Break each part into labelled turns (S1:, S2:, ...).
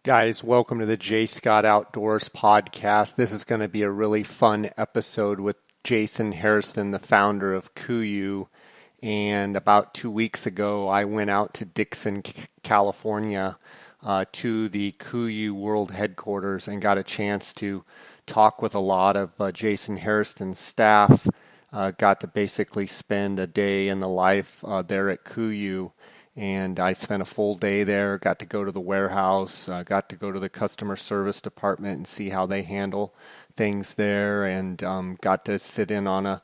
S1: Guys, welcome to the J. Scott Outdoors podcast. This is going to be a really fun episode with Jason Hairston, the founder of Kuyou. And about 2 weeks ago, I went out to Dixon, California, to the KUIU World headquarters and got a chance to talk with a lot of Jason Hairston's staff. Got to basically spend a day in the life there at Kuyou. And I spent a full day there, got to go to the warehouse, got to go to the customer service department and see how they handle things there, and got to sit in on a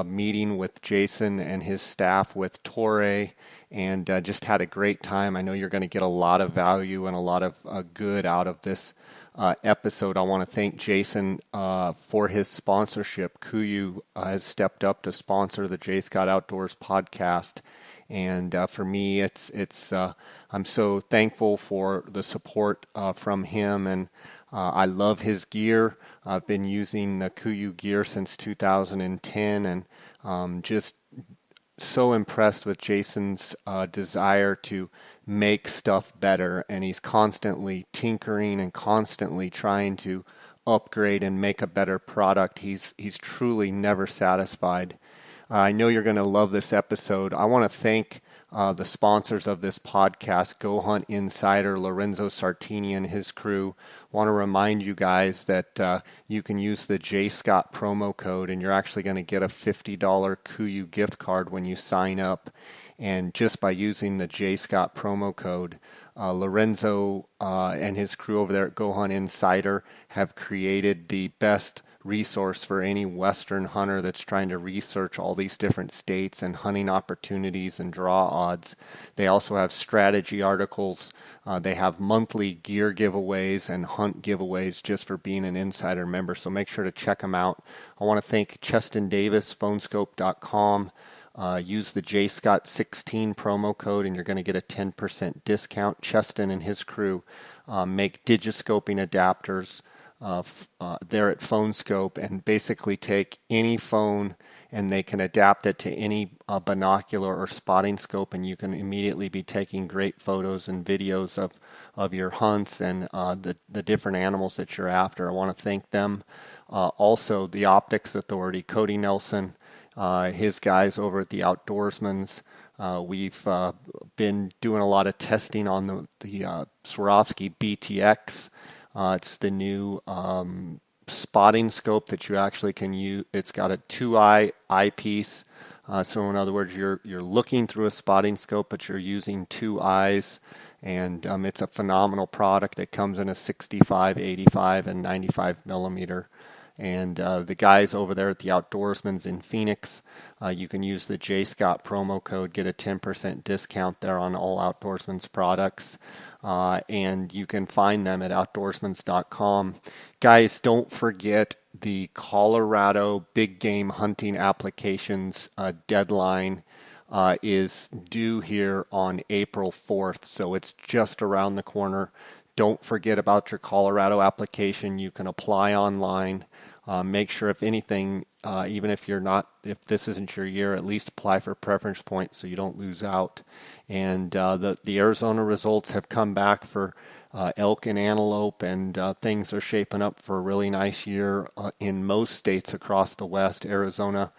S1: meeting with Jason and his staff with Toray, and just had a great time. I know you're going to get a lot of value and a lot of good out of this episode. I want to thank Jason for his sponsorship. Kuyou has stepped up to sponsor the J. Scott Outdoors podcast. And for me, I'm so thankful for the support from him, and I love his gear. I've been using the Kuyou gear since 2010, and just so impressed with Jason's desire to make stuff better, and he's constantly tinkering and constantly trying to upgrade and make a better product. He's truly never satisfied. I know you're going to love this episode. I want to thank the sponsors of this podcast, Go Hunt Insider, Lorenzo Sartini and his crew. Want to remind you guys that you can use the J. Scott promo code, and you're actually going to get a $50 Kuyou gift card when you sign up. And just by using the J. Scott promo code, Lorenzo and his crew over there at Go Hunt Insider have created the best resource for any Western hunter that's trying to research all these different states and hunting opportunities and draw odds. They also have strategy articles. They have monthly gear giveaways and hunt giveaways just for being an insider member. So make sure to check them out. I want to thank Cheston Davis, phonescope.com. Use the JScott16 promo code and you're going to get a 10% discount. Cheston and his crew make digiscoping adapters there at PhoneScope, and basically take any phone and they can adapt it to any binocular or spotting scope, and you can immediately be taking great photos and videos of your hunts and the different animals that you're after. I want to thank them. Also, the Optics Authority, Cody Nelson, his guys over at the Outdoorsman's. We've been doing a lot of testing on the Swarovski Btx. It's the new spotting scope that you actually can use. It's got a 2-eye eyepiece. So in other words, you're looking through a spotting scope, but you're using 2 eyes. And it's a phenomenal product. It comes in a 65, 85, and 95 millimeter. And the guys over there at the Outdoorsman's in Phoenix, you can use the J. Scott promo code, get a 10% discount there on all Outdoorsman's products. And you can find them at outdoorsmans.com. Guys, don't forget the Colorado big game hunting applications deadline is due here on April 4th. So it's just around the corner. Don't forget about your Colorado application. You can apply online. Make sure, if anything, even if this isn't your year, at least apply for preference points so you don't lose out. And the Arizona results have come back for elk and antelope, and things are shaping up for a really nice year in most states across the West. Arizona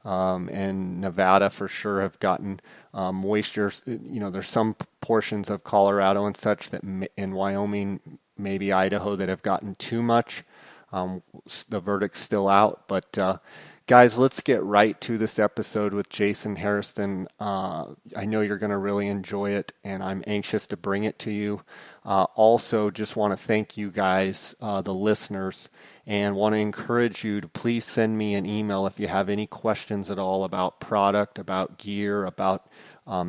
S1: and Nevada for sure have gotten moisture. There's some portions of Colorado and such that in Wyoming, maybe Idaho, that have gotten too much. The verdict's still out, but guys, let's get right to this episode with Jason Hairston. I know you're going to really enjoy it, and I'm anxious to bring it to you. Also, just want to thank you guys, the listeners, and want to encourage you to please send me an email if you have any questions at all about product, about gear, about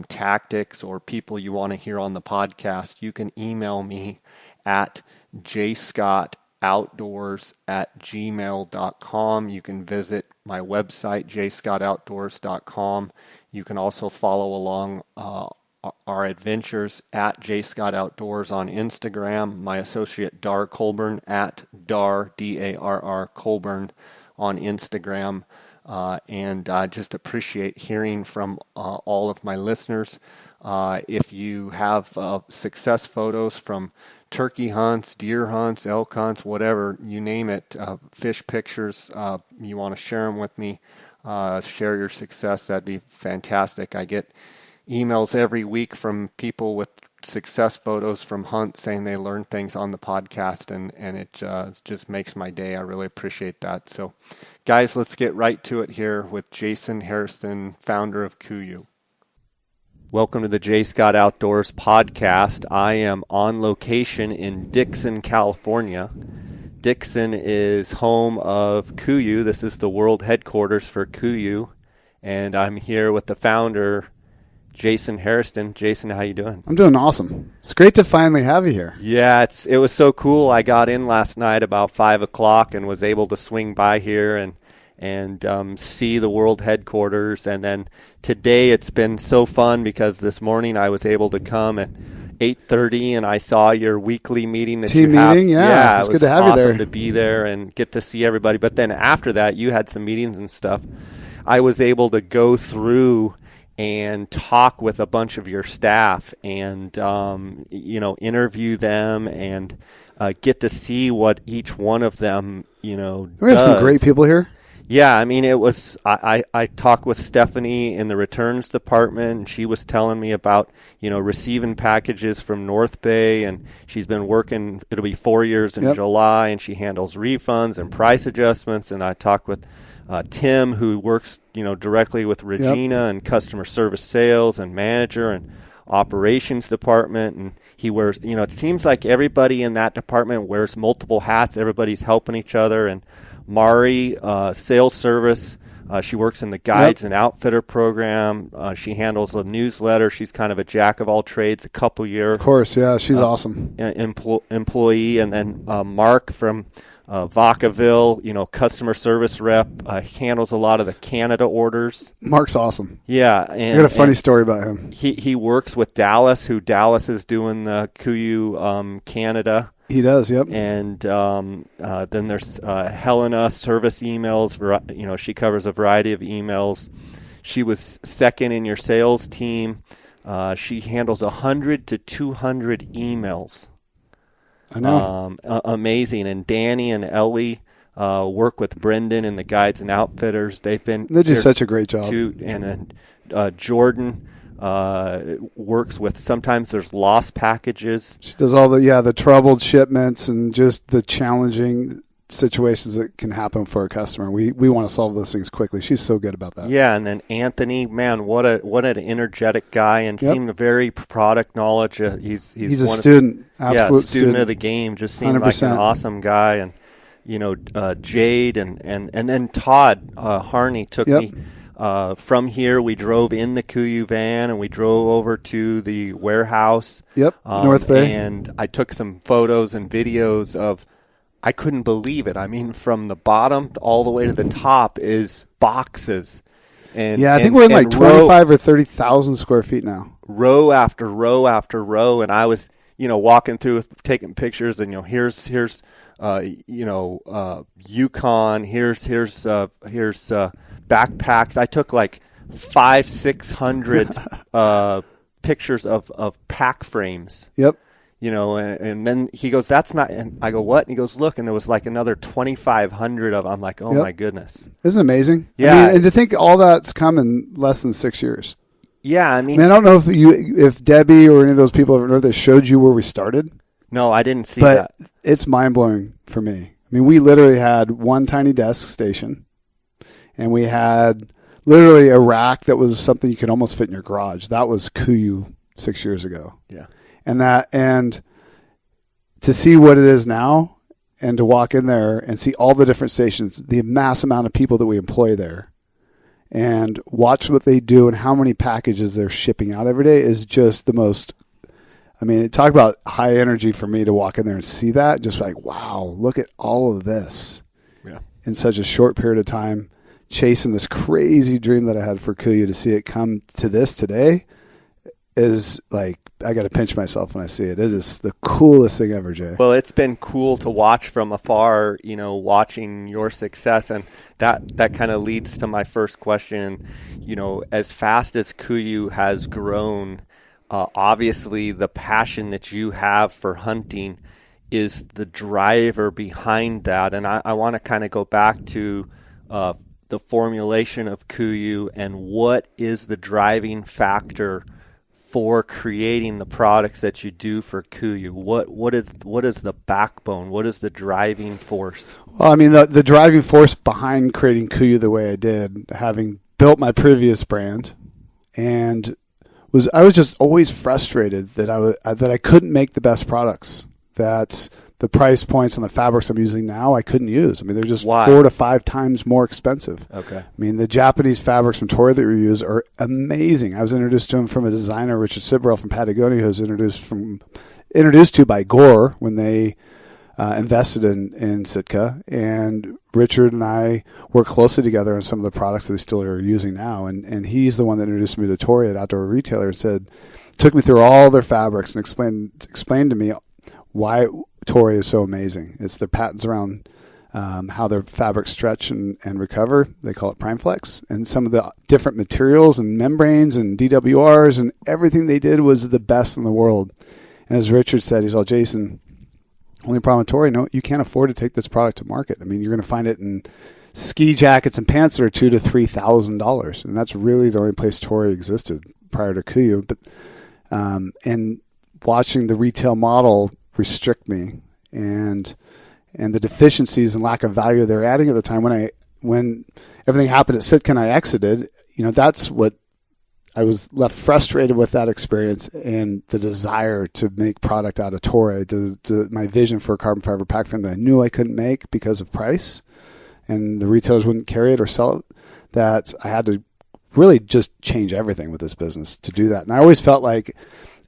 S1: tactics, or people you want to hear on the podcast. You can email me at jscottoutdoors@gmail.com. You can visit my website, jscottoutdoors.com. You can also follow along our adventures at jscottoutdoors on Instagram. My associate Dar Colburn at Dar, D-A-R-R, Colburn on Instagram. And I just appreciate hearing from all of my listeners. If you have success photos from turkey hunts, deer hunts, elk hunts, whatever, you name it, fish pictures, you want to share them with me, share your success, that'd be fantastic. I get emails every week from people with success photos from hunts saying they learned things on the podcast, and it just makes my day. I really appreciate that. So, guys, let's get right to it here with Jason Hairston, founder of Kuyou. Welcome to the J. Scott Outdoors podcast. I am on location in Dixon, California. Dixon is home of Kuyou. This is the world headquarters for Kuyou, and I'm here with the founder, Jason Hairston. Jason, how you doing?
S2: I'm doing awesome. It's great to finally have you here.
S1: Yeah, it was so cool. I got in last night about 5 o'clock and was able to swing by here and see the world headquarters. And then today it's been so fun because this morning I was able to come at 8:30 and I saw your weekly meeting that
S2: team
S1: you have.
S2: Meeting, yeah, it's good to have you there.
S1: Awesome to be there and get to see everybody. But then after that, you had some meetings and stuff. I was able to go through and talk with a bunch of your staff and, interview them and get to see what each one of them,
S2: We have some great people here.
S1: Yeah, I mean, it was, I talked with Stephanie in the returns department, and she was telling me about, receiving packages from North Bay, and she's been working, it'll be 4 years in July, and she handles refunds and price adjustments, and I talked with Tim, who works, directly with Regina and customer service sales and manager and operations department. And he wears, it seems like everybody in that department wears multiple hats. Everybody's helping each other. And Mari, sales service, she works in the guides and outfitter program. She handles the newsletter. She's kind of a jack of all trades, a couple year.
S2: Of course, yeah, she's awesome.
S1: Employee. And then Mark from Vacaville, customer service rep, handles a lot of the Canada orders.
S2: Mark's awesome.
S1: Yeah.
S2: I got a funny story about him.
S1: He works with Dallas, who Dallas is doing the Kuyou Canada.
S2: He does, yep.
S1: And then there's Helena, service emails. She covers a variety of emails. She was second in your sales team. She handles 100 to 200 emails.
S2: I know.
S1: Amazing. And Danny and Ellie work with Brendan and the guides and outfitters. They do
S2: such a great job.
S1: And then Jordan works with, sometimes there's lost packages.
S2: She does all the troubled shipments and just the challenging situations that can happen for a customer. We want to solve those things quickly. She's so good about that.
S1: Yeah, and then Anthony, man, what an energetic guy, and seemed very product knowledge. He's
S2: a student, absolute
S1: student of the game. Just seemed 100%. Like an awesome guy, and Jade and then Todd Harney took me from here. We drove in the Kuyou van and we drove over to the warehouse.
S2: North Bay,
S1: and I took some photos and videos of. I couldn't believe it. I mean, from the bottom all the way to the top is boxes. And
S2: I think we're in like 25 or 30,000 square feet now.
S1: Row after row after row. And I was, walking through, taking pictures, and here's Yukon. Here's backpacks. I took like 500-600 pictures of pack frames.
S2: Yep.
S1: And then he goes, that's not, and I go, what? And he goes, look, and there was like another 2,500 of them. I'm like, oh my goodness.
S2: Isn't it amazing?
S1: Yeah.
S2: I mean, and to think all that's come in less than 6 years.
S1: Yeah. I mean,
S2: I don't know if Debbie or any of those people over there showed you where we started.
S1: No, I didn't see that.
S2: But it's mind blowing for me. I mean, we literally had one tiny desk station, and we had literally a rack that was something you could almost fit in your garage. That was Kuyou 6 years ago.
S1: Yeah.
S2: And to see what it is now, and to walk in there and see all the different stations, the mass amount of people that we employ there, and watch what they do and how many packages they're shipping out every day is just the most. I mean, talk about high energy for me to walk in there and see that. Just like, wow, look at all of this in such a short period of time, chasing this crazy dream that I had for Kuyou. To see it come to this today is like, I got to pinch myself when I see it. It is the coolest thing ever, Jay.
S1: Well, it's been cool to watch from afar, watching your success. And that kind of leads to my first question. As fast as Kuyou has grown, obviously the passion that you have for hunting is the driver behind that. And I want to kind of go back to the formulation of Kuyou and what is the driving factor for creating the products that you do for Kuyou. What is the backbone? What is the driving force?
S2: Well, I mean, the driving force behind creating Kuyou the way I did, having built my previous brand, and I was just always frustrated that I couldn't make the best products, that the price points on the fabrics I'm using now I couldn't use. I mean, they're just 4 to 5 times more expensive.
S1: Okay.
S2: I mean, the Japanese fabrics from Toray that we use are amazing. I was introduced to them from a designer, Richard Sibrel from Patagonia, who was introduced to by Gore when they invested in Sitka. And Richard and I work closely together on some of the products that they still are using now. And he's the one that introduced me to Toray at Outdoor Retailer and took me through all their fabrics and explained to me why Toray is so amazing. It's their patents around how their fabrics stretch and recover. They call it Primeflex. And some of the different materials and membranes and DWRs and everything they did was the best in the world. And as Richard said, he's all, Jason, only problem with Toray, no, you can't afford to take this product to market. I mean, you're going to find it in ski jackets and pants that are $2,000 to $3,000. And that's really the only place Toray existed prior to Kuyou. But and watching the retail model restrict me and the deficiencies and lack of value they're adding at the time when everything happened at Sitka and I exited, that's what I was left frustrated with, that experience and the desire to make product out of Toray, my vision for a carbon fiber pack frame that I knew I couldn't make because of price and the retailers wouldn't carry it or sell it, that I had to really just change everything with this business to do that. And I always felt like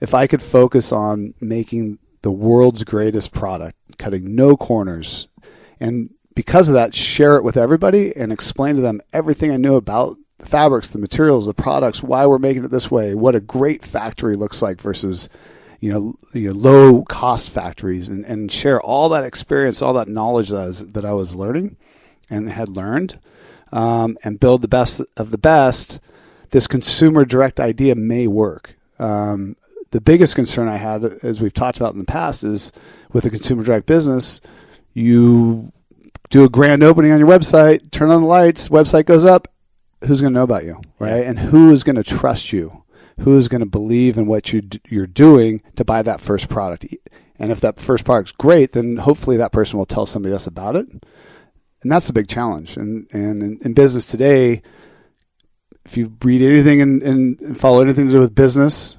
S2: if I could focus on making the world's greatest product, cutting no corners, and because of that, share it with everybody and explain to them everything I knew about the fabrics, the materials, the products, why we're making it this way, what a great factory looks like versus low cost factories, and share all that experience, all that knowledge that I was learning and had learned, and build the best of the best. This consumer direct idea may work. The biggest concern I had, as we've talked about in the past, is with a consumer direct business, you do a grand opening on your website, turn on the lights, website goes up, who's going to know about you, right? And who is going to trust you? Who is going to believe in what you're doing to buy that first product? And if that first product's great, then hopefully that person will tell somebody else about it. And that's a big challenge. And in business today, if you read anything and follow anything to do with business,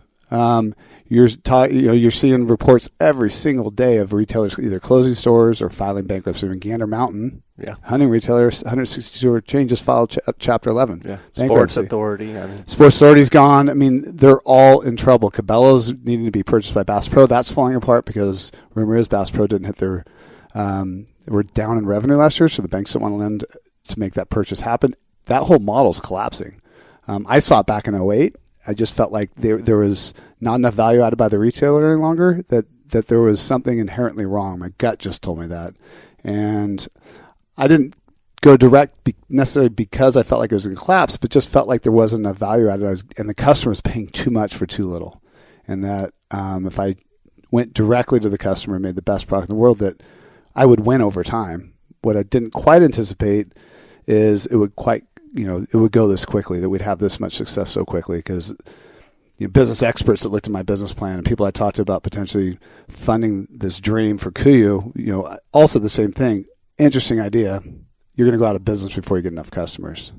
S2: you're seeing reports every single day of retailers either closing stores or filing bankruptcy. I mean, Gander Mountain, hunting retailer, 162 chain, just filed Chapter 11. Yeah,
S1: Sports Authority.
S2: Sports Authority's gone. I mean, they're all in trouble. Cabela's needing to be purchased by Bass Pro. That's falling apart because rumor is Bass Pro didn't hit their were down in revenue last year, so the banks don't want to lend to make that purchase happen. That whole model's collapsing. I saw it back in 2008. I just felt like there was not enough value added by the retailer any longer, that there was something inherently wrong. My gut just told me that. And I didn't go direct necessarily because I felt like it was going to collapse, but just felt like there wasn't enough value added and the customer was paying too much for too little. And that if I went directly to the customer and made the best product in the world, that I would win over time. What I didn't quite anticipate is it would go this quickly, that we'd have this much success so quickly, because business experts that looked at my business plan and people I talked to about potentially funding this dream for Kuyou, also the same thing. Interesting idea. You're going to go out of business before you get enough customers.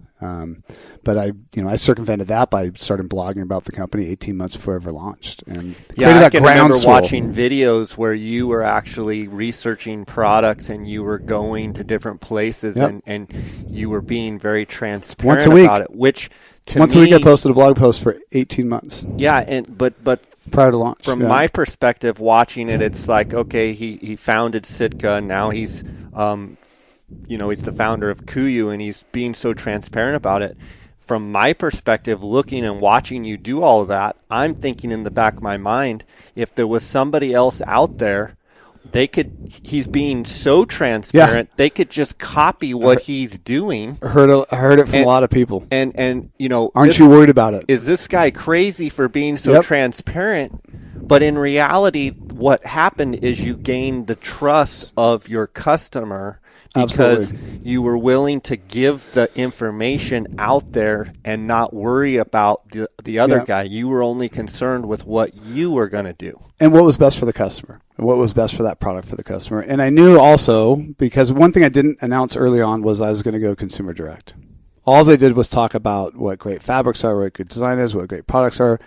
S2: But I circumvented that by starting blogging about the company 18 months before I ever launched, and created that groundswell. I remember
S1: watching videos where you were actually researching products and you were going to different places, and you were being very transparent about it. Which
S2: once a week, I posted a blog post for 18 months.
S1: Yeah, but
S2: prior to launch,
S1: from my perspective, watching it, it's like, okay, he founded Sitka, and now he's he's the founder of Kuyou, and he's being so transparent about it. From my perspective, looking and watching you do all of that, I'm thinking in the back of my mind, if there was somebody else out there, he's being so transparent, they could just copy what he's doing.
S2: I heard it from a lot of people.
S1: And
S2: aren't you worried about it?
S1: Is this guy crazy for being so transparent? But in reality, what happened is you gained the trust of your customer because you were willing to give the information out there and not worry about the other guy. You were only concerned with what you were going to do.
S2: And what was best for the customer, and what was best for that product for the customer. And I knew also, because one thing I didn't announce early on was I was going to go consumer direct. All I did was talk about what great fabrics are, what good design is, what great products are,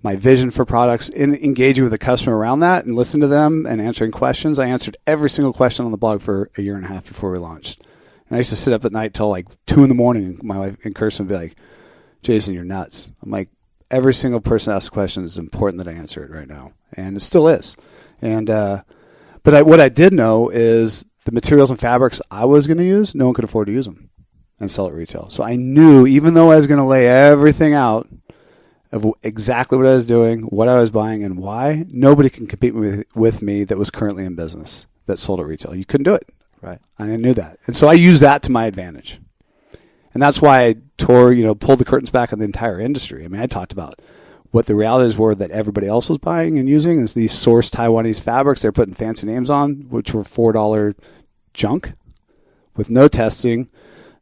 S2: my vision for products, and engaging with the customer around that and listening to them and answering questions. I answered every single question on the blog for a year and a half before we launched. And I used to sit up at night till like 2 a.m. and my wife and Kirsten would be like, Jason, you're nuts. I'm like, every single person asks a question is important that I answer it right now. And it still is. And but what I did know is the materials and fabrics I was going to use, no one could afford to use them and sell at retail. So I knew, even though I was going to lay everything out of exactly what I was doing, what I was buying, and why, nobody can compete with me that was currently in business that sold at retail. You couldn't do it.
S1: Right.
S2: And I knew that. And so I used that to my advantage. And that's why I pulled the curtains back on the entire industry. I mean, I talked about what the realities were that everybody else was buying and using is these sourced Taiwanese fabrics they're putting fancy names on, which were $4 junk with no testing,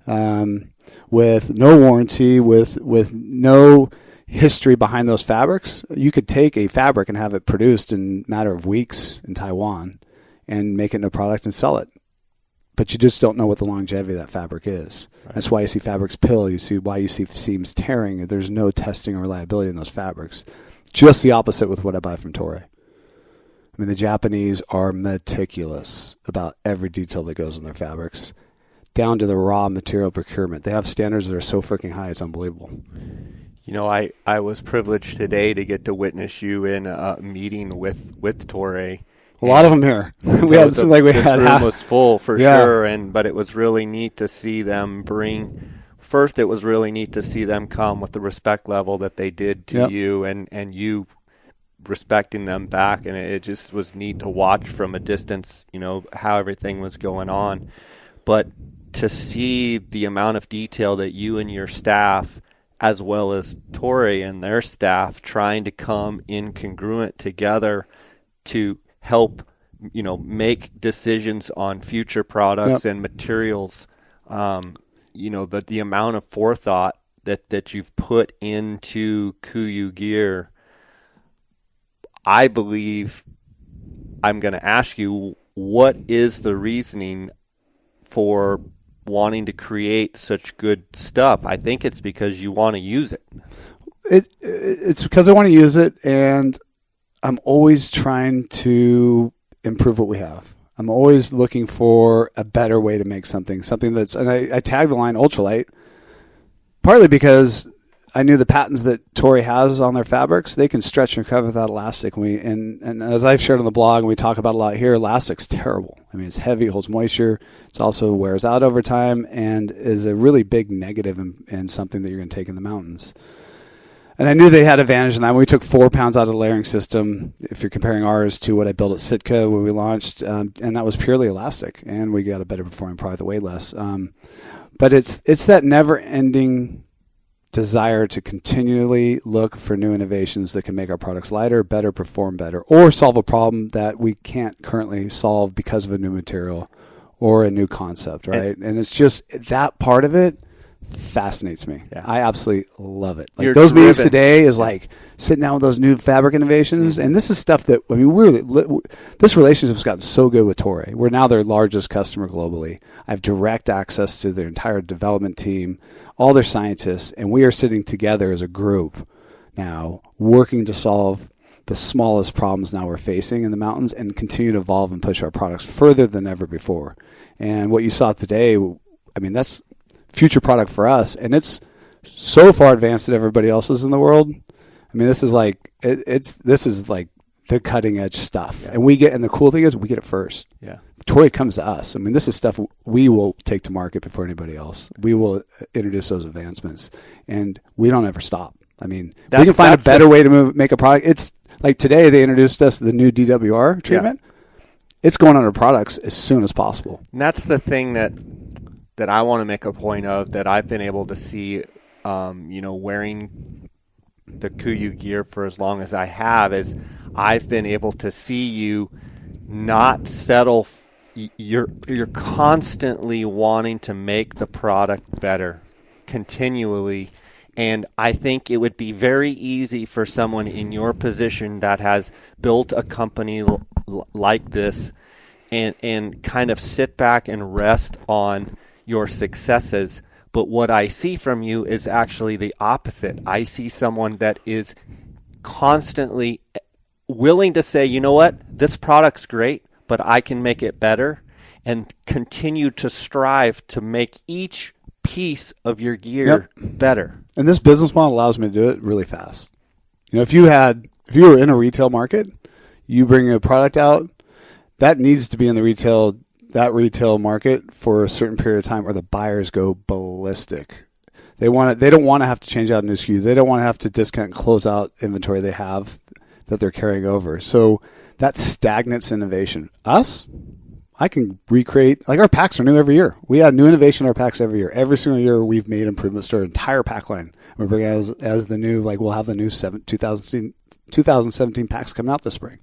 S2: with no warranty, with no history behind those fabrics. You could take a fabric and have it produced in a matter of weeks in Taiwan and make it into a product and sell it. But you just don't know what the longevity of that fabric is. Right. That's why you see fabrics pill. You see why you see seams tearing. There's no testing or reliability in those fabrics. Just the opposite with what I buy from Toray. I mean, the Japanese are meticulous about every detail that goes in their fabrics, down to the raw material procurement. They have standards that are so freaking high, it's unbelievable.
S1: I was privileged today to get to witness you in a meeting with Toray.
S2: A lot of them here.
S1: This room was full for sure, but it was really neat to see them First, it was really neat to see them come with the respect level that they did to you, and you respecting them back, and it just was neat to watch from a distance, how everything was going on. But to see the amount of detail that you and your staff, as well as Toray and their staff, trying to come incongruent together to help, make decisions on future products and materials, the amount of forethought that you've put into Kuyou gear. I believe I'm going to ask you, what is the reasoning for wanting to create such good stuff? I think it's because you want to use it.
S2: It's because I want to use it, and I'm always trying to improve what we have. I'm always looking for a better way to make something that's, and I tag the line ultralight, partly because I knew the patents that Toray has on their fabrics, they can stretch and recover without elastic. And as I've shared on the blog, and we talk about a lot here, elastic's terrible. I mean, it's heavy, holds moisture. It also wears out over time and is a really big negative and something that you're going to take in the mountains. And I knew they had advantage in that. When we took 4 pounds out of the layering system, if you're comparing ours to what I built at Sitka when we launched, and that was purely elastic, and we got a better performing product that weighed less. But it's that never-ending desire to continually look for new innovations that can make our products lighter, better, perform better, or solve a problem that we can't currently solve because of a new material or a new concept, right? And it's just that part of it fascinates me. Yeah. I absolutely love it. Like those meetings today is like sitting down with those new fabric innovations, and this is stuff that this relationship's gotten so good with Toray. We're now their largest customer globally. I have direct access to their entire development team, all their scientists, and we are sitting together as a group now, working to solve the smallest problems now we're facing in the mountains and continue to evolve and push our products further than ever before. And what you saw today, I mean, that's future product for us, and it's so far advanced than everybody else's in the world. I mean, this is like the cutting edge stuff, and the cool thing is we get it first. Yeah, Toray comes to us. I mean, this is stuff we will take to market before anybody else. We will introduce those advancements, and we don't ever stop. I mean, we can find a better way to make a product. It's like today they introduced us the new DWR treatment. Yeah. it's going under products as soon as possible.
S1: And that's the thing that I want to make a point of, that I've been able to see, wearing the Kuyou gear for as long as I have, is I've been able to see you not settle. You're constantly wanting to make the product better continually. And I think it would be very easy for someone in your position that has built a company like this and kind of sit back and rest on your successes. But what I see from you is actually the opposite. I see someone that is constantly willing to say, you know what, this product's great, but I can make it better, and continue to strive to make each piece of your gear better.
S2: And this business model allows me to do it really fast. If you were in a retail market, you bring a product out that needs to be in the retail market for a certain period of time, or the buyers go ballistic. They don't want to have to change out a new SKU. They don't want to have to discount and close out inventory they have that they're carrying over. So that stagnates innovation. I can recreate, like, our packs are new every year. We add new innovation in our packs every year. Every single year we've made improvements to our entire pack line. We're bringing as the new, we'll have the new 2017 packs coming out this spring.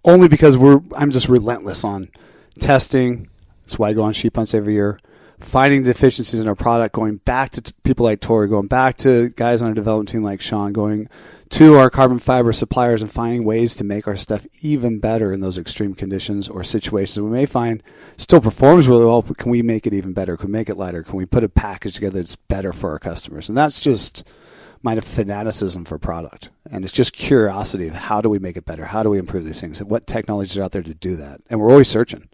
S2: Only because I'm just relentless on testing. That's why I go on sheep hunts every year. Finding deficiencies in our product, going back to people like Toray, going back to guys on our development team like Sean, going to our carbon fiber suppliers and finding ways to make our stuff even better in those extreme conditions or situations we may find still performs really well, but can we make it even better? Can we make it lighter? Can we put a package together that's better for our customers? And that's just my fanaticism for product. And it's just curiosity of how do we make it better? How do we improve these things? And what technologies are out there to do that? And we're always searching.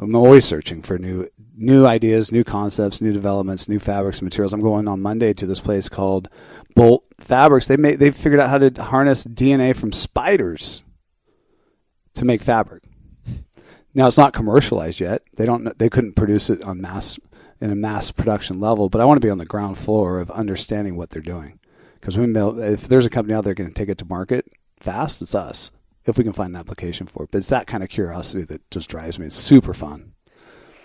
S2: I'm always searching for new ideas, new concepts, new developments, new fabrics and materials. I'm going on Monday to this place called Bolt Fabrics. They've figured out how to harness DNA from spiders to make fabric. Now, it's not commercialized yet. They couldn't produce it in a mass production level, but I want to be on the ground floor of understanding what they're doing. Because if there's a company out there going to take it to market fast, it's us, if we can find an application for it. But it's that kind of curiosity that just drives me. It's super fun.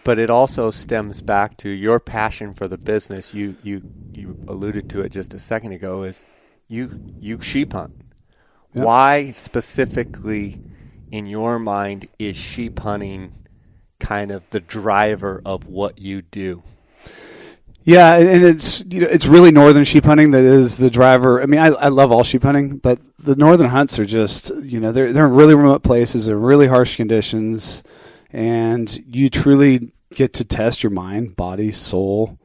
S1: But it also stems back to your passion for the business. You alluded to it just a second ago, is you sheep hunt. Yep. Why specifically in your mind is sheep hunting kind of the driver of what you do?
S2: Yeah, and it's really northern sheep hunting that is the driver. I love all sheep hunting, but the northern hunts are just, they're in really remote places, they're really harsh conditions, and you truly get to test your mind, body, soul,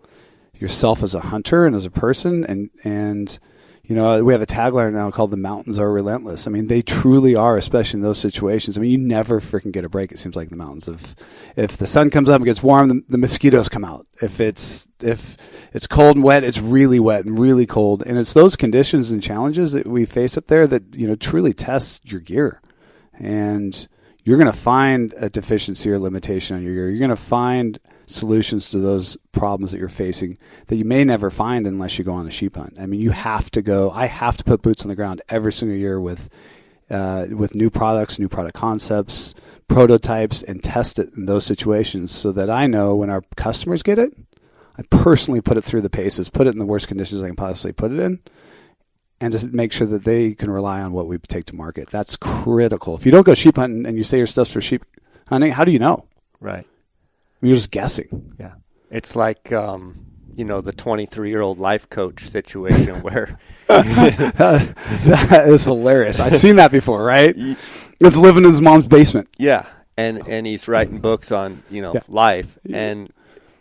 S2: yourself as a hunter and as a person. And we have a tagline now called "The Mountains Are Relentless." They truly are, especially in those situations. You never freaking get a break. It seems like the mountains. If the sun comes up and gets warm, the mosquitoes come out. If it's cold and wet, it's really wet and really cold. And it's those conditions and challenges that we face up there that truly test your gear. And you're going to find a deficiency or limitation on your gear. You're going to find solutions to those problems that you're facing that you may never find unless you go on a sheep hunt. You have to go. I have to put boots on the ground every single year with new products, new product concepts, prototypes, and test it in those situations so that I know when our customers get it, I personally put it through the paces, put it in the worst conditions I can possibly put it in, and just make sure that they can rely on what we take to market. That's critical. If you don't go sheep hunting and you say your stuff's for sheep hunting, how do you know?
S1: Right.
S2: You're just guessing.
S1: Yeah. It's like, the 23-year-old life coach situation where...
S2: that is hilarious. I've seen that before, right? It's living in his mom's basement.
S1: Yeah. And he's writing books on, life. And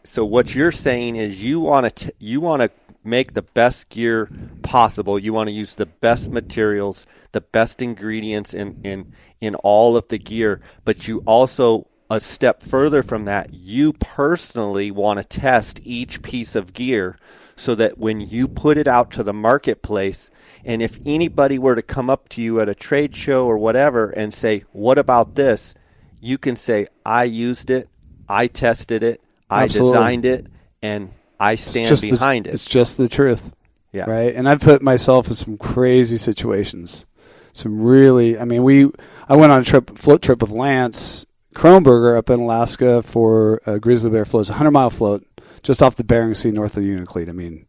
S1: so what you're saying is you want to make the best gear possible. You want to use the best materials, the best ingredients in all of the gear, but you also, a step further from that, you personally want to test each piece of gear so that when you put it out to the marketplace, and if anybody were to come up to you at a trade show or whatever and say, what about this? You can say, I used it, I tested it, I designed it, and I stand behind it.
S2: It's just the truth.
S1: Yeah.
S2: Right? And I've put myself in some crazy situations. some really, I mean, I went on a float trip with Lance Kronberger up in Alaska for a grizzly bear float. It's a 100-mile float just off the Bering Sea north of Unalakleet. I mean,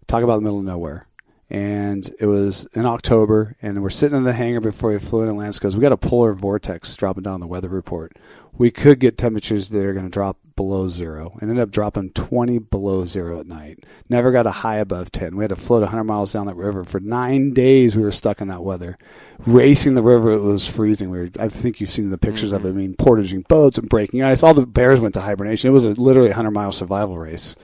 S2: talk about the middle of nowhere. And it was in October, and we're sitting in the hangar before we flew in, and Lance goes, we got a polar vortex dropping down the weather report. We could get temperatures that are going to drop below zero. And ended up dropping 20 below zero at night. Never got a high above 10. We had to float 100 miles down that river. For 9 days, we were stuck in that weather. Racing the river, it was freezing. I think you've seen the pictures of it. I mean, portaging boats and breaking ice. All the bears went to hibernation. It was literally a 100-mile survival race.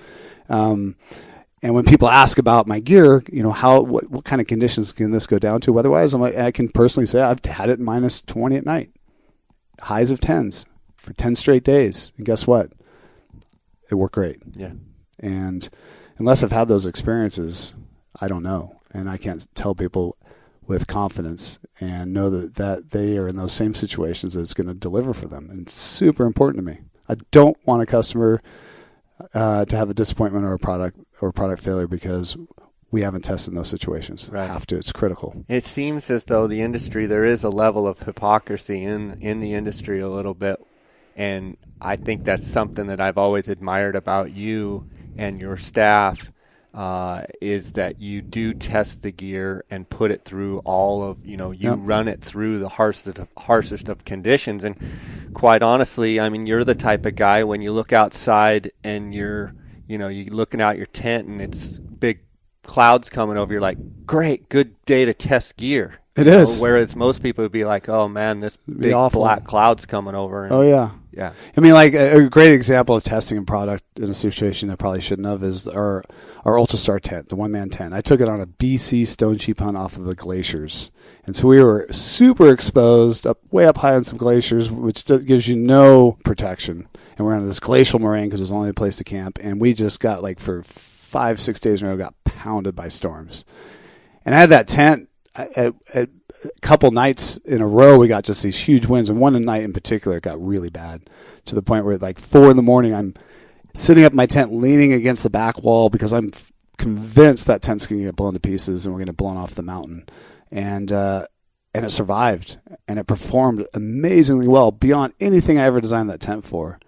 S2: And when people ask about my gear, you know, what kind of conditions can this go down to weather-wise, I'm like, I can personally say I've had it minus 20 at night. Highs of 10s for 10 straight days. And guess what? It worked great.
S1: Yeah.
S2: And unless I've had those experiences, I don't know. And I can't tell people with confidence and know that they are in those same situations that it's going to deliver for them. And it's super important to me. I don't want a customer to have a disappointment or a product failure because we haven't tested in those situations.
S1: Right.
S2: Have to. It's critical.
S1: It seems as though the industry, there is a level of hypocrisy in the industry a little bit. And I think that's something that I've always admired about you and your staff, is that you do test the gear and put it through all of, you run it through the harshest of conditions. And quite honestly, I mean, you're the type of guy when you look outside and you're looking out your tent and it's big clouds coming over, you're like, great, good day to test gear.
S2: It is.
S1: Whereas most people would be like, oh man, this big black cloud's coming over. And,
S2: oh yeah.
S1: Yeah.
S2: I mean, like a great example of testing a product in a situation I probably shouldn't have is our Ultrastar tent, the one-man tent. I took it on a BC stone sheep hunt off of the glaciers. And so we were super exposed, way up high on some glaciers, which gives you no protection. And we're on this glacial moraine because it was the only place to camp. And we just got, like, for 5-6 days in a row, got pounded by storms. And I had that tent at a couple nights in a row, we got just these huge winds, and one night in particular it got really bad to the point where at like 4 a.m, I'm sitting up in my tent leaning against the back wall because I'm convinced that tent's going to get blown to pieces and we're going to blow off the mountain. And it survived, and it performed amazingly well beyond anything I ever designed that tent for.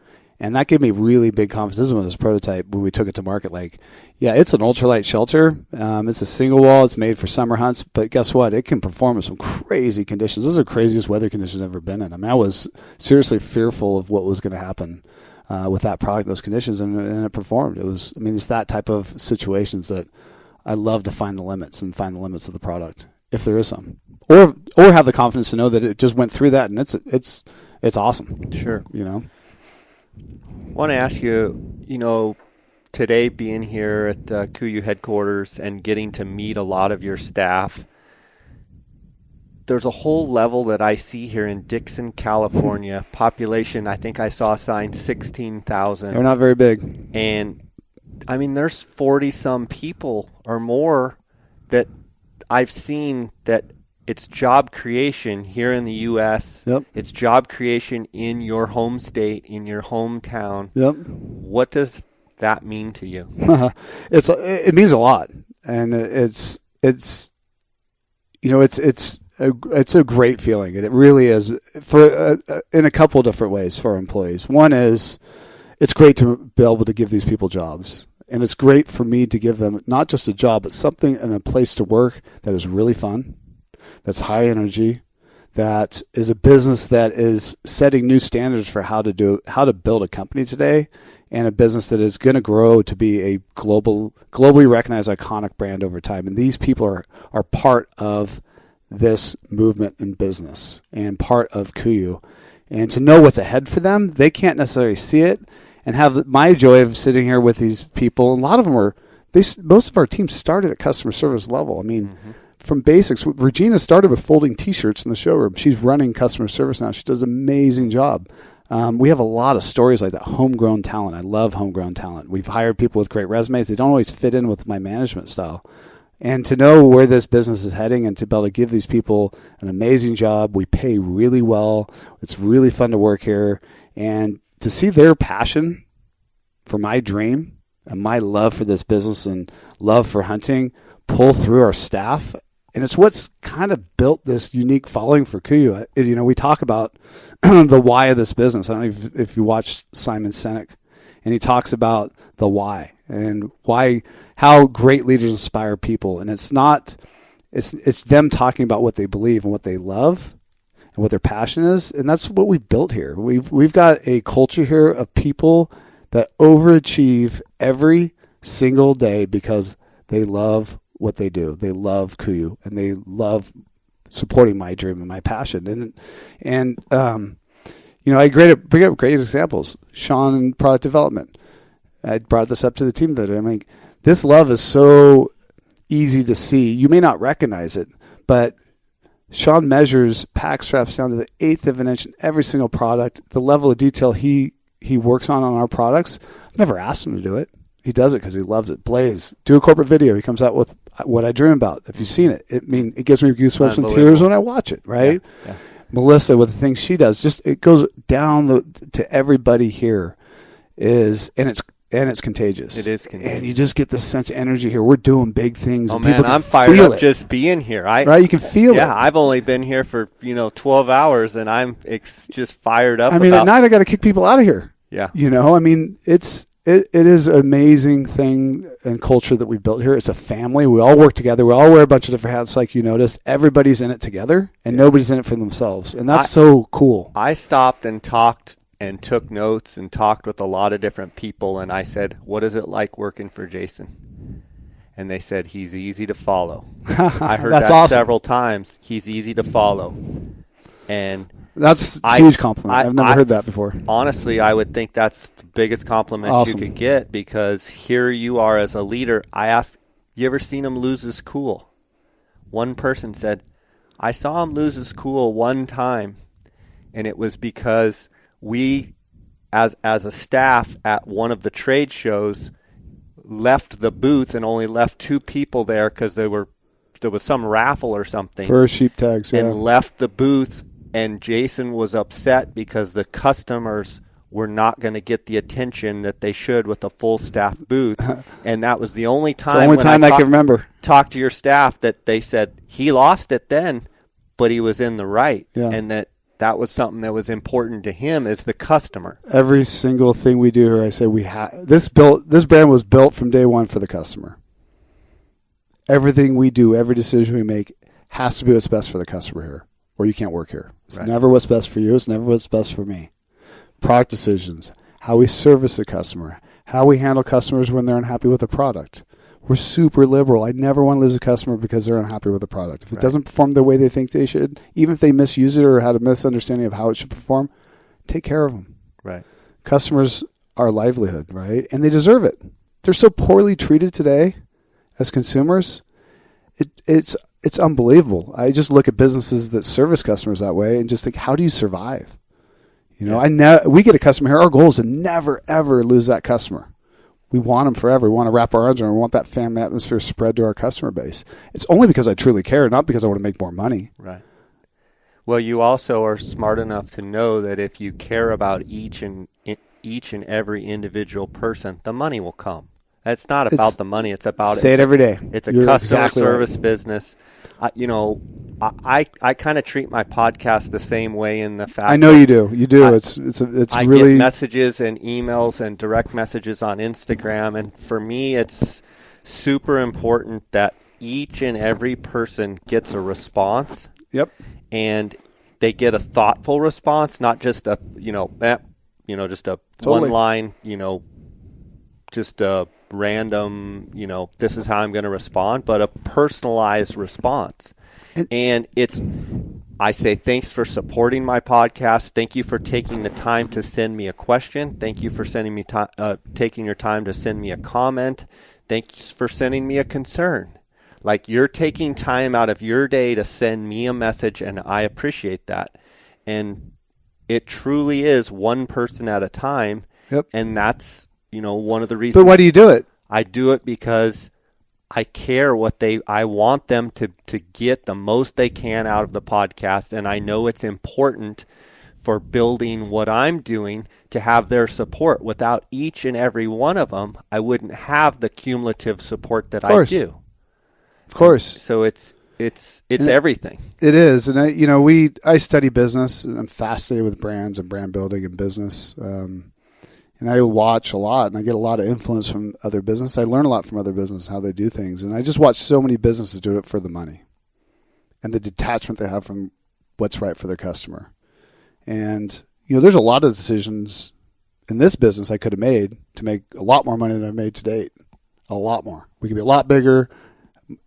S2: And that gave me really big confidence. This is when this prototype, when we took it to market, like, yeah, it's an ultralight shelter. It's a single wall. It's made for summer hunts. But guess what? It can perform in some crazy conditions. This is the craziest weather conditions I've ever been in. I mean, I was seriously fearful of what was going to happen with that product, those conditions, and it performed. It's that type of situations that I love to find the limits and find the limits of the product, if there is some. Or have the confidence to know that it just went through that, and it's awesome.
S1: Sure.
S2: I
S1: want to ask you, today being here at the KUIU headquarters and getting to meet a lot of your staff, there's a whole level that I see here in Dixon, California. Population, I think I saw a sign 16,000.
S2: They're not very big.
S1: And, I mean, there's 40-some people or more that I've seen that it's job creation here in the U.S.
S2: Yep.
S1: It's job creation in your home state, in your hometown.
S2: Yep.
S1: What does that mean to you?
S2: It means a lot, and it's a great feeling, and it really is for in a couple of different ways for our employees. One is it's great to be able to give these people jobs. And it's great for me to give them not just a job, but something and a place to work that is really fun, that's high energy, that is a business that is setting new standards for how to build a company today, and a business that is going to grow to be a globally recognized iconic brand over time. And these people are part of this movement in business and part of KUIU. And to know what's ahead for them, they can't necessarily see it. And have my joy of sitting here with these people. A lot of them most of our team started at customer service level. I mean, from basics. Regina started with folding T-shirts in the showroom. She's running customer service now. She does an amazing job. We have a lot of stories like that. Homegrown talent. I love homegrown talent. We've hired people with great resumes. They don't always fit in with my management style. And to know where this business is heading and to be able to give these people an amazing job. We pay really well. It's really fun to work here. And to see their passion for my dream and my love for this business and love for hunting pull through our staff, And it's what's kind of built this unique following for Kuyou. You know, we talk about the why of this business. I don't know if you watched Simon Sinek, and he talks about the why and how great leaders inspire people. And it's them talking about what they believe and what they love and what their passion is. And that's what we've built here. We've got a culture here of people that overachieve every single day because they love what they do. They love Kuyou, and they love supporting my dream and my passion. And you know, I bring up great examples. Sean in product development. I brought this up to the team that I mean, this love is so easy to see. You may not recognize it, but Sean measures pack straps down to the 1/8 of an inch in every single product. The level of detail he works on our products, I've never asked him to do it. He does it because he loves it. Blaze, do a corporate video. He comes out with what I dream about. If you've seen it, it gives me goosebumps and tears when I watch it, right? Yeah. Melissa, with the things she does, it goes down to everybody here and it's contagious.
S1: It is contagious.
S2: And you just get this sense of energy here. We're doing big things.
S1: Oh, man, I'm fired up just being here.
S2: Right? You can feel it.
S1: Yeah, I've only been here for, 12 hours, and I'm just fired up.
S2: I mean, at night I got to kick people out of here.
S1: Yeah.
S2: I mean, it is an amazing thing and culture that we built here. It's a family. We all work together. We all wear a bunch of different hats, like you noticed. Everybody's in it together, and nobody's in it for themselves. And that's so cool.
S1: I stopped and talked and took notes and talked with a lot of different people, and I said, what is it like working for Jason? And they said, he's easy to follow. I heard that awesome. Several times. He's easy to follow. And
S2: that's a huge compliment. I've never heard that before.
S1: Honestly, I would think that's the biggest compliment you could get, because here you are as a leader. I asked, you ever seen him lose his cool? One person said, I saw him lose his cool one time, and it was because we, as a staff at one of the trade shows, left the booth and only left 2 people there because there was some raffle or something.
S2: For sheep tags, yeah.
S1: And left the booth. And Jason was upset because the customers were not going to get the attention that they should with a full staff booth. And that was the only time,
S2: I can remember.
S1: Talked to your staff that they said he lost it then, but he was in the right.
S2: Yeah.
S1: And that was something that was important to him as the customer.
S2: Every single thing we do here, I say this brand was built from day one for the customer. Everything we do, every decision we make has to be what's best for the customer here, or you can't work here. It's never what's best for you. It's never what's best for me. Product decisions, how we service the customer, how we handle customers when they're unhappy with a product. We're super liberal. I never want to lose a customer because they're unhappy with the product. If it doesn't perform the way they think they should, even if they misuse it or had a misunderstanding of how it should perform, take care of them.
S1: Right.
S2: Customers are livelihood, right? And they deserve it. They're so poorly treated today as consumers. It's unbelievable. I just look at businesses that service customers that way and just think, how do you survive? We get a customer here. Our goal is to never, ever lose that customer. We want them forever. We want to wrap our arms around them. We want that family atmosphere spread to our customer base. It's only because I truly care, not because I want to make more money.
S1: Right. Well, you also are smart enough to know that if you care about each and every individial person, the money will come. It's not about the money. It's about
S2: say it every day.
S1: It's a customer service business. I kind of treat my podcast the same way in the fact.
S2: I know you do. You do. It's
S1: I
S2: really
S1: get messages and emails and direct messages on Instagram, and for me, it's super important that each and every person gets a response.
S2: Yep.
S1: And they get a thoughtful response, not just a just a
S2: totally.
S1: one line, just a random, this is how I'm going to respond, but a personalized response. And I say, thanks for supporting my podcast. Thank you for taking the time to send me a question. Thank you for taking your time to send me a comment. Thanks for sending me a concern. Like, you're taking time out of your day to send me a message, and I appreciate that. And it truly is one person at a time.
S2: Yep.
S1: And that's, one of the reasons.
S2: But why do you do it?
S1: I do it because I care I want them to get the most they can out of the podcast. And I know it's important for building what I'm doing to have their support. Without each and every one of them, I wouldn't have the cumulative support that I do.
S2: Of course.
S1: So it's it's everything.
S2: It is. And I study business, and I'm fascinated with brands and brand building and business. And I watch a lot, and I get a lot of influence from other business. I learn a lot from other business, how they do things. And I just watch so many businesses do it for the money and the detachment they have from what's right for their customer. And, there's a lot of decisions in this business I could have made to make a lot more money than I've made to date. A lot more. We could be a lot bigger.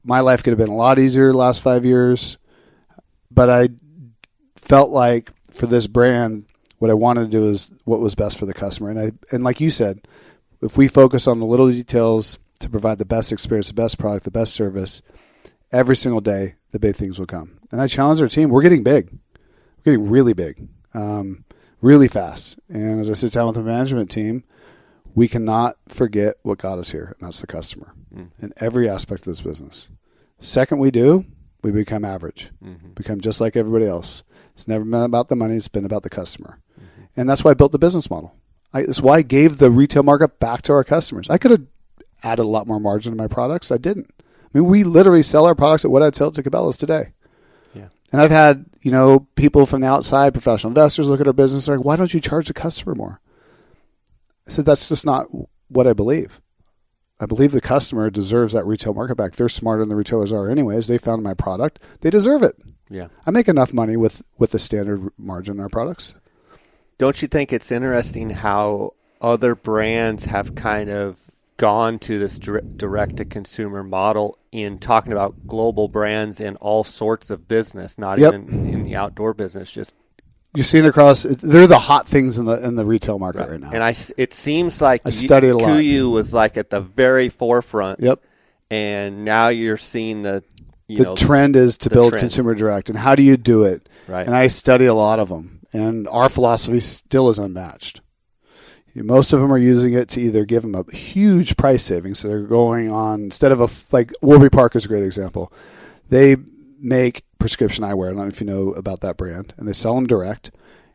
S2: My life could have been a lot easier the last 5 years. But I felt like for this brand, what I wanted to do is what was best for the customer. And like you said, if we focus on the little details to provide the best experience, the best product, the best service, every single day, the big things will come. And I challenge our team. We're getting big. We're getting really big, really fast. And as I sit down with the management team, we cannot forget what got us here, and that's the customer in every aspect of this business. Second we do, we become average, become just like everybody else. It's never been about the money. It's been about the customer. And that's why I built the business model. That's why I gave the retail markup back to our customers. I could have added a lot more margin to my products. I didn't. I mean, we literally sell our products at what I'd sell to Cabela's today. Yeah. And I've had, people from the outside, professional investors look at our business and are like, why don't you charge the customer more? I said, that's just not what I believe. I believe the customer deserves that retail markup back. They're smarter than the retailers are anyways. They found my product. They deserve it. Yeah. I make enough money with the standard margin in our products.
S1: Don't you think it's interesting how other brands have kind of gone to this direct-to-consumer model in talking about global brands in all sorts of business, not even in the outdoor business, just
S2: you're seeing across. They're the hot things in the retail market right now.
S1: And it seems like
S2: I study a lot.
S1: Kuyou was like at the very forefront.
S2: Yep.
S1: And now you're seeing the
S2: trend is to build consumer direct, and how do you do it?
S1: Right.
S2: And I study a lot of them, and our philosophy still is unmatched. Most of them are using it to either give them a huge price savings, so they're going on instead of like Warby Parker is a great example. They make prescription eyewear. I don't know if you know about that brand, and they sell them direct.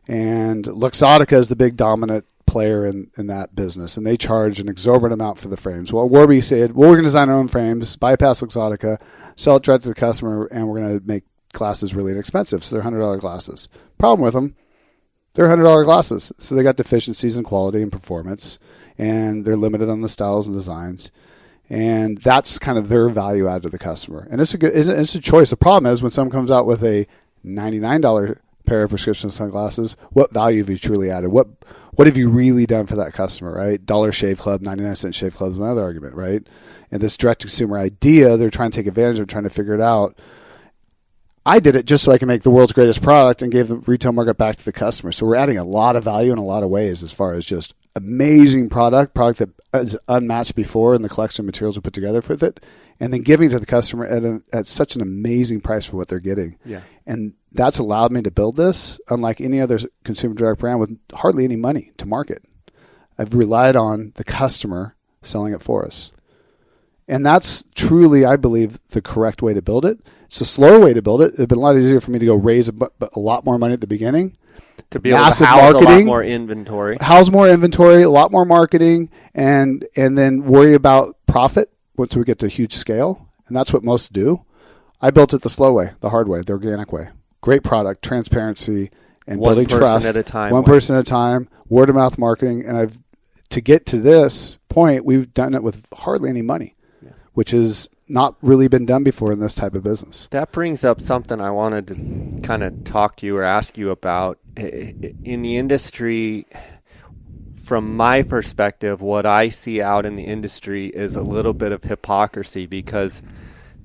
S2: And Luxottica is the big dominant player in that business, and they charge an exorbitant amount for the frames. Well, Warby said, well, we're going to design our own frames, bypass Luxottica, sell it direct to the customer, and we're going to make glasses really inexpensive. So they're $100 glasses. Problem with them, they're $100 glasses. So they got deficiencies in quality and performance, and they're limited on the styles and designs. And that's kind of their value add to the customer. And it's a choice. The problem is when someone comes out with a $99 pair of prescription sunglasses, what value have you truly added? What have you really done for that customer, right? Dollar Shave Club, 99-cent Shave Club is another argument, right? And this direct-to-consumer idea, they're trying to take advantage of, trying to figure it out. I did it just so I can make the world's greatest product and gave the retail markup back to the customer. So we're adding a lot of value in a lot of ways as far as just amazing product that is unmatched before in the collection of materials we put together with it, and then giving to the customer at such an amazing price for what they're getting. Yeah. And that's allowed me to build this, unlike any other consumer direct brand, with hardly any money to market. I've relied on the customer selling it for us. And that's truly, I believe, the correct way to build it. It's a slower way to build it. It'd been a lot easier for me to go raise a lot more money at the beginning.
S1: To be able to house marketing, a lot more inventory.
S2: House more inventory, a lot more marketing, and then worry about profit once we get to huge scale. And that's what most do. I built it the slow way, the hard way, the organic way. Great product, transparency, and building trust. One person at a time. One person at a time, word of mouth marketing. And to get to this point, we've done it with hardly any money, which has not really been done before in this type of business.
S1: That brings up something I wanted to kind of talk to you or ask you about. In the industry, from my perspective, what I see out in the industry is a little bit of hypocrisy, because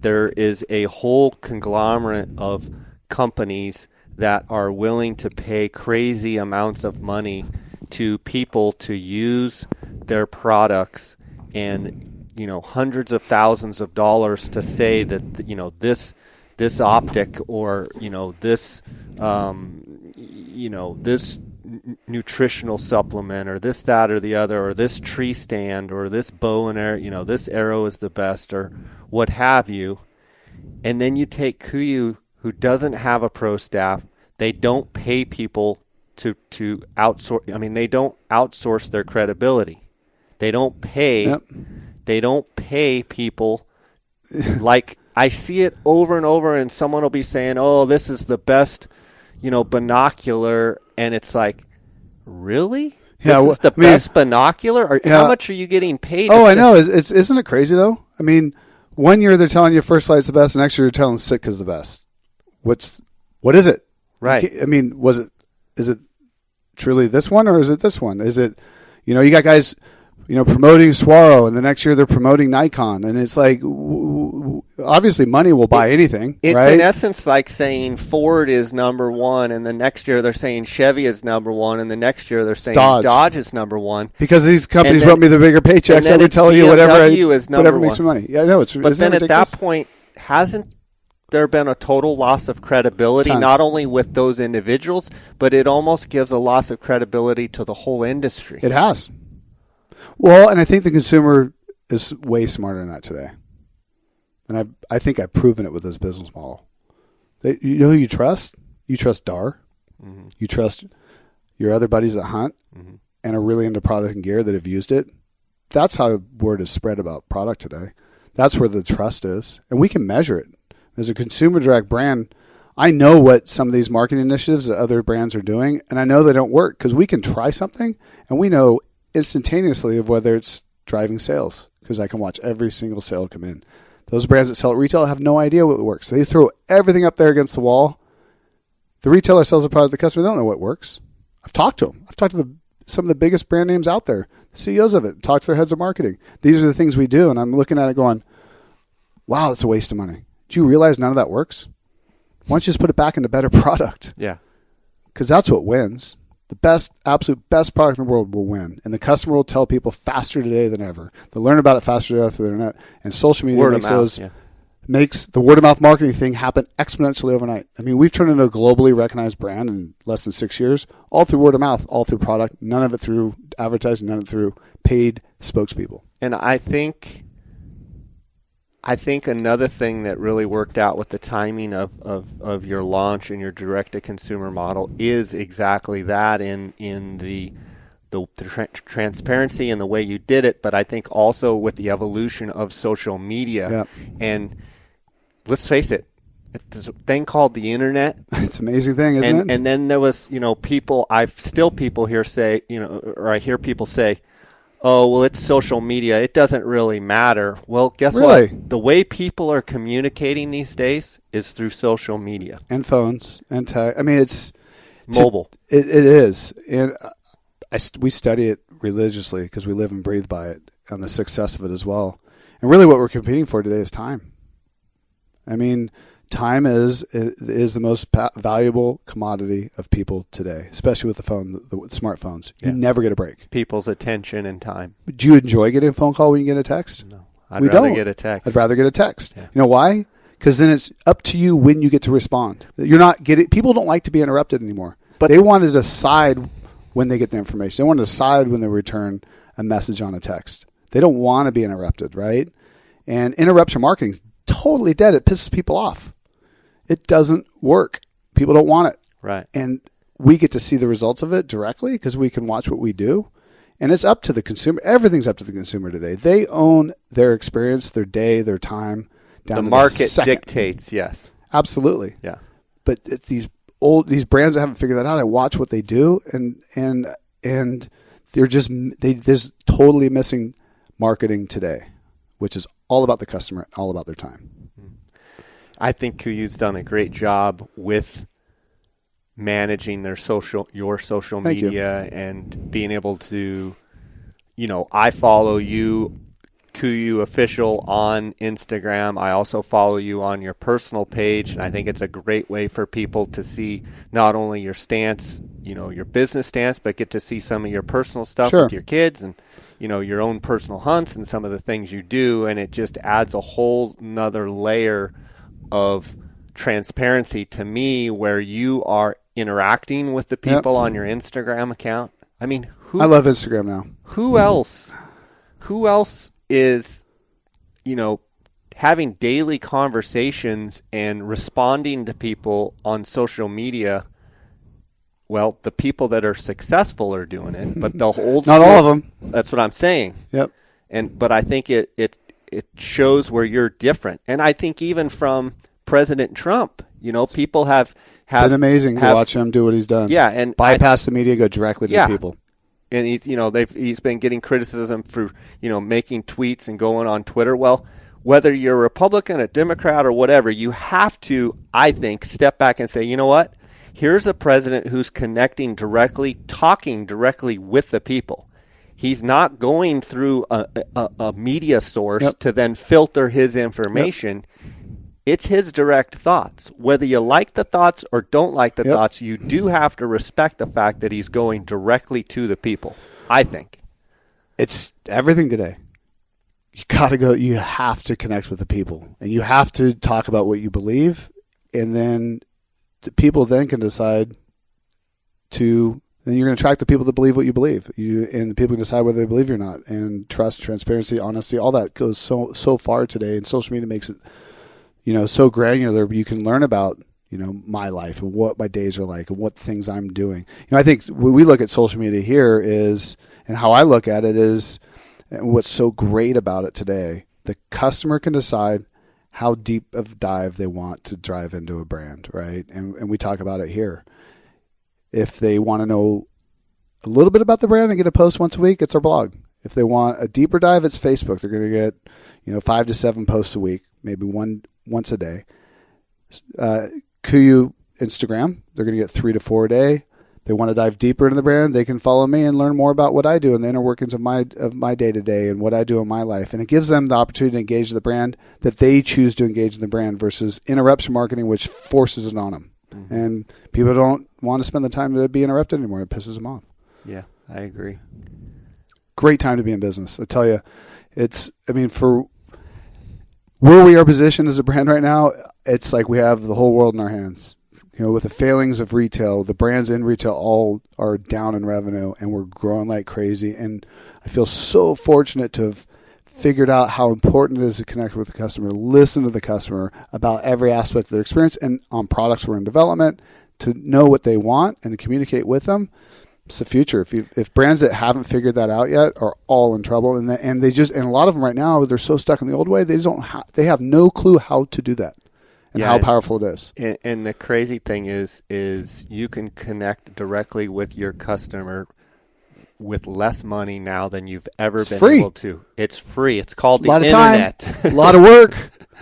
S1: there is a whole conglomerate of companies that are willing to pay crazy amounts of money to people to use their products, and hundreds of thousands of dollars to say that this optic or this this nutritional supplement or this, that, or the other, or this tree stand or this bow and arrow, this arrow is the best, or what have you. And then you take Kuyou, who doesn't have a pro staff. They don't pay people to outsource. I mean, they don't outsource their credibility. They don't pay. Yep. They don't pay people like I see it over and over, and someone will be saying, oh, this is the best, binocular. And it's like, really? This is the best binocular? Or how much are you getting paid?
S2: Oh, I know. Isn't it crazy, though? I mean, one year they're telling you First Light's the best, and next year they're telling Sitka's the best. What is it?
S1: Right.
S2: I mean, is it truly this one, or is it this one? Is it, you got guys, promoting Swaro, and the next year they're promoting Nikon, and it's like, obviously money will buy anything.
S1: It's
S2: right?
S1: In essence like saying Ford is number one, and the next year they're saying Chevy is number one, and the next year they're saying Dodge is number one.
S2: Because these companies want me the bigger paychecks. I would tell you whatever makes me money. Yeah, I know.
S1: But then at that point, hasn't there been a total loss of credibility, not only with those individuals, but it almost gives a loss of credibility to the whole industry?
S2: It has. Well, and I think the consumer is way smarter than that today. And I think I've proven it with this business model. You know who you trust? You trust Dar. Mm-hmm. You trust your other buddies that hunt and are really into product and gear that have used it. That's how word is spread about product today. That's where the trust is. And we can measure it. As a consumer direct brand, I know what some of these marketing initiatives that other brands are doing, and I know they don't work because we can try something and we know instantaneously of whether it's driving sales because I can watch every single sale come in. Those brands that sell at retail have no idea what works. They throw everything up there against the wall. The retailer sells a product to the customer. They don't know what works. I've talked to them. I've talked to some of the biggest brand names out there, the CEOs of it, talked to their heads of marketing. These are the things we do, and I'm looking at it going, wow, that's a waste of money. Do you realize none of that works? Why don't you just put it back into better product?
S1: Yeah.
S2: Because that's what wins. The absolute best product in the world will win. And the customer will tell people faster today than ever. They'll learn about it faster today through the internet. And social media makes the word of mouth marketing thing happen exponentially overnight. I mean, we've turned into a globally recognized brand in less than 6 years, all through word of mouth, all through product, none of it through advertising, none of it through paid spokespeople.
S1: And I think another thing that really worked out with the timing of your launch and your direct-to-consumer model is exactly that in the transparency and the way you did it, but I think also with the evolution of social media.
S2: Yep.
S1: And let's face it, there's a thing called the internet.
S2: It's an amazing thing, isn't it?
S1: And then there was, people here say, or I hear people say, oh, well, it's social media. It doesn't really matter. Well, guess what? The way people are communicating these days is through social media.
S2: And phones and tech. I mean, it's
S1: mobile.
S2: It is. And we study it religiously because we live and breathe by it and the success of it as well. And really what we're competing for today is time. I mean, time is the most valuable commodity of people today, especially with the phone, the smartphones. You never get a break.
S1: People's attention and time. Do
S2: you enjoy getting a phone call when you get a text?
S1: No. I'd rather get a text.
S2: I'd rather get a text.
S1: Yeah.
S2: You know why? Because then it's up to you when you get to respond. People don't like to be interrupted anymore. But they want to decide when they get the information. They want to decide when they return a message on a text. They don't want to be interrupted, right? And interruption marketing is totally dead. It pisses people off. It doesn't work. People don't want it.
S1: Right.
S2: And we get to see the results of it directly because we can watch what we do. And it's up to the consumer. Everything's up to the consumer today. They own their experience, their day, their time. Down
S1: the
S2: to
S1: market
S2: the
S1: dictates, yes.
S2: Absolutely.
S1: Yeah.
S2: But these brands that haven't figured that out, I watch what they do, and they're just totally missing marketing today, which is all about the customer and all about their time.
S1: I think Kuyu's done a great job with managing your social media and being able to, I follow you, KUIU Official, on Instagram. I also follow you on your personal page, and I think it's a great way for people to see not only your stance, your business stance, but get to see some of your personal stuff with your kids and, your own personal hunts and some of the things you do, and it just adds a whole nother layer of transparency to me where you are interacting with the people on your Instagram account. I mean,
S2: I love Instagram now.
S1: Who else is, having daily conversations and responding to people on social media? Well, the people that are successful are doing it, but the old
S2: not all of them.
S1: That's what I'm saying.
S2: Yep.
S1: But I think it shows where you're different. And I think even from President Trump, people have
S2: been amazing to watch him do what he's done.
S1: Yeah, and
S2: bypass the media, go directly to the people.
S1: And he's been getting criticism for making tweets and going on Twitter. Well, whether you're a Republican, a Democrat, or whatever, you have to, I think, step back and say, you know what? Here's a president who's connecting directly, talking directly with the people. He's not going through a media source to then filter his information. It's his direct thoughts. Whether you like the thoughts or don't like the thoughts, you do have to respect the fact that he's going directly to the people, I think.
S2: It's everything today. You have to connect with the people, and you have to talk about what you believe, and then the people then can decide then you're going to attract the people that believe what you believe. And the people can decide whether they believe you or not. And trust, transparency, honesty, all that goes so far today, and social media makes it so granular. You can learn about, my life and what my days are like and what things I'm doing. I think when we look at social media here and how I look at it is, and what's so great about it today, the customer can decide how deep of dive they want to drive into a brand, right? And we talk about it here. If they want to know a little bit about the brand and get a post once a week, it's our blog. If they want a deeper dive, it's Facebook. They're going to get 5 to 7 posts a week, maybe once a day. Kuyou Instagram, they're going to get 3 to 4 a day. They want to dive deeper into the brand, they can follow me and learn more about what I do and the inner workings of my day-to-day and what I do in my life. And it gives them the opportunity to engage the brand that they choose to engage in the brand versus interruption marketing, which forces it on them. Mm-hmm. And people don't want to spend the time to be interrupted anymore. It pisses them off.
S1: Yeah, I agree.
S2: Great time to be in business. I tell you, for where we are positioned as a brand right now, it's like we have the whole world in our hands. With the failings of retail, the brands in retail all are down in revenue, and we're growing like crazy. And I feel so fortunate to have figured out how important it is to connect with the customer, listen to the customer about every aspect of their experience, and on products we're in development, to know what they want and to communicate with them. It's the future. If brands that haven't figured that out yet are all in trouble, and a lot of them right now, they're so stuck in the old way, they have no clue how to do that. And how powerful it is.
S1: And the crazy thing is you can connect directly with your customer with less money now than you've ever been able to. It's free. It's called the internet.
S2: Time, a lot of work,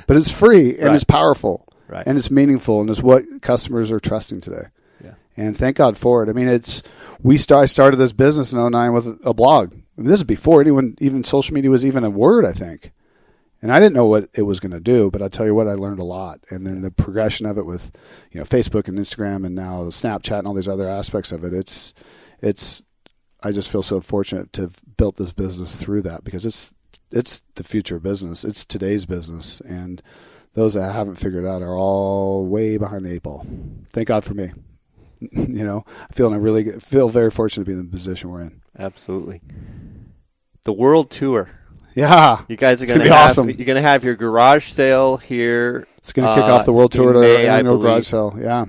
S2: but it's free and it's powerful.
S1: Right.
S2: And it's meaningful, and it's what customers are trusting today.
S1: Yeah.
S2: And thank God for it. I started this business in 2009 with a blog. This is before even social media was even a word, I think. And I didn't know what it was going to do, but I tell you what, I learned a lot. And then the progression of it with, Facebook and Instagram and now Snapchat and all these other aspects of it, I just feel so fortunate to have built this business through that, because it's the future of business. It's today's business. And those that haven't figured out are all way behind the 8 ball. Thank God for me. I feel very fortunate to be in the position we're in.
S1: Absolutely. The World Tour.
S2: Yeah,
S1: you guys are
S2: going to be awesome.
S1: You're going to have your garage sale here.
S2: It's going to kick off the World Tour at our annual garage sale. Yeah,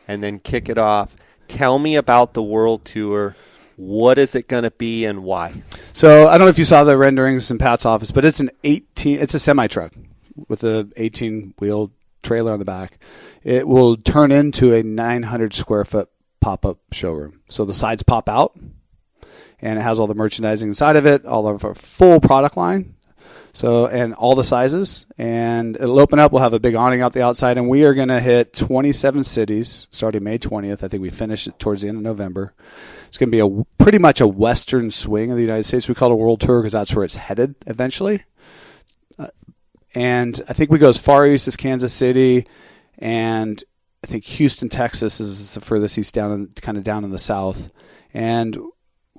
S1: and then kick it off. Tell me about the World Tour. What is it going to be and why?
S2: So I don't know if you saw the renderings in Pat's office, but it's It's a semi truck with a 18-wheel trailer on the back. It will turn into a 900 square foot pop-up showroom. So the sides pop out. And it has all the merchandising inside of it, all of our full product line, and all the sizes. And it'll open up. We'll have a big awning out the outside, and we are going to hit 27 cities starting May 20th. I think we finish it towards the end of November. It's going to be pretty much a western swing of the United States. We call it a World Tour because that's where it's headed eventually. And I think we go as far east as Kansas City, and I think Houston, Texas is the furthest east down in the south. And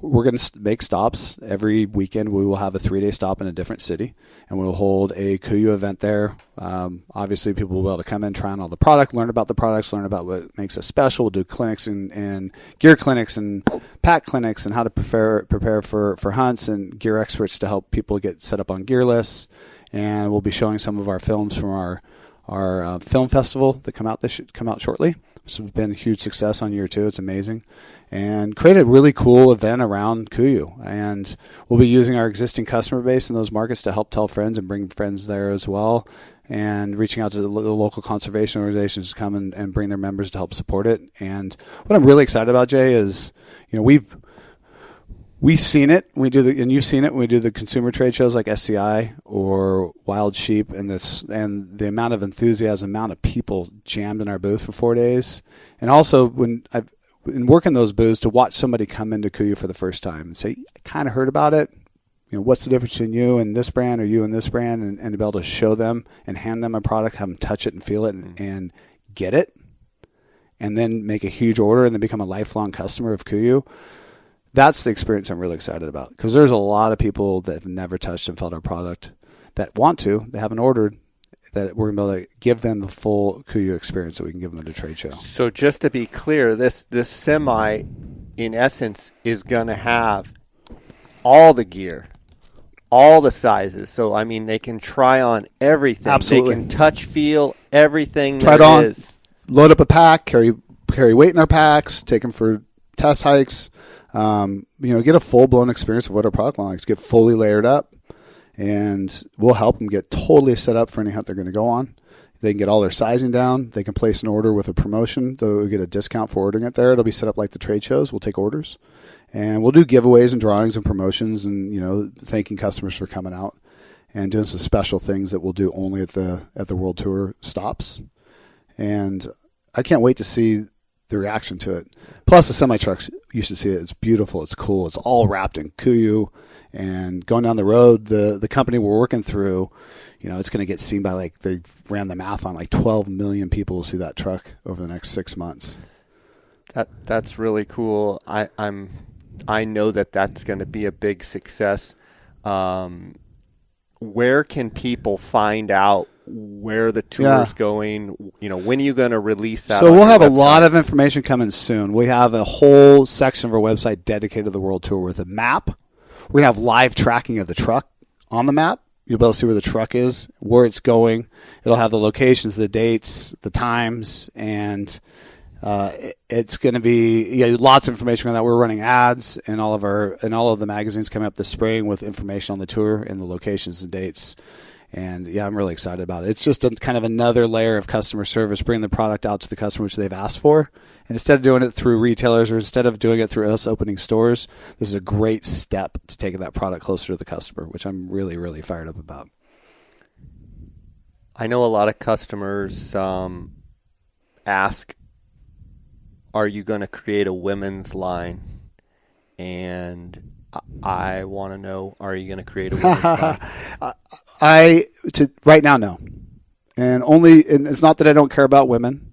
S2: we're going to make stops every weekend. We will have a 3-day stop in a different city, and we'll hold a Kuyou event there. Obviously, people will be able to come in, try on all the product, learn about the products, learn about what makes us special. We'll do clinics and gear clinics and pack clinics and how to prepare for hunts, and gear experts to help people get set up on gear lists. And we'll be showing some of our films from our our film festival that come out shortly. It's been a huge success on year 2. It's amazing. And create a really cool event around Kuyou. And we'll be using our existing customer base in those markets to help tell friends and bring friends there as well. And reaching out to the local conservation organizations to come and bring their members to help support it. And what I'm really excited about, Jay, is, we've seen it. And you've seen it when we do the consumer trade shows like SCI or Wild Sheep, and the amount of enthusiasm, amount of people jammed in our booth for 4 days. And also when I've been working those booths, to watch somebody come into Kuyou for the first time and say, I kind of heard about it. What's the difference between you and this brand or you and this brand? And to be able to show them and hand them a product, have them touch it and feel it and get it, and then make a huge order and then become a lifelong customer of Kuyou. That's the experience I'm really excited about, because there's a lot of people that have never touched and felt our product that want to, they haven't ordered, that we're going to be able to give them the full Kuyou experience that we can give them at a trade show.
S1: So just to be clear, this semi, in essence, is going to have all the gear, all the sizes. So, I mean, they can try on everything.
S2: Absolutely.
S1: They can touch, feel everything.
S2: Try it on, load up a pack, carry weight in our packs, take them for test hikes. Get a full-blown experience of what our product line is. Get fully layered up, and we'll help them get totally set up for any hunt they're going to go on. They can get all their sizing down. They can place an order with a promotion. They'll get a discount for ordering it there. It'll be set up like the trade shows. We'll take orders, and we'll do giveaways and drawings and promotions, and thanking customers for coming out and doing some special things that we'll do only at the World Tour stops. And I can't wait to see the reaction to it. Plus the semi trucks, you should see it. It's beautiful. It's cool. It's all wrapped in Kuyou. And going down the road, the company we're working through, it's going to get seen by, they ran the math on 12 million people will see that truck over the next 6 months.
S1: That's really cool. I know that's going to be a big success. Where can people find out where the tour is going? When are you going to release that?
S2: So we'll have a lot of information coming soon. We have a whole section of our website dedicated to the World Tour with a map. We have live tracking of the truck on the map. You'll be able to see where the truck is, where it's going. It'll have the locations, the dates, the times, and it's going to be lots of information on that. We're running ads in all of the magazines coming up this spring with information on the tour and the locations and dates. And I'm really excited about it. It's just kind of another layer of customer service, bringing the product out to the customer, which they've asked for. And instead of doing it through retailers or instead of doing it through us opening stores, this is a great step to taking that product closer to the customer, which I'm really, really fired up about.
S1: I know a lot of customers ask, are you going to create a women's line? And I want to know, are you going to create a women's line?
S2: Right now, no. And it's not that I don't care about women.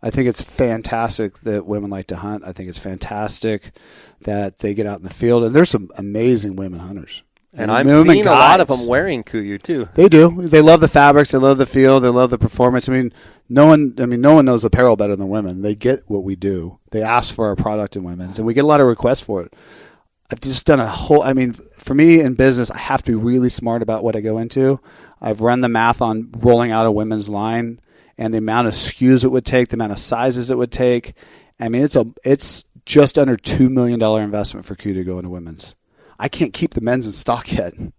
S2: I think it's fantastic that women like to hunt. I think it's fantastic that they get out in the field. And there's some amazing women hunters.
S1: And I'm seeing a lot of them wearing Kuyou too.
S2: They do. They love the fabrics. They love the feel. They love the performance. No one knows apparel better than women. They get what we do. They ask for our product in women's, and we get a lot of requests for it. I've just done for me in business, I have to be really smart about what I go into. I've run the math on rolling out a women's line and the amount of SKUs it would take, the amount of sizes it would take. It's just under $2 million investment for Kuyou to go into women's. I can't keep the men's in stock yet. Right.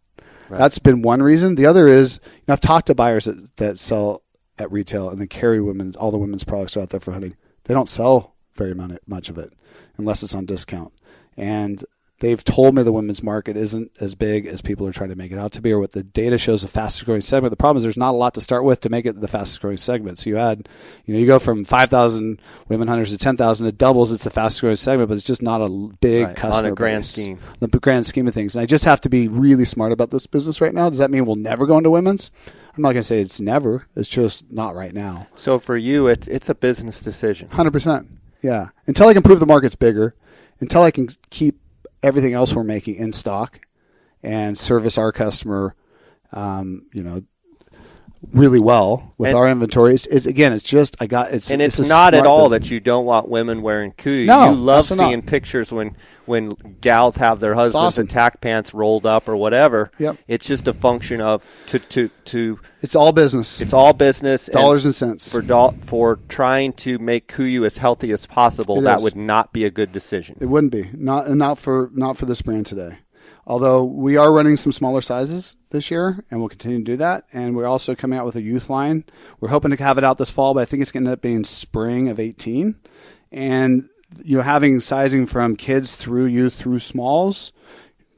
S2: That's been one reason. The other is, I've talked to buyers that sell at retail and they carry all the women's products out there for hunting. They don't sell very much of it unless it's on discount. And they've told me the women's market isn't as big as people are trying to make it out to be, or what the data shows the fastest growing segment. The problem is there's not a lot to start with to make it the fastest growing segment. So you go from 5,000 women hunters to 10,000, it doubles. It's the fastest growing segment, but it's just not a big customer
S1: on a grand
S2: base.
S1: scheme.
S2: The grand scheme of things. And I just have to be really smart about this business right now. Does that mean we'll never go into women's? I'm not going to say it's never. It's just not right now.
S1: So for you, it's a business decision.
S2: 100%. Yeah. Until I can prove the market's bigger, until I can keep everything else we're making in stock and service our customer, really well with our inventory. It's just
S1: it's not at all that you don't want women wearing Kuyou.
S2: No,
S1: you love seeing
S2: not.
S1: Pictures when gals have their husbands in tack pants rolled up or whatever.
S2: Yep.
S1: It's just a function of to
S2: it's all business.
S1: It's all business.
S2: Dollars and cents.
S1: For trying to make Kuyou as healthy as possible, would not be a good decision.
S2: It wouldn't be. Not for this brand today. Although we are running some smaller sizes this year, and we'll continue to do that. And we're also coming out with a youth line. We're hoping to have it out this fall, but I think it's going to end up being spring of 18. And having sizing from kids through youth through smalls.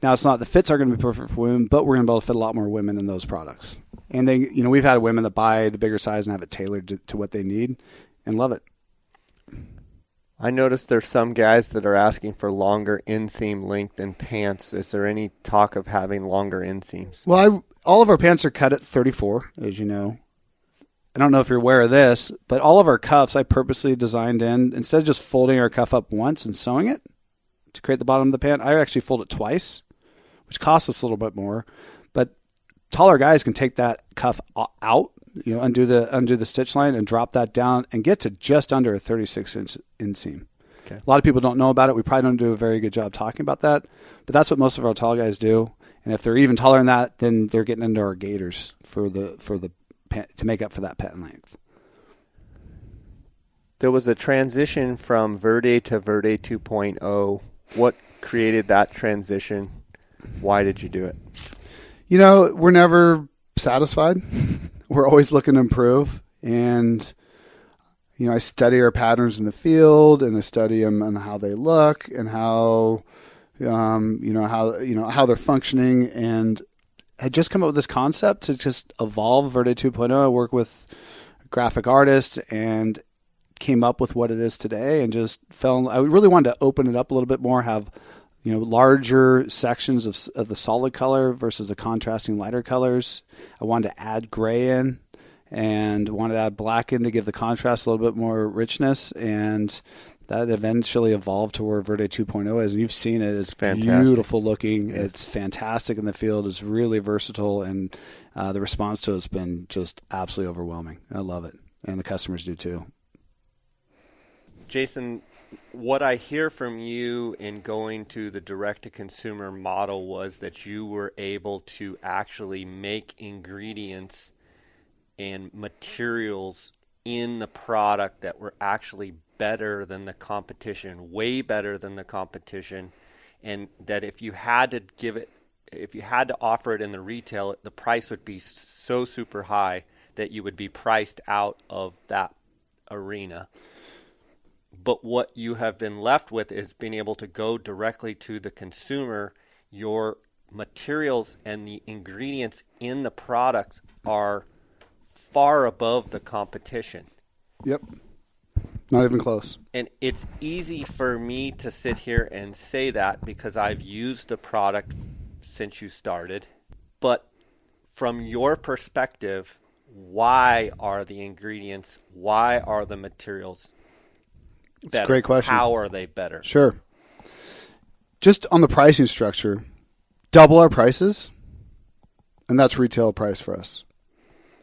S2: Now, it's not the fits are going to be perfect for women, but we're going to be able to fit a lot more women in those products. And they, we've had women that buy the bigger size and have it tailored to what they need and love it.
S1: I noticed there's some guys that are asking for longer inseam length in pants. Is there any talk of having longer inseams?
S2: Well, all of our pants are cut at 34, as you know. I don't know if you're aware of this, but all of our cuffs I purposely designed in. Instead of just folding our cuff up once and sewing it to create the bottom of the pant, I actually fold it twice, which costs us a little bit more. But taller guys can take that cuff out, undo the stitch line and drop that down and get to just under a 36-inch inseam. Okay. A lot of people don't know about it. We probably don't do a very good job talking about that, but that's what most of our tall guys do. And if they're even taller than that, then they're getting into our gaiters to make up for that pant length.
S1: There was a transition from Verde to Verde 2.0. What created that transition? Why did you do it?
S2: We're never satisfied. We're always looking to improve. And, I study our patterns in the field, and I study them and how they look and how they're functioning. And I just come up with this concept to just evolve Verde 2.0. I work with a graphic artist and came up with what it is today, and just I really wanted to open it up a little bit more, have larger sections of the solid color versus the contrasting lighter colors. I wanted to add gray in and wanted to add black in to give the contrast a little bit more richness, and that eventually evolved to where Verde 2.0 is. And you've seen it. It's beautiful looking. Yes. It's fantastic in the field. It's really versatile, and the response to it has been just absolutely overwhelming. I love it, and the customers do too.
S1: Jason, what I hear from you in going to the direct-to-consumer model was that you were able to actually make ingredients and materials in the product that were actually better than the competition, way better than the competition, and that if you had to offer it in the retail, the price would be so super high that you would be priced out of that arena. But what you have been left with is being able to go directly to the consumer. Your materials and the ingredients in the products are far above the competition.
S2: Yep. Not even close.
S1: And it's easy for me to sit here and say that because I've used the product since you started. But from your perspective, why are the ingredients, why are the materials better?
S2: That's a great question.
S1: How are they better?
S2: Sure. Just on the pricing structure, double our prices, and that's retail price for us.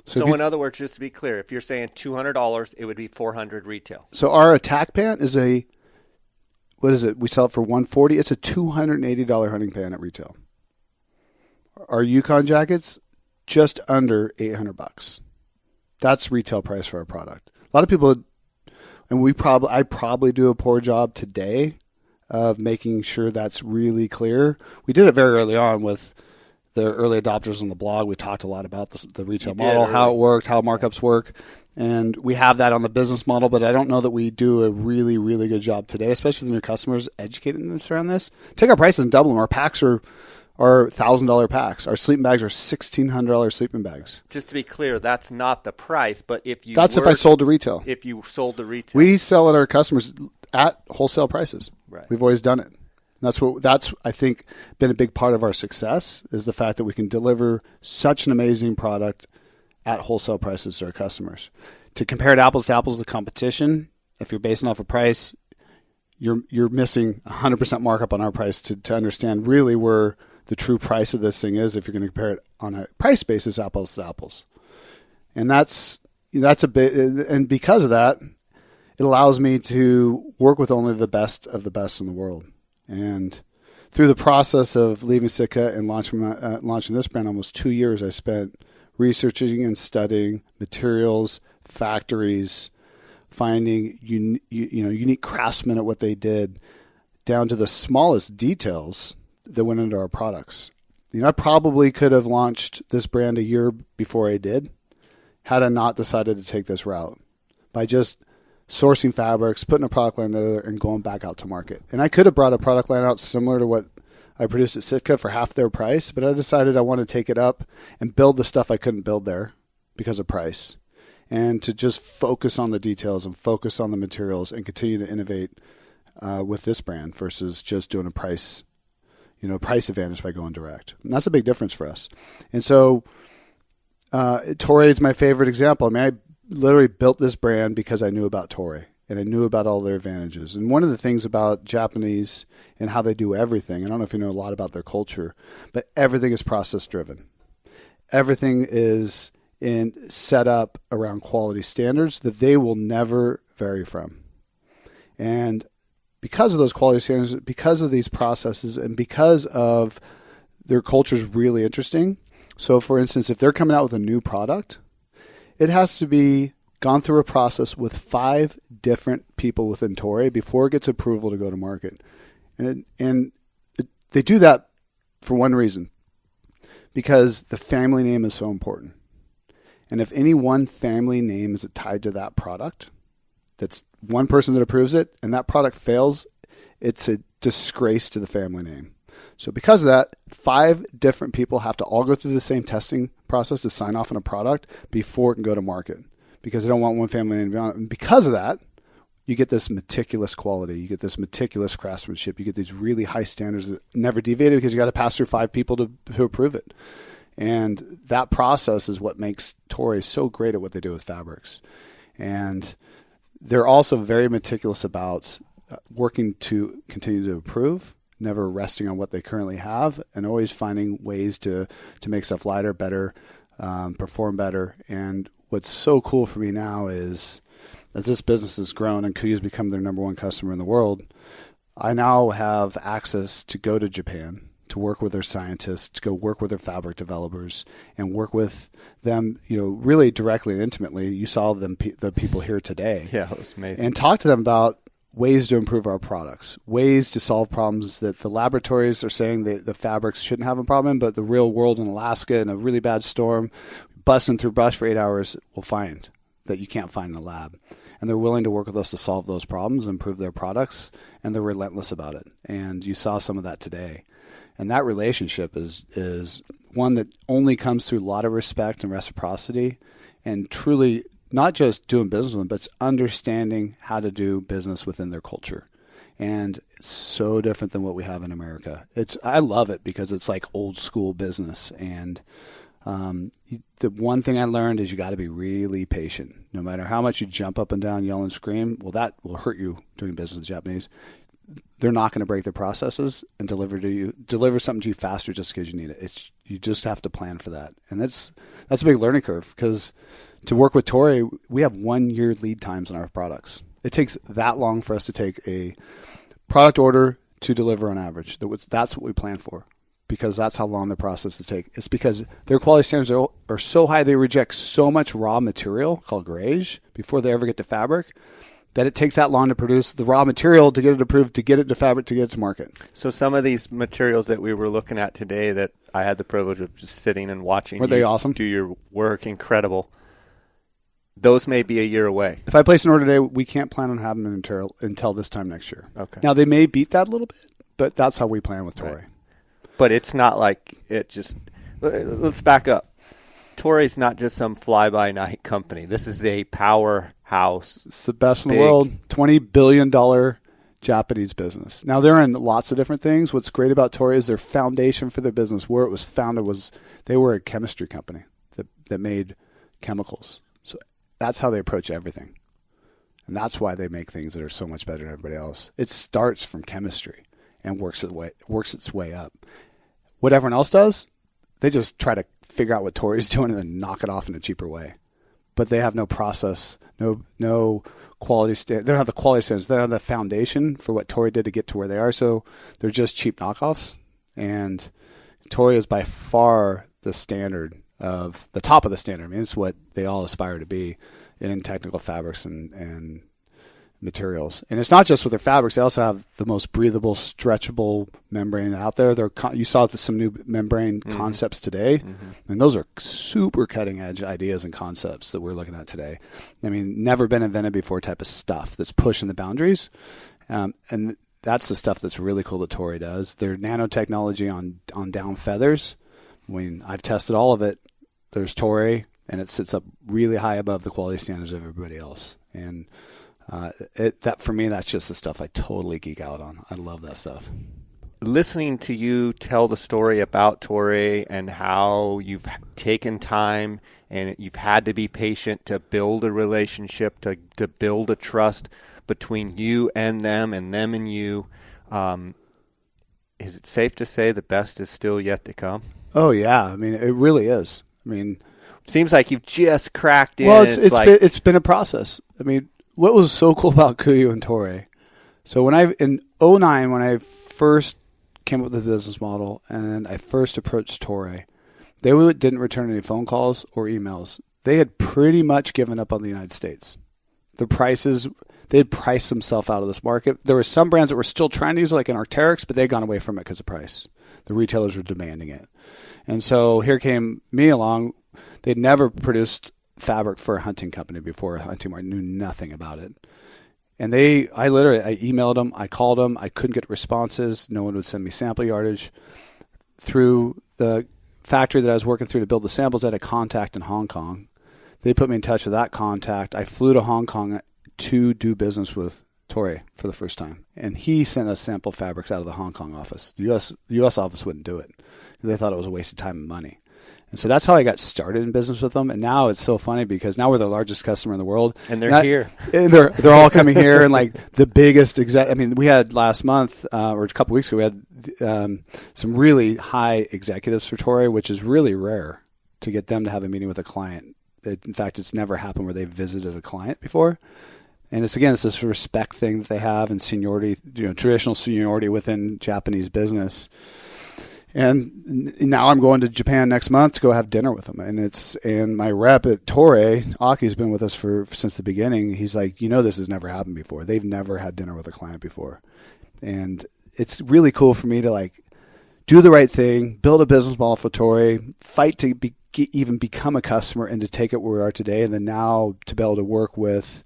S1: So in other words, just to be clear, if you're saying $200, it would be $400 retail.
S2: So our attack pant is what is it? We sell it for $140. It's a $280 hunting pant at retail. Our Yukon jackets, just under $800. That's retail price for our product. A lot of people, and I probably do a poor job today of making sure that's really clear. We did it very early on with the early adopters on the blog. We talked a lot about the retail model, how it worked, how markups work. And we have that on the business model, but I don't know that we do a really, really good job today, especially with new customers, educating them around this. Take our prices and double them. Our packs are $1,000 packs. Our sleeping bags are $1,600 sleeping bags.
S1: Just to be clear, that's not the price, but if
S2: I sold to retail.
S1: If you sold to retail.
S2: We sell at our customers at wholesale prices.
S1: Right.
S2: We've always done it. That's I think been a big part of our success, is the fact that we can deliver such an amazing product at wholesale prices to our customers. To compare it apples to apples to competition, if you're basing off a price, you're missing 100% markup on our price to understand really where the true price of this thing is if you're going to compare it on a price basis apples to apples. And that's a bit, and because of that, it allows me to work with only the best of the best in the world. And through the process of leaving Sitka and launching this brand, almost 2 years I spent researching and studying materials, factories, finding unique craftsmen at what they did, down to the smallest details that went into our products. I probably could have launched this brand a year before I did, had I not decided to take this route by just sourcing fabrics, putting a product line together, and going back out to market. And I could have brought a product line out similar to what I produced at Sitka for half their price, but I decided I wanted to take it up and build the stuff I couldn't build there because of price, and to just focus on the details and focus on the materials and continue to innovate with this brand versus just doing a price advantage by going direct. And that's a big difference for us. And so Toray is my favorite example. I mean, I literally built this brand because I knew about Toray and I knew about all their advantages. And one of the things about Japanese and how they do everything, I don't know if you know a lot about their culture, but everything is process driven. Everything is set up around quality standards that they will never vary from. And because of those quality standards, because of these processes, and because of their culture is really interesting. So, for instance, if they're coming out with a new product, it has to be gone through a process with 5 different people within Toray before it gets approval to go to market. And they do that for one reason, because the family name is so important. And if any one family name is tied to that product, that's one person that approves it, and that product fails, it's a disgrace to the family name. So because of that, 5 different people have to all go through the same testing process to sign off on a product before it can go to market, because they don't want one family name to be on it. And because of that, you get this meticulous quality, you get this meticulous craftsmanship, you get these really high standards that never deviate, because you got to pass through 5 people to approve it. And that process is what makes Toray so great at what they do with fabrics. And they're also very meticulous about working to continue to improve, never resting on what they currently have, and always finding ways to make stuff lighter, better, perform better. And what's so cool for me now is, as this business has grown and Kuyu's become their number 1 customer in the world, I now have access to go to Japan, to work with their scientists, to go work with their fabric developers, and work with them, really directly and intimately. You saw them, the people here today.
S1: Yeah, it was amazing.
S2: And talk to them about ways to improve our products, ways to solve problems that the laboratories are saying that the fabrics shouldn't have a problem in, but the real world in Alaska in a really bad storm, busting through brush for 8 hours, will find that you can't find in the lab. And they're willing to work with us to solve those problems, improve their products, and they're relentless about it. And you saw some of that today. And that relationship is one that only comes through a lot of respect and reciprocity, and truly not just doing business with them, but it's understanding how to do business within their culture. And it's so different than what we have in America. I love it because it's like old school business. And the one thing I learned is you got to be really patient. No matter how much you jump up and down, yell and scream, well, that will hurt you doing business with the Japanese. They're not going to break their processes and deliver something to you faster just because you need it. You just have to plan for that. And that's a big learning curve, because to work with Toray, we have 1 year lead times on our products. It takes that long for us to take a product order to deliver on average. That's what we plan for, because that's how long the processes take. It's because their quality standards are so high, they reject so much raw material called grage before they ever get to fabric, that it takes that long to produce the raw material to get it approved, to get it to fabric, to get it to market.
S1: So some of these materials that we were looking at today that I had the privilege of just sitting and watching
S2: Were they awesome?
S1: Do your work, incredible. Those may be a year away.
S2: If I place an order today, we can't plan on having them until this time next year.
S1: Okay.
S2: Now, they may beat that a little bit, but that's how we plan with Toray.
S1: Right. But it's not like it just – let's back up. Toray's not just some fly-by-night company. This is a powerhouse.
S2: It's the best in the world. $20 billion Japanese business. Now, they're in lots of different things. What's great about Toray is their foundation for their business, where it was founded, was they were a chemistry company that made chemicals. So that's how they approach everything. And that's why they make things that are so much better than everybody else. It starts from chemistry and works its way up. What everyone else does, they just try to figure out what Toray's doing and then knock it off in a cheaper way. but they have no process, no quality standard. They don't have the quality standards. They don't have the foundation for what Toray did to get to where they are. So they're just cheap knockoffs. And Toray is by far the standard of the top of the standard. I mean, it's what they all aspire to be in technical fabrics and materials. And it's not just with their fabrics. They also have the most breathable, stretchable membrane out there. You saw some new membrane concepts today, and those are super cutting edge ideas and concepts that we're looking at today. I mean, never been invented before type of stuff that's pushing the boundaries. And that's the stuff that's really cool that Toray does. Their nanotechnology on down feathers. I mean, I've tested all of it. There's Toray, and it sits up really high above the quality standards of everybody else. And that for me, that's just the stuff I totally geek out on. I love that stuff.
S1: Listening to you tell the story about Toray and how you've taken time and you've had to be patient to build a relationship, to build a trust between you and them and you, is it safe to say the best is still yet to come?
S2: Oh, yeah. I mean, it really is. I mean,
S1: seems like you've just cracked in.
S2: Well, it's been a process. I mean, what was so cool about Kuyou and Toray? So in 2009, when I first came up with the business model and I first approached Toray, they didn't return any phone calls or emails. They had pretty much given up on the United States. The prices, they had priced themselves out of this market. There were some brands that were still trying to use it, like in Arc'teryx, but they'd gone away from it because of price. The retailers were demanding it. And so here came me along. They'd never produced fabric for a hunting company before. A hunting market, knew nothing about it. And I emailed them, I called them, I couldn't get responses. No one would send me sample yardage. Through the factory that I was working through to build the samples, I had a contact in Hong Kong. They put me in touch with that contact. I flew to Hong Kong to do business with Toray for the first time. And he sent us sample fabrics out of the Hong Kong office. The US office wouldn't do it. They thought it was a waste of time and money. And so that's how I got started in business with them. And now it's so funny because now we're the largest customer in the world.
S1: And they're here.
S2: And they're all coming here. And like the biggest we had last month or a couple weeks ago, we had some really high executives for Toray, which is really rare to get them to have a meeting with a client. In fact, it's never happened where they've visited a client before. And it's this respect thing that they have and seniority, traditional seniority within Japanese business. And now I'm going to Japan next month to go have dinner with them. And my rep at Toray, Aki's been with us since the beginning. He's like, this has never happened before. They've never had dinner with a client before. And it's really cool for me to do the right thing, build a business model for Toray, fight to even become a customer and to take it where we are today. And then now to be able to work with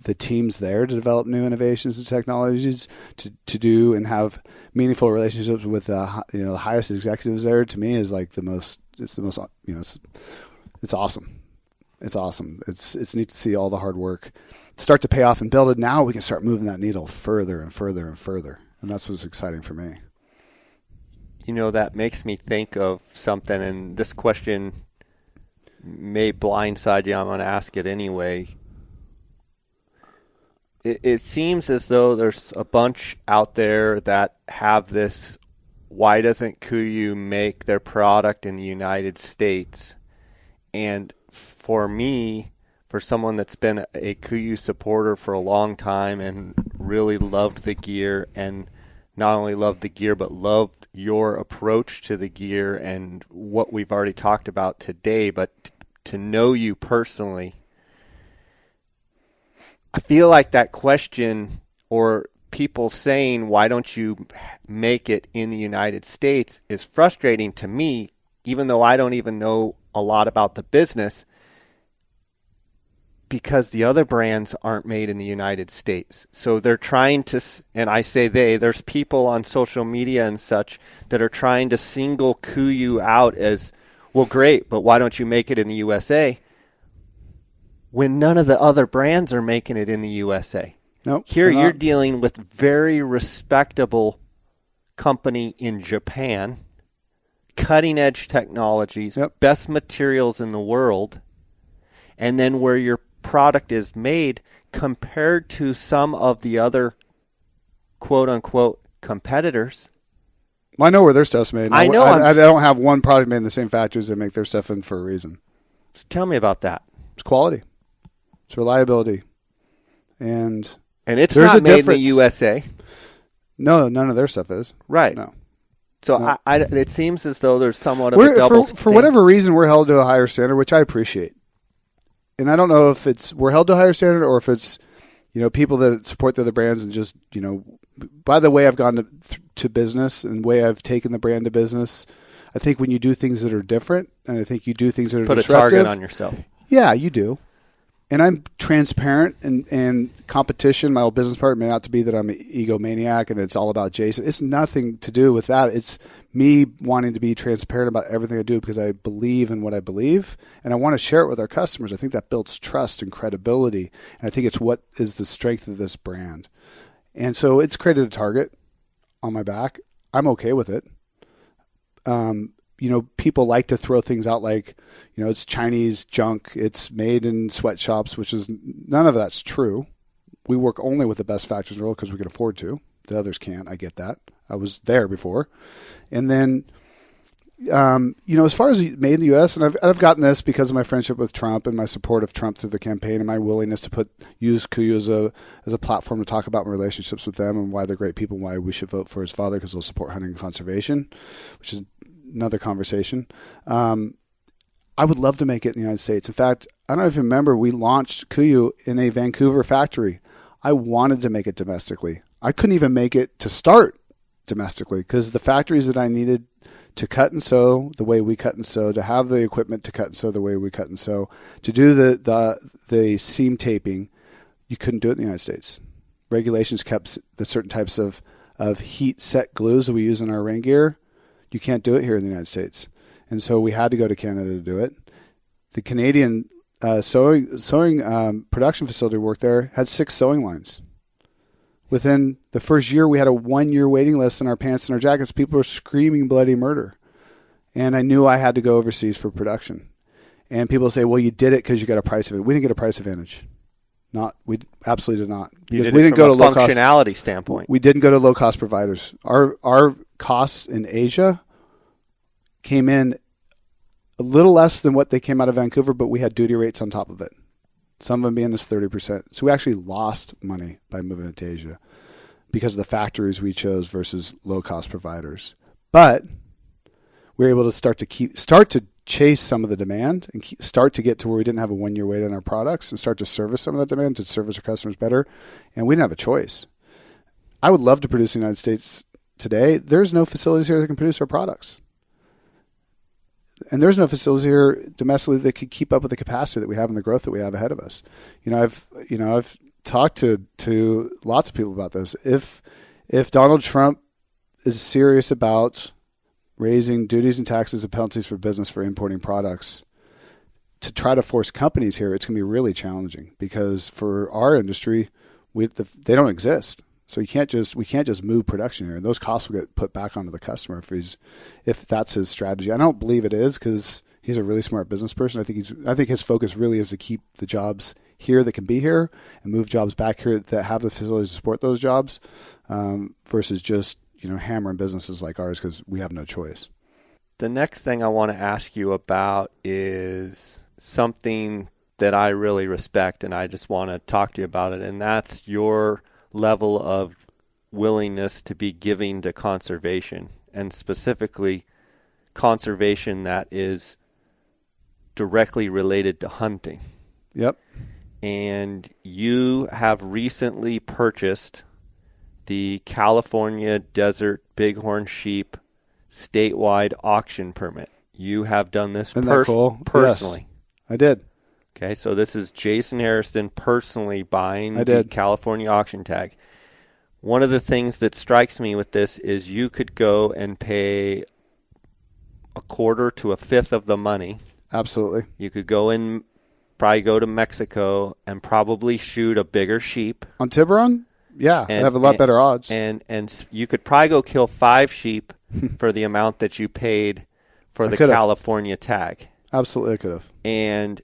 S2: the teams there to develop new innovations and technologies to do and have meaningful relationships with the highest executives there, to me is it's awesome. It's awesome. It's neat to see all the hard work start to pay off and build it. Now we can start moving that needle further and further and further. And that's what's exciting for me.
S1: That makes me think of something, and this question may blindside you. I'm going to ask it anyway. It seems as though there's a bunch out there that have this, why doesn't Kuyou make their product in the United States? And for me, for someone that's been a Kuyou supporter for a long time and really loved the gear, and not only loved the gear, but loved your approach to the gear and what we've already talked about today, but to know you personally, I feel like that question, or people saying, why don't you make it in the United States, is frustrating to me, even though I don't even know a lot about the business, because the other brands aren't made in the United States. So they're trying to, and I say there's people on social media and such that are trying to single Kuyou out as, well, great, but why don't you make it in the USA? When none of the other brands are making it in the USA.
S2: Nope,
S1: here you're dealing with very respectable company in Japan, cutting edge technologies, best materials in the world, and then where your product is made compared to some of the other quote unquote competitors.
S2: Well, I know where their stuff's made.
S1: I know.
S2: I don't have one product made in the same factories. They make their stuff in for a reason.
S1: Tell me about that.
S2: It's quality. It's reliability. And
S1: it's
S2: there's
S1: not
S2: a
S1: made in the
S2: difference.
S1: USA.
S2: No, none of their stuff is.
S1: Right.
S2: No.
S1: So
S2: No.
S1: it seems as though there's somewhat of a double
S2: for whatever reason, we're held to a higher standard, which I appreciate. And I don't know if we're held to a higher standard or if it's, people that support the other brands and just, by the way I've gone to business and the way I've taken the brand to business, I think when you do things that are different and I think you do things that are
S1: put
S2: disruptive,
S1: a target on yourself.
S2: Yeah, you do. And I'm transparent and competition. My old business partner may not to be that I'm an egomaniac and it's all about Jason. It's nothing to do with that. It's me wanting to be transparent about everything I do because I believe in what I believe and I want to share it with our customers. I think that builds trust and credibility. And I think it's what is the strength of this brand. And so it's created a target on my back. I'm okay with it. People like to throw things out like, it's Chinese junk. It's made in sweatshops, which is none of that's true. We work only with the best factories in the world because we can afford to. The others can't. I get that. I was there before. And then, as far as made in the U.S., and I've gotten this because of my friendship with Trump and my support of Trump through the campaign and my willingness to use Kuyou as a platform to talk about my relationships with them and why they're great people and why we should vote for his father because they'll support hunting and conservation, which is another conversation. I would love to make it in the United States. In fact, I don't know if you remember, we launched Kuyou in a Vancouver factory. I wanted to make it domestically. I couldn't even make it to start domestically because the factories that I needed to cut and sew the way we cut and sew, to have the equipment to cut and sew the way we cut and sew, to do the seam taping, you couldn't do it in the United States. Regulations kept the certain types of heat set glues that we use in our rain gear. You can't do it here in the United States. And so we had to go to Canada to do it. The Canadian sewing production facility worked there had 6 sewing lines. Within the first year, we had a 1-year waiting list in our pants and our jackets. People were screaming bloody murder. And I knew I had to go overseas for production. And people say, well, you did it because you got a price advantage. We didn't get a price advantage. We absolutely did not.
S1: You did
S2: we
S1: it
S2: didn't
S1: from
S2: go
S1: a
S2: to
S1: functionality standpoint.
S2: We didn't go to low-cost providers. Our costs in Asia came in a little less than what they came out of Vancouver, but we had duty rates on top of it. Some of them being as 30%. So we actually lost money by moving it to Asia because of the factories we chose versus low-cost providers. But we were able to start to chase some of the demand and start to get to where we didn't have a 1-year wait on our products and start to service some of that demand to service our customers better. And we didn't have a choice. I would love to produce in the United States today. There's no facilities here that can produce our products. And there's no facilities here domestically that could keep up with the capacity that we have and the growth that we have ahead of us. I've talked to lots of people about this. If Donald Trump is serious about raising duties and taxes and penalties for business for importing products, to try to force companies here, it's going to be really challenging because for our industry, they don't exist. So we can't just move production here, and those costs will get put back onto the customer if that's his strategy. I don't believe it is because he's a really smart business person. I think his focus really is to keep the jobs here that can be here and move jobs back here that have the facilities to support those jobs, versus just hammering businesses like ours because we have no choice.
S1: The next thing I want to ask you about is something that I really respect, and I just want to talk to you about it, and that's your level of willingness to be giving to conservation, and specifically conservation that is directly related to hunting.
S2: Yep.
S1: And you have recently purchased the California Desert Bighorn Sheep statewide auction permit. You have done this
S2: cool?
S1: personally.
S2: Yes, I did.
S1: Okay, so this is Jason Hairston personally buying the California auction tag. One of the things that strikes me with this is you could go and pay a quarter to a fifth of the money.
S2: Absolutely.
S1: You could probably go to Mexico and probably shoot a bigger sheep.
S2: On Tiburon? Yeah, I'd have a lot better odds.
S1: And you could probably go kill 5 sheep for the amount that you paid for the California tag.
S2: Absolutely, I could have.
S1: And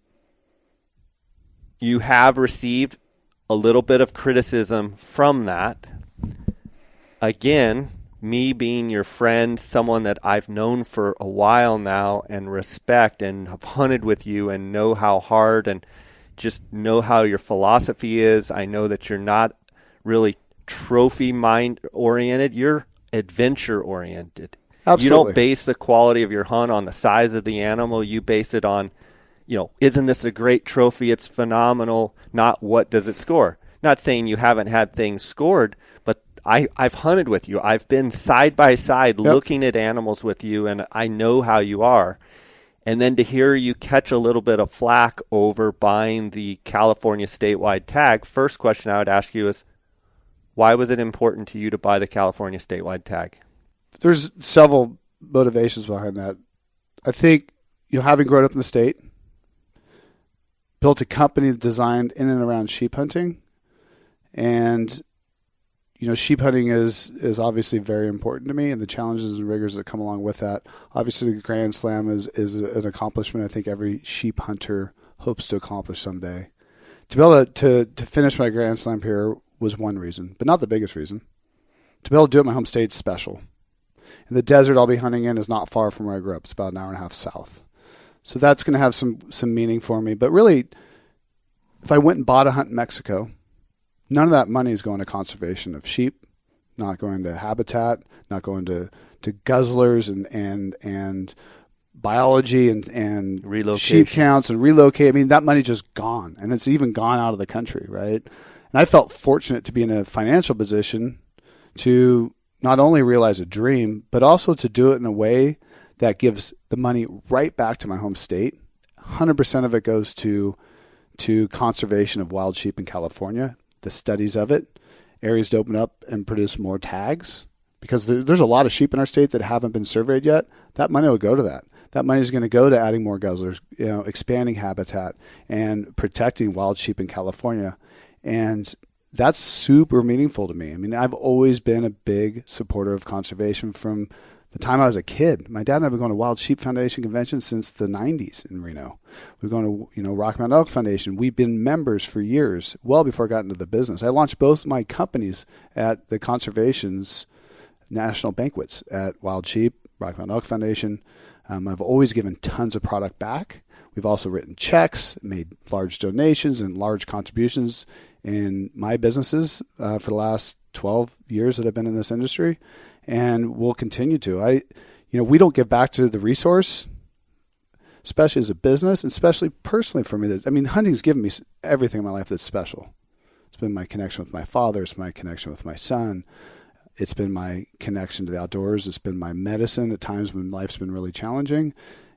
S1: you have received a little bit of criticism from that. Again, me being your friend, someone that I've known for a while now and respect and have hunted with you and know how hard and just know how your philosophy is. I know that you're not really trophy mind oriented. You're adventure oriented.
S2: Absolutely.
S1: You don't base the quality of your hunt on the size of the animal. You base it on, isn't this a great trophy? It's phenomenal. Not what does it score? Not saying you haven't had things scored, but I've hunted with you. I've been side by side looking at animals with you, and I know how you are. And then to hear you catch a little bit of flack over buying the California statewide tag, first question I would ask you is, why was it important to you to buy the California statewide tag?
S2: There's several motivations behind that. I think, having grown up in the state, built a company designed in and around sheep hunting, and sheep hunting is obviously very important to me, and the challenges and rigors that come along with that. Obviously, the Grand Slam is an accomplishment I think every sheep hunter hopes to accomplish someday. To be able to finish my Grand Slam here was one reason, but not the biggest reason. To be able to do it in my home state is special. And the desert I'll be hunting in is not far from where I grew up. It's about an hour and a half south. So that's going to have some meaning for me. But really, if I went and bought a hunt in Mexico, none of that money is going to conservation of sheep, not going to habitat, not going to guzzlers and biology and sheep counts and relocate. I mean, that money's just gone, and it's even gone out of the country, right? And I felt fortunate to be in a financial position to not only realize a dream, but also to do it in a way that gives the money right back to my home state. 100% of it goes to conservation of wild sheep in California, the studies of it, areas to open up and produce more tags, because there's a lot of sheep in our state that haven't been surveyed yet. That money will go to that. That money is going to go to adding more guzzlers, expanding habitat and protecting wild sheep in California. And that's super meaningful to me. I mean, I've always been a big supporter of conservation from the time I was a kid. My dad and I have been going to Wild Sheep Foundation conventions since the 90s in Reno. We've gone to, Rocky Mountain Elk Foundation. We've been members for years, well before I got into the business. I launched both my companies at the conservation's national banquets at Wild Sheep, Rocky Mountain Elk Foundation. I've always given tons of product back. We've also written checks, made large donations and large contributions in my businesses for the last 12 years that I've been in this industry, and we'll continue to. We don't give back to the resource, especially as a business, and especially personally for me. Hunting's given me everything in my life that's special. It's been my connection with my father. It's my connection with my son. It's been my connection to the outdoors. It's been my medicine at times when life's been really challenging.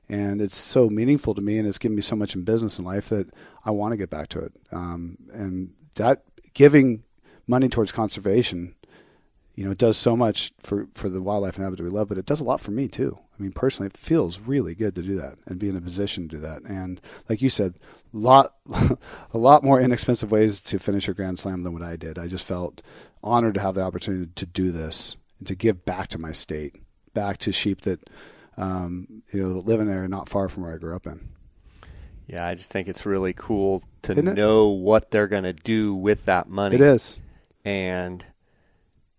S2: And it's so meaningful to me, and it's given me so much in business and life that I want to get back to it. And that giving money towards conservation, it does so much for the wildlife and habitat we love, but it does a lot for me too. I mean, personally, it feels really good to do that and be in a position to do that. And like you said, a lot more inexpensive ways to finish your Grand Slam than what I did. I just felt honored to have the opportunity to do this and to give back to my state, back to sheep that live in there not far from where I grew up in.
S1: Yeah, I just think it's really cool to know what they're going to do with that money.
S2: It is.
S1: And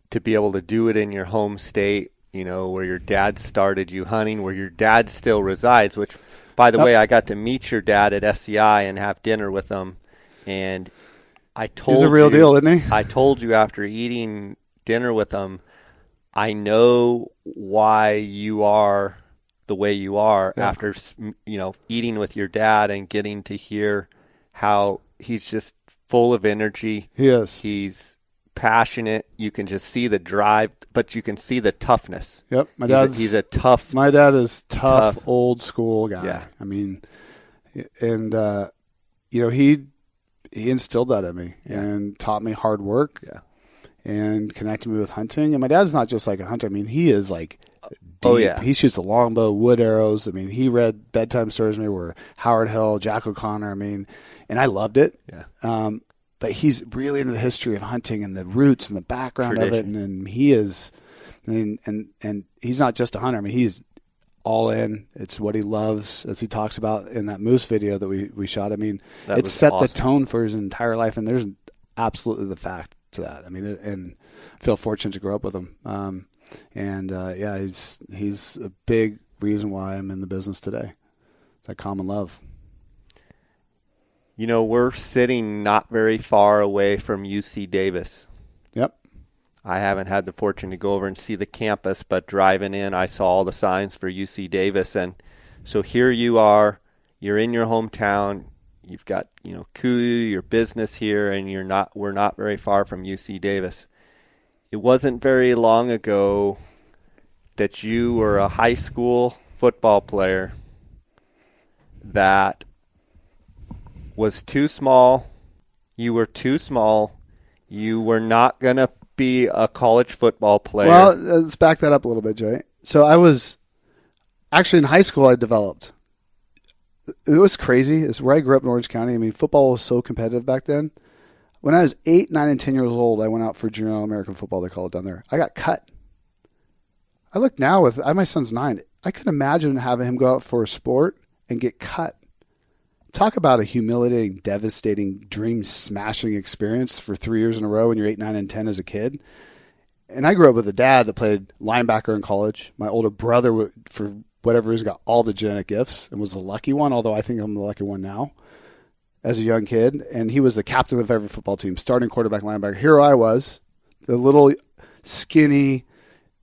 S1: to be able to do it in your home state, where your dad started you hunting, where your dad still resides, which, by the way, I got to meet your dad at SCI and have dinner with him. And he's a real deal, isn't he? I told you after eating dinner with him, I know why you are the way you are after, eating with your dad and getting to hear how he's just full of energy.
S2: He is.
S1: He's passionate. You can just see the drive, but you can see the toughness.
S2: Yep.
S1: My dad is
S2: tough, old school guy.
S1: Yeah.
S2: I mean, and, he instilled that in me and taught me hard work and connected me with hunting. And my dad's not just like a hunter. I mean, he is like deep. Oh, yeah. He shoots a longbow, wood arrows. I mean, he read bedtime stories to me were Howard Hill, Jack O'Connor. I mean, and I loved it.
S1: Yeah.
S2: But he's really into the history of hunting and the roots and the background of it. And he is, and he's not just a hunter. I mean, he's all in. It's what he loves, as he talks about in that moose video that we shot. I mean, it set the tone for his entire life. And there's absolutely the fact to that. I mean, and I feel fortunate to grow up with him. He's a big reason why I'm in the business today. It's that common love.
S1: You know, we're sitting not very far away from UC Davis.
S2: Yep.
S1: I haven't had the fortune to go over and see the campus, but driving in, I saw all the signs for UC Davis. And so here you are, you're in your hometown, you've got, you know, Kuyou, your business here, and we're not very far from UC Davis. It wasn't very long ago that you were a high school football player that was too small. You were too small. You were not going to be a college football player.
S2: Well, let's back that up a little bit, Jay. So I was actually in high school. I developed. It was crazy. It's where I grew up in Orange County. I mean, football was so competitive back then. When I was 8, 9, and 10 years old, I went out for junior All-American football. They call it down there. I got cut. I look now my son's 9. I couldn't imagine having him go out for a sport and get cut. Talk about a humiliating, devastating, dream-smashing experience for 3 years in a row when you're 8, 9, and 10 as a kid. And I grew up with a dad that played linebacker in college. My older brother, for whatever reason, got all the genetic gifts and was the lucky one, although I think I'm the lucky one now as a young kid. And he was the captain of every football team, starting quarterback, linebacker. Here I was, the little skinny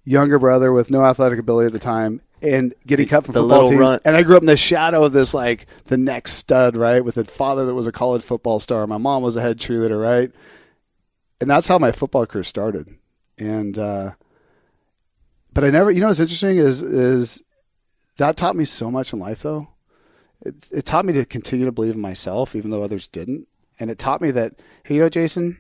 S2: younger brother with no athletic ability at the time, and getting cut from football teams.
S1: Runt.
S2: And I grew up in the shadow of this, like, the next stud, right, with a father that was a college football star. My mom was a head cheerleader, right? And that's how my football career started. And but I never, you know what's interesting is that taught me so much in life, though. It taught me to continue to believe in myself, even though others didn't. And it taught me that, hey, you know, Jason,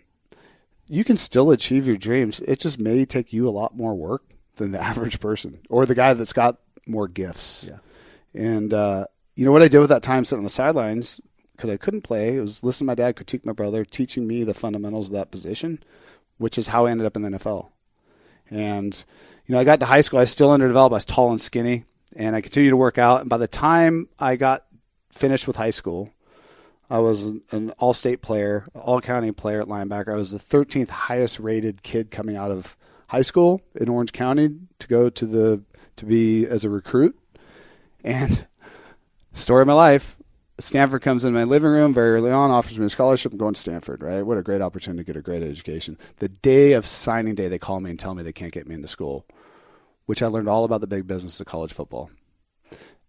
S2: you can still achieve your dreams. It just may take you a lot more work than the average person or the guy that's got more gifts.
S1: Yeah.
S2: And, you know, what I did with that time sitting on the sidelines, because I couldn't play, it was listening to my dad critique my brother, teaching me the fundamentals of that position, which is how I ended up in the NFL. And, you know, I got to high school, I was still underdeveloped. I was tall and skinny, and I continued to work out. And by the time I got finished with high school, I was an all-state player, all-county player at linebacker. I was the 13th highest-rated kid coming out of high school in Orange County to go to be as a recruit. And story of my life, Stanford comes in my living room very early on, offers me a scholarship. I'm going to Stanford, right? What a great opportunity to get a great education. The day of signing day, they call me and tell me they can't get me into school, which I learned all about the big business of college football.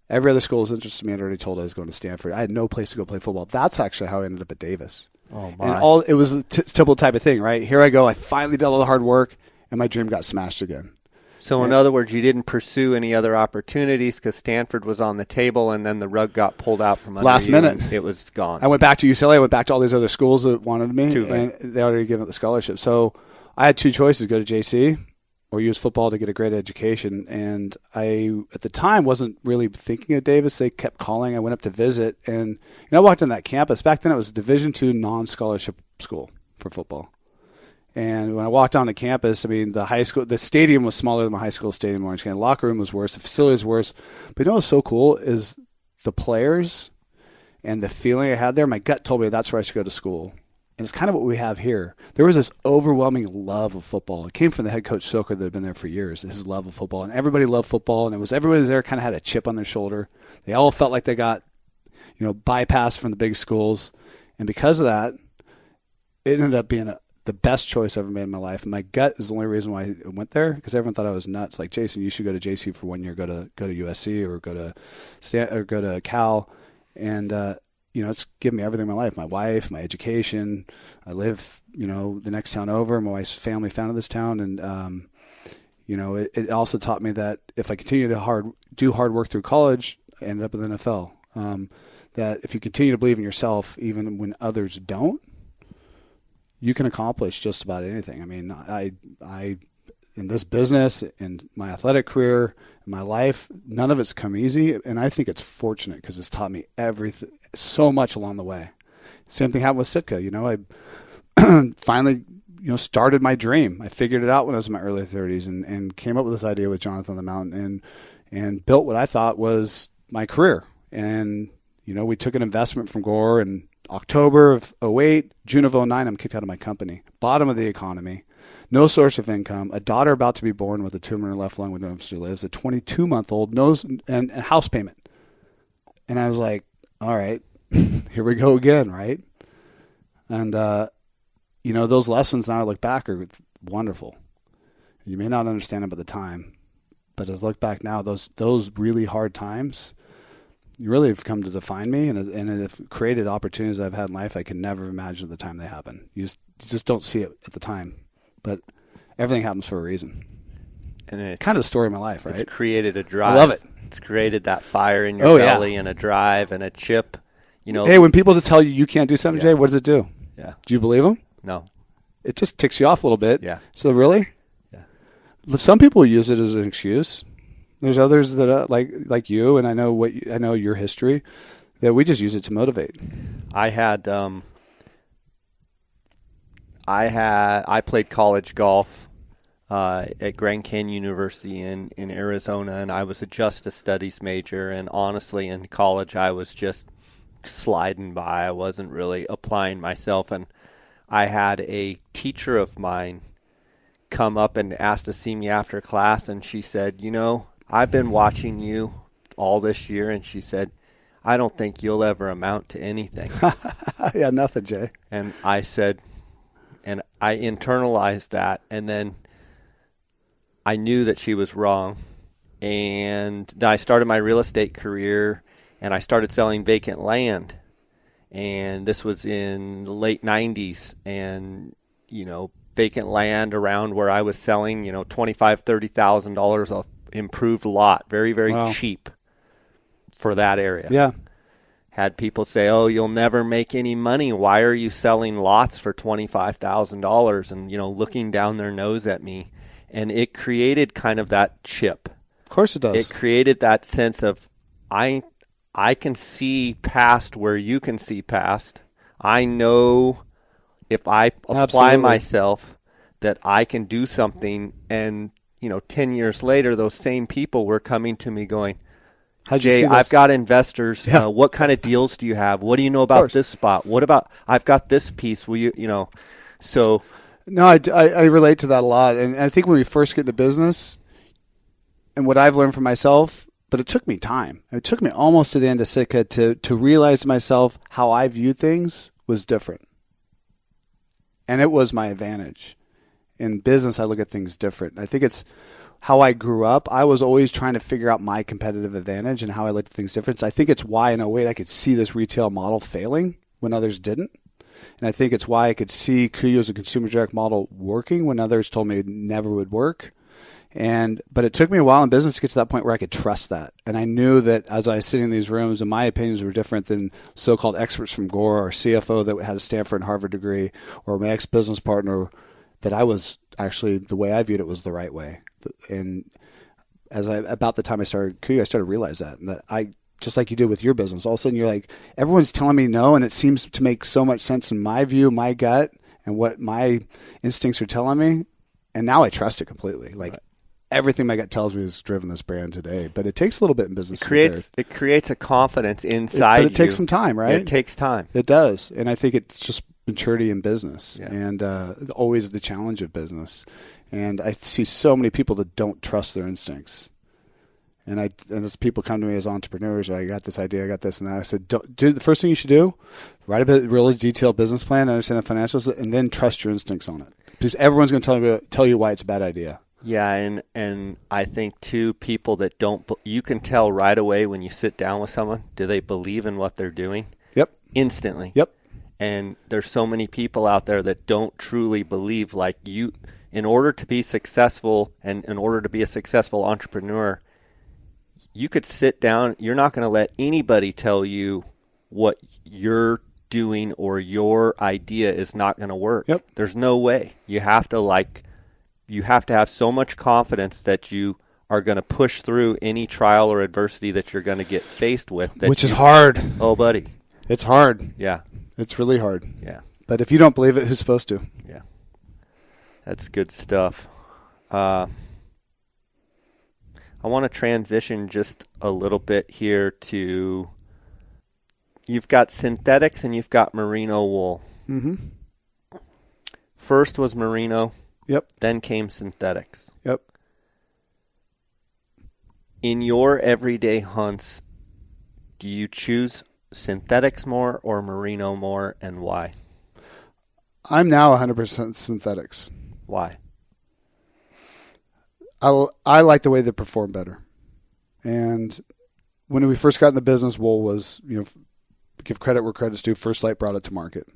S2: Every other school was interested in me. I'd already told I was going to Stanford. I had no place to go play football. That's actually how I ended up at Davis.
S1: Oh, my.
S2: And it was a typical type of thing, right? Here I go. I finally did all the hard work, and my dream got smashed again.
S1: So in other words, you didn't pursue any other opportunities because Stanford was on the table, and then the rug got pulled out from under
S2: last
S1: you,
S2: minute.
S1: It was gone.
S2: I went back to UCLA. I went back to all these other schools that wanted me,
S1: Too late.
S2: and they already given up the scholarship. So I had two choices: go to JC or use football to get a great education. And I, at the time, wasn't really thinking of Davis. They kept calling. I went up to visit, and you know, I walked on that campus. Back then, it was a Division II non-scholarship school for football. And when I walked onto campus, I mean, the stadium was smaller than my high school stadium in Orange County. The locker room was worse. The facility was worse. But you know what's so cool is the players and the feeling I had there. My gut told me that's where I should go to school. And it's kind of what we have here. There was this overwhelming love of football. It came from the head coach, Silker, that had been there for years, his love of football. And everybody loved football. And everybody was there kind of had a chip on their shoulder. They all felt like they got, bypassed from the big schools. And because of that, it ended up being the best choice I ever made in my life. And my gut is the only reason why I went there, because everyone thought I was nuts. Like, Jason, you should go to JC for 1 year, go to USC or go to Cal. And, it's given me everything in my life, my wife, my education. I live, the next town over. My wife's family founded this town. And, it also taught me that if I continue to do hard work through college, I ended up in the NFL. That if you continue to believe in yourself, even when others don't, you can accomplish just about anything. I mean, I in this business, in my athletic career, in my life, none of it's come easy, and I think it's fortunate because it's taught me everything, so much along the way. Same thing happened with Sitka. I finally, started my dream. I figured it out when I was in my early 30s and came up with this idea with Jonathan on the Mountain and built what I thought was my career. And, we took an investment from Gore and October of 2008, June of 2009, I'm kicked out of my company. Bottom of the economy. No source of income. A daughter about to be born with a tumor in her left lung. We don't know if she lives. A 22-month-old, and a house payment. And I was like, all right, here we go again, right? And, those lessons now I look back are wonderful. You may not understand them at the time, but as I look back now, those really hard times really have come to define me and have created opportunities I've had in life I could never imagine at the time they happen. You just don't see it at the time, but everything happens for a reason. And it's kind of the story of my life, right?
S1: It's created a drive.
S2: I love it.
S1: It's created that fire in your belly and a drive and a chip.
S2: Hey, when people just tell you can't do something, Jay, what does it do?
S1: Yeah.
S2: Do you believe them?
S1: No.
S2: It just ticks you off a little bit.
S1: Yeah.
S2: So really?
S1: Yeah.
S2: Some people use it as an excuse. There's others that like you, and I know your history, that we just use it to motivate.
S1: I played college golf at Grand Canyon University in Arizona, and I was a justice studies major. And honestly, in college, I was just sliding by. I wasn't really applying myself, and I had a teacher of mine come up and asked to see me after class, and she said, I've been watching you all this year, and she said, I don't think you'll ever amount to anything.
S2: Yeah, nothing, Jay.
S1: And I said, and I internalized that, and then I knew that she was wrong. And then I started my real estate career, and I started selling vacant land. And this was in the late 90s, and, vacant land around where I was selling, $25,000, $30,000 of improved lot, very, very cheap for that area.
S2: Yeah.
S1: Had people say, oh, you'll never make any money. Why are you selling lots for $25,000? And, looking down their nose at me. And it created kind of that chip.
S2: Of course it does.
S1: It created that sense of, I can see past where you can see past. I know if I apply myself that I can do something. And, 10 years later, those same people were coming to me going, Jay, I've got investors.
S2: Yeah.
S1: What kind of deals do you have? What do you know about this spot? What about, I've got this piece. Will you, so.
S2: No, I relate to that a lot. And I think when we first get into business, and what I've learned for myself, but it took me time. It took me almost to the end of Sitka to realize to myself how I viewed things was different. And it was my advantage. In business, I look at things different. I think it's how I grew up. I was always trying to figure out my competitive advantage and how I looked at things different. So I think it's why in 2008 I could see this retail model failing when others didn't. And I think it's why I could see Kuyou as a consumer direct model working when others told me it never would work. But it took me a while in business to get to that point where I could trust that. And I knew that as I was sitting in these rooms, and my opinions were different than so-called experts from Gore or CFO that had a Stanford and Harvard degree, or my ex-business partner, that I was actually, the way I viewed it was the right way. And about the time I started Kuyou, I started to realize that. And that I, just like you did with your business, all of a sudden you're like, everyone's telling me no, and it seems to make so much sense in my view, my gut, and what my instincts are telling me. And now I trust it completely. Everything my gut tells me has driven this brand today, but it takes a little bit in business.
S1: It creates a confidence inside you.
S2: But it takes some time, right?
S1: It takes time.
S2: It does. And I think it's just maturity in business and always the challenge of business. And I see so many people that don't trust their instincts. And as people come to me as entrepreneurs, I got this idea, I got this and that. I said, the first thing you should do, write a really detailed business plan, understand the financials, and then trust your instincts on it. Because everyone's going to tell you why it's a bad idea.
S1: Yeah, and I think, too, people that don't – you can tell right away when you sit down with someone, do they believe in what they're doing?
S2: Yep.
S1: Instantly.
S2: Yep.
S1: And there's so many people out there that don't truly believe, like you – in order to be successful and in order to be a successful entrepreneur, you could sit down – you're not going to let anybody tell you what you're doing or your idea is not going to work.
S2: Yep.
S1: There's no way. You have to you have to have so much confidence that you are going to push through any trial or adversity that you're going to get faced with.
S2: Which is hard.
S1: Oh, buddy.
S2: It's hard.
S1: Yeah.
S2: It's really hard.
S1: Yeah.
S2: But if you don't believe it, who's supposed to?
S1: Yeah. That's good stuff. I want to transition just a little bit here to, you've got synthetics and you've got merino wool.
S2: Mm-hmm.
S1: First was merino.
S2: Yep.
S1: Then came synthetics.
S2: Yep.
S1: In your everyday hunts, do you choose synthetics more or merino more, and why?
S2: I'm now 100% synthetics.
S1: Why?
S2: I like the way they perform better. And when we first got in the business, wool was, give credit where credit's due. First Light brought it to market.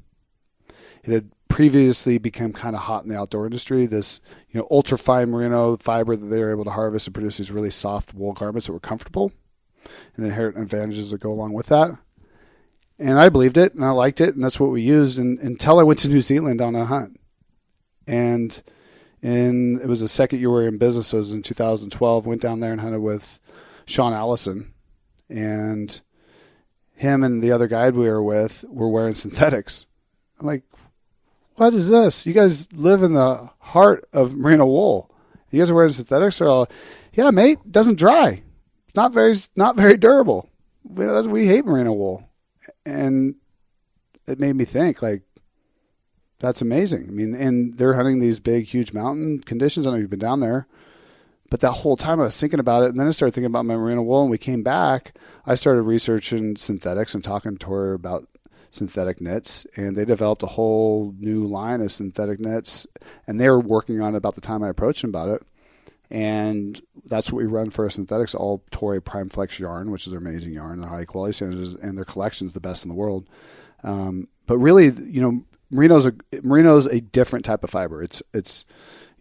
S2: It had previously become kind of hot in the outdoor industry. This, ultra fine merino fiber that they were able to harvest and produce these really soft wool garments that were comfortable, and the inherent advantages that go along with that. And I believed it, and I liked it, and that's what we used until I went to New Zealand on a hunt. And it was the second year we were in business. So it was in 2012. Went down there and hunted with Sean Allison, and him and the other guide we were with were wearing synthetics. I'm like, what is this? You guys live in the heart of merino wool. You guys are wearing synthetics? They're all, yeah, mate, it doesn't dry. It's not very durable. We hate merino wool. And it made me think, like, that's amazing. I mean, and they're hunting these big, huge mountain conditions. I don't know if you've been down there. But that whole time I was thinking about it, and then I started thinking about my merino wool, and we came back. I started researching synthetics and talking to her about synthetic knits, and they developed a whole new line of synthetic knits, and they were working on it about the time I approached them about it. And that's what we run for our synthetics, all Toray Primeflex yarn, which is their amazing yarn, their high quality standards, and their collection is the best in the world. But really, merino's a different type of fiber. It's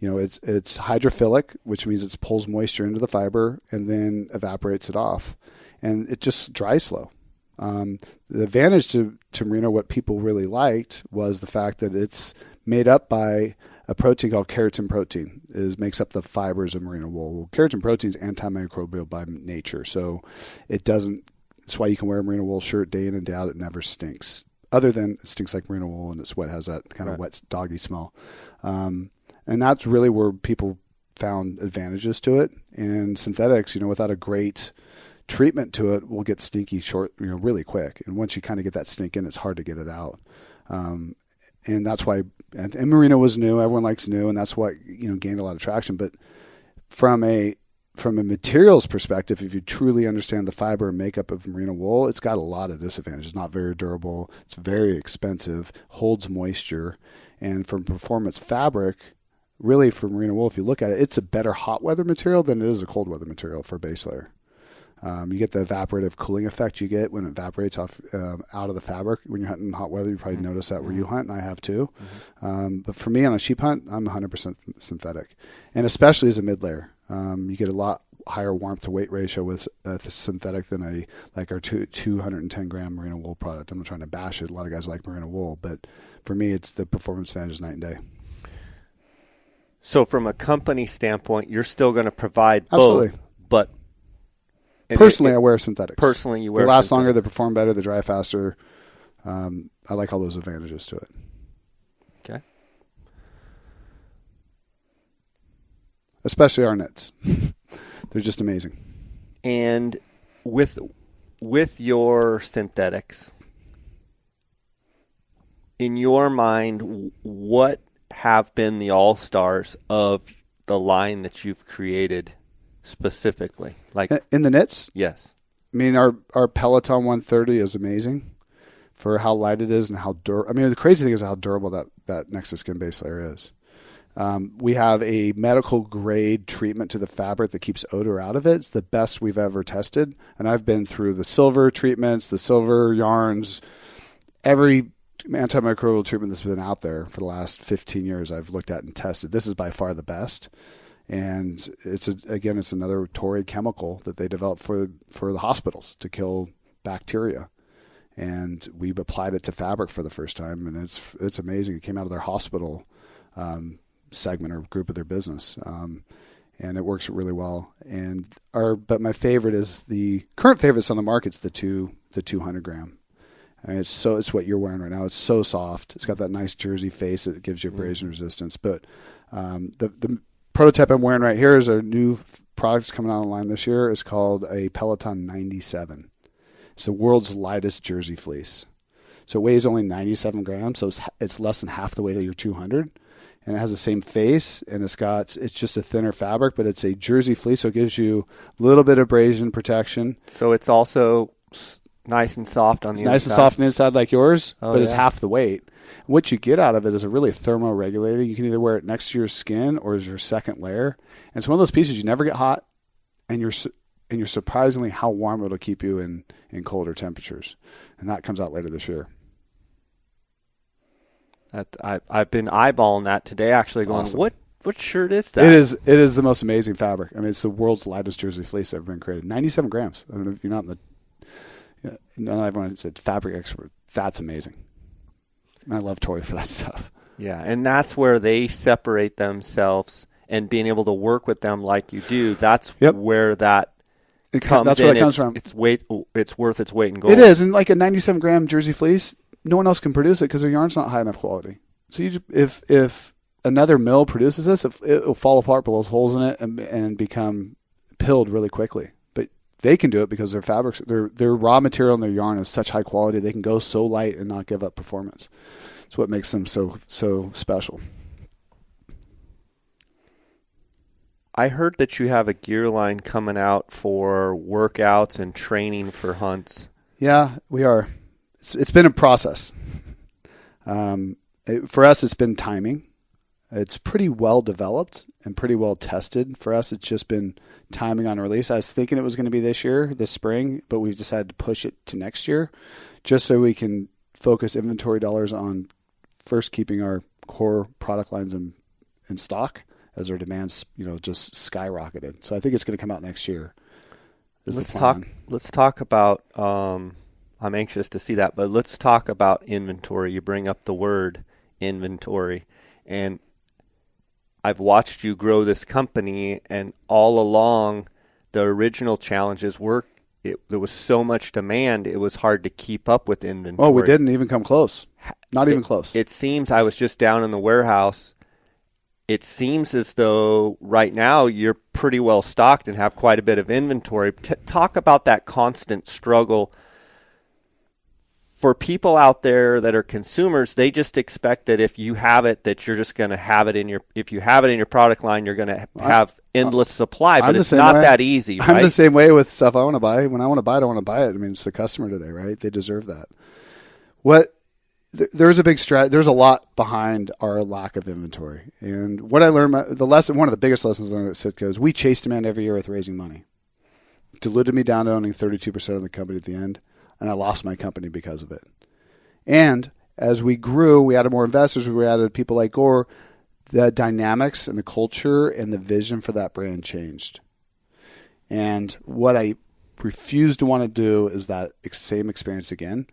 S2: hydrophilic, which means it pulls moisture into the fiber and then evaporates it off, and it just dries slow. The advantage to merino, what people really liked, was the fact that it's made up by a protein called keratin protein. Makes up the fibers of merino wool. Well, keratin protein is antimicrobial by nature, so that's why you can wear a merino wool shirt day in and day out. It never stinks, other than it stinks like merino wool and it's wet, has that kind of wet, doggy smell. And that's really where people found advantages to it. And synthetics, without a great treatment to it, will get stinky really quick. And once you kind of get that stink in, it's hard to get it out. And that's why, and merino was new. Everyone likes new, and that's what gained a lot of traction. But from a materials perspective, if you truly understand the fiber and makeup of merino wool, it's got a lot of disadvantages. Not very durable. It's very expensive. Holds moisture, and from performance fabric, really for merino wool, if you look at it, it's a better hot weather material than it is a cold weather material for a base layer. You get the evaporative cooling effect you get when it evaporates off out of the fabric. When you're hunting in hot weather, you probably notice that where you hunt, and I have too. But for me on a sheep hunt, I'm 100% synthetic, and especially as a mid layer, you get a lot higher warmth to weight ratio with synthetic than our 210 gram merino wool product. I'm not trying to bash it. A lot of guys like merino wool, but for me, it's the performance advantage is night and day.
S1: So from a company standpoint, you're still going to provide
S2: Absolutely.
S1: both, but
S2: personally, I wear synthetics.
S1: Personally, you wear
S2: They last
S1: synthetic.
S2: longer, they perform better, they dry faster. I like all those advantages to it.
S1: Okay.
S2: Especially our knits. They're just amazing.
S1: And with your synthetics, in your mind, what have been the all-stars of the line that you've created specifically? Like
S2: in the knits?
S1: Yes.
S2: I mean, our Peloton 130 is amazing for how light it is and how durable. I mean, the crazy thing is how durable that Nexus skin base layer is. We have a medical grade treatment to the fabric that keeps odor out of it. It's the best we've ever tested. And I've been through the silver treatments, the silver yarns, every antimicrobial treatment that's been out there for the last 15 years I've looked at and tested. This is by far the best. And it's another Toray chemical that they developed for the hospitals to kill bacteria. And we applied it to fabric for the first time, and it's amazing. It came out of their hospital segment or group of their business, and it works really well. But my favorite is the current favorites on the market. It's the 200 gram. And it's what you're wearing right now. It's so soft. It's got that nice jersey face that gives you abrasion resistance. But the prototype I'm wearing right here is a new product that's coming out online this year. It's called a Peloton 97. It's the world's lightest jersey fleece. So it weighs only 97 grams, so it's less than half the weight of your 200. And it has the same face, and it's just a thinner fabric, but it's a jersey fleece, so it gives you a little bit of abrasion protection.
S1: So it's also nice and soft on the
S2: nice
S1: inside.
S2: and soft on the inside like yours, but it's
S1: yeah.
S2: half the weight. What you get out of it is a really thermoregulator. You can either wear it next to your skin or as your second layer. And it's one of those pieces you never get hot, and you're surprisingly how warm it'll keep you in colder temperatures. And that comes out later this year.
S1: I've been eyeballing that today, actually, going,
S2: awesome.
S1: What shirt is that?
S2: It is the most amazing fabric. I mean, it's the world's lightest jersey fleece ever been created. 97 grams. I don't know if you're not in the not everyone said fabric expert. That's amazing. And I love Toray for that stuff.
S1: Yeah, and that's where they separate themselves, and being able to work with them like you do, that's where that comes
S2: that's
S1: in.
S2: where that comes from.
S1: It's worth its weight in gold.
S2: It is, and like a 97 gram jersey fleece, no one else can produce it because their yarn's not high enough quality. So if another mill produces this, it'll fall apart, blows holes in it, and become pilled really quickly. But they can do it because their fabrics, their raw material and their yarn is such high quality. They can go so light and not give up performance. It's what makes them so special.
S1: I heard that you have a gear line coming out for workouts and training for hunts.
S2: Yeah, we are. It's been a process. For us, it's been timing. It's pretty well developed and pretty well tested. For us, it's just been timing on release. I was thinking it was going to be this spring, but we've decided to push it to next year just so we can focus inventory dollars on first keeping our core product lines in stock as our demands, just skyrocketed. So I think it's going to come out next year.
S1: Let's talk about, I'm anxious to see that, but let's talk about inventory. You bring up the word inventory, and I've watched you grow this company, and all along the original challenges were there was so much demand, it was hard to keep up with inventory.
S2: Oh, we didn't even come close. Not even close.
S1: It seems, I was just down in the warehouse, it seems as though right now you're pretty well stocked and have quite a bit of inventory. Talk about that constant struggle. For people out there that are consumers, they just expect that if you have it, that you're just going to have it if you have it in your product line, you're going to have endless supply, but it's not that easy, right?
S2: I'm the same way with stuff I want to buy. When I want to buy it, I want to buy it. I mean, it's the customer today, right? They deserve that. There's a big there's a lot behind our lack of inventory. And what I learned, one of the biggest lessons I learned at Sitka is we chase demand every year with raising money. Diluted me down to owning 32% of the company at the end. And I lost my company because of it. And as we grew, we added more investors. We added people like Gore. The dynamics and the culture and the vision for that brand changed. And what I refuse to want to do is that same experience again.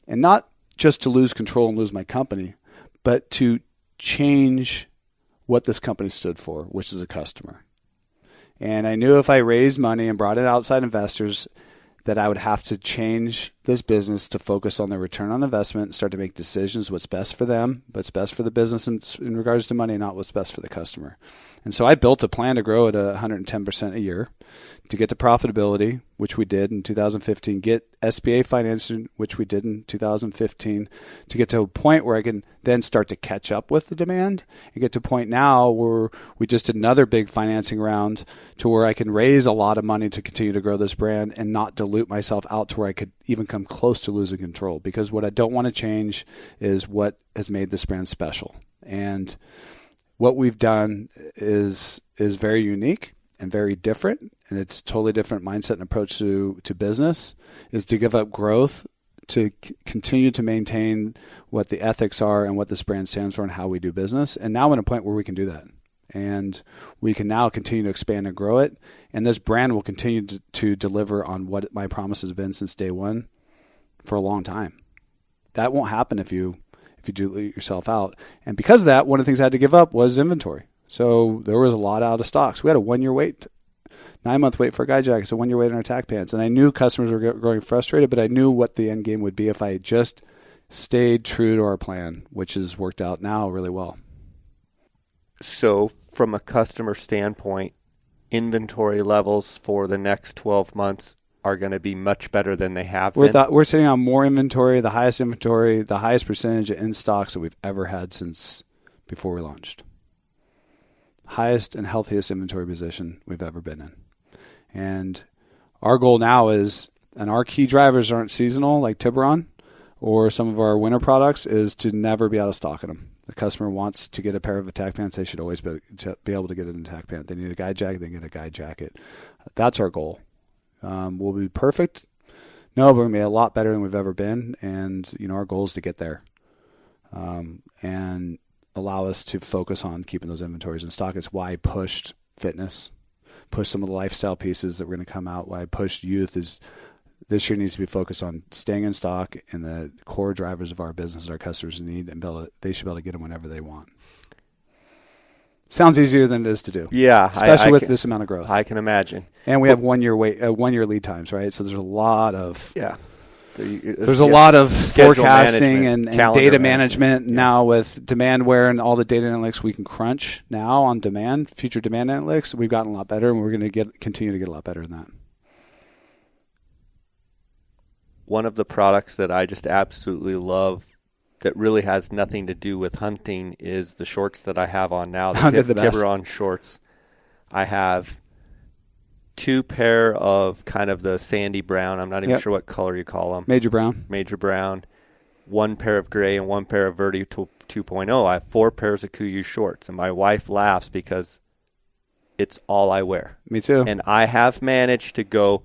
S2: And not just to lose control and lose my company, but to change what this company stood for, which is a customer. And I knew if I raised money and brought in outside investors, that I would have to change this business to focus on the return on investment and start to make decisions what's best for them, what's best for the business in regards to money, not what's best for the customer. And so I built a plan to grow at 110% a year, to get to profitability, which we did in 2015, get SBA financing, which we did in 2015, to get to a point where I can then start to catch up with the demand and get to a point now where we just did another big financing round to where I can raise a lot of money to continue to grow this brand and not dilute myself out to where I could even come close to losing control. Because what I don't want to change is what has made this brand special. And what we've done is very unique and very different, and it's totally different mindset and approach to business, is to give up growth to continue to maintain what the ethics are and what this brand stands for and how we do business. And now we're at a point where we can do that. And we can now continue to expand and grow it. And this brand will continue to deliver on what my promises have been since day one for a long time. That won't happen if you dilute yourself out. And because of that, one of the things I had to give up was inventory. So there was a lot out of stocks. We had a 1-year wait, 9-month wait for guide jackets, a 1-year wait on our tack pants. And I knew customers were growing frustrated, but I knew what the end game would be if I just stayed true to our plan, which has worked out now really well.
S1: So from a customer standpoint, inventory levels for the next 12 months are going to be much better than they have been.
S2: We're sitting on more inventory, the highest percentage of in stocks that we've ever had since before we launched. Highest and healthiest inventory position we've ever been in. And our goal now is, and our key drivers aren't seasonal like Tiburon or some of our winter products, is to never be out of stock in them. The customer wants to get a pair of attack pants. They should always be able to get an attack pant. They need a guide jacket. They can get a guide jacket. That's our goal. Will we be perfect? No, but we're going to be a lot better than we've ever been. And, our goal is to get there and allow us to focus on keeping those inventories in stock. It's why I pushed fitness, pushed some of the lifestyle pieces that were going to come out. Why I pushed youth is this year needs to be focused on staying in stock and the core drivers of our business that our customers need, and they should be able to get them whenever they want. Sounds easier than it is to do.
S1: Yeah,
S2: especially with this amount of growth.
S1: I can imagine.
S2: And we have 1 year lead times, right? So there's a lot of
S1: There's
S2: a lot of forecasting and data management
S1: Yeah.
S2: now with Demandware and all the data analytics we can crunch now on demand, future demand analytics. We've gotten a lot better, and we're going to continue to get a lot better in that.
S1: One of the products that I just absolutely love that really has nothing to do with hunting is the shorts that I have on now, the Tiburon shorts. I have 2 pair of kind of the sandy brown. I'm not even sure what color you call them.
S2: Major brown.
S1: 1 pair of gray and 1 pair of Verde 2.0. I have 4 pairs of Kuyou shorts, and my wife laughs because it's all I wear.
S2: Me too.
S1: And I have managed to go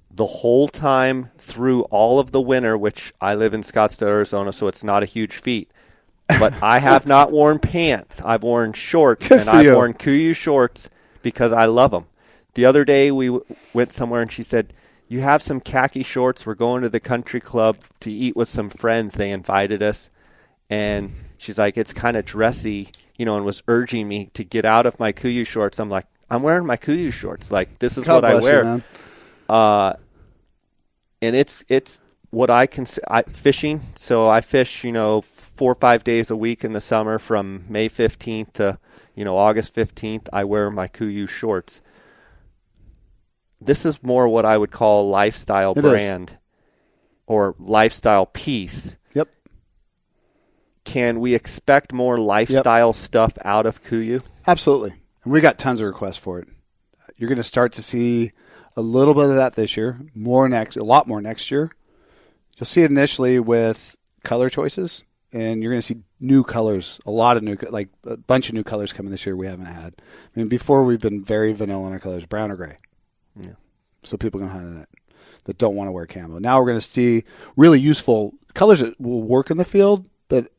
S1: the whole time through all of the winter, which I live in Scottsdale, Arizona, so it's not a huge feat. But I have not worn pants. I've worn shorts, and I've worn Kuyou shorts because I love them. The other day we went somewhere, and she said, "You have some khaki shorts. We're going to the country club to eat with some friends. They invited us." And she's like, "It's kind of dressy," and was urging me to get out of my Kuyou shorts. I'm like, I'm wearing my Kuyou shorts. Like, this is what I wear. And it's what I consider fishing. So I fish, 4 or 5 days a week in the summer from May 15th to, August 15th. I wear my Kuyou shorts. This is more what I would call a lifestyle brand or lifestyle piece.
S2: Yep.
S1: Can we expect more lifestyle stuff out of Kuyou?
S2: Absolutely. And we got tons of requests for it. You're going to start to see a little bit of that this year, a lot more next year. You'll see it initially with color choices, and you're going to see new colors, a bunch of new colors coming this year we haven't had. I mean, before we've been very vanilla in our colors, brown or gray.
S1: Yeah.
S2: So people can hunt in it that don't want to wear camo. Now we're going to see really useful colors that will work in the field, but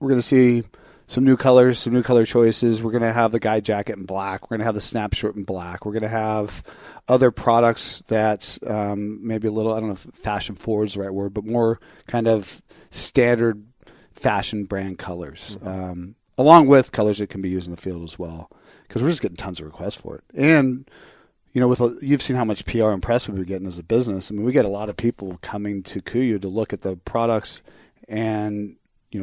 S2: we're going to see some new colors, some new color choices. We're going to have the guide jacket in black. We're going to have the snap short in black. We're going to have other products that maybe a little, I don't know if fashion forward is the right word, but more kind of standard fashion brand colors, along with colors that can be used in the field as well, because we're just getting tons of requests for it. And, you've seen how much PR and press we've been getting as a business. I mean, we get a lot of people coming to Kuyou to look at the products and,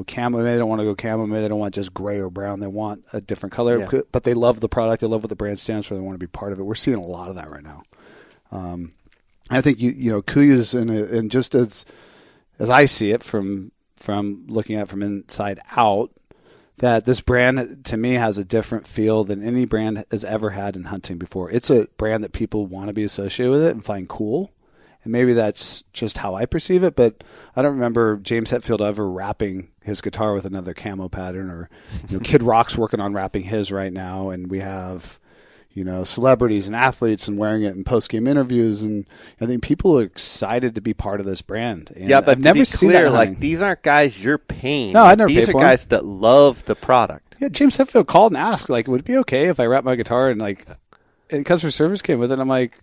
S2: camo, maybe they don't want to go camo, maybe they don't want just gray or brown. They want a different color, but they love the product. They love what the brand stands for. They want to be part of it. We're seeing a lot of that right now. I think, Kuyou's in just as I see it from looking at it from inside out, that this brand, to me, has a different feel than any brand has ever had in hunting before. It's a brand that people want to be associated with it and find cool. And maybe that's just how I perceive it, but I don't remember James Hetfield ever wrapping his guitar with another camo pattern, or Kid Rock's working on wrapping his right now, and we have celebrities and athletes and wearing it in post-game interviews, and I think people are excited to be part of this brand. And
S1: but
S2: I've never seen that.
S1: Like, these aren't guys you're paying.
S2: No, I never paid for them.
S1: These are guys that love the product.
S2: Yeah, James Hetfield called and asked, would it be okay if I wrap my guitar and customer service came with it? I'm like,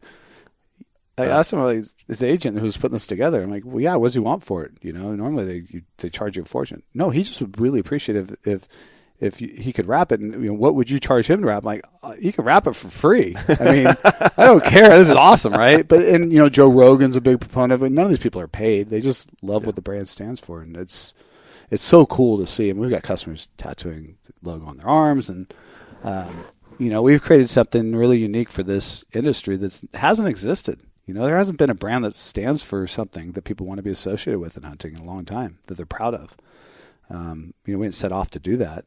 S2: I asked him, his agent who's putting this together. I'm like, well, yeah, what does he want for it? Normally they charge you a fortune. No, he just would really appreciate it if he could wrap it. And what would you charge him to wrap? I'm like, he can wrap it for free. I mean, I don't care. This is awesome, right? But Joe Rogan's a big proponent of it. None of these people are paid. They just love what the brand stands for, and it's so cool to see. And we've got customers tattooing the logo on their arms, and we've created something really unique for this industry that hasn't existed. There hasn't been a brand that stands for something that people want to be associated with in hunting in a long time, that they're proud of. We didn't set off to do that,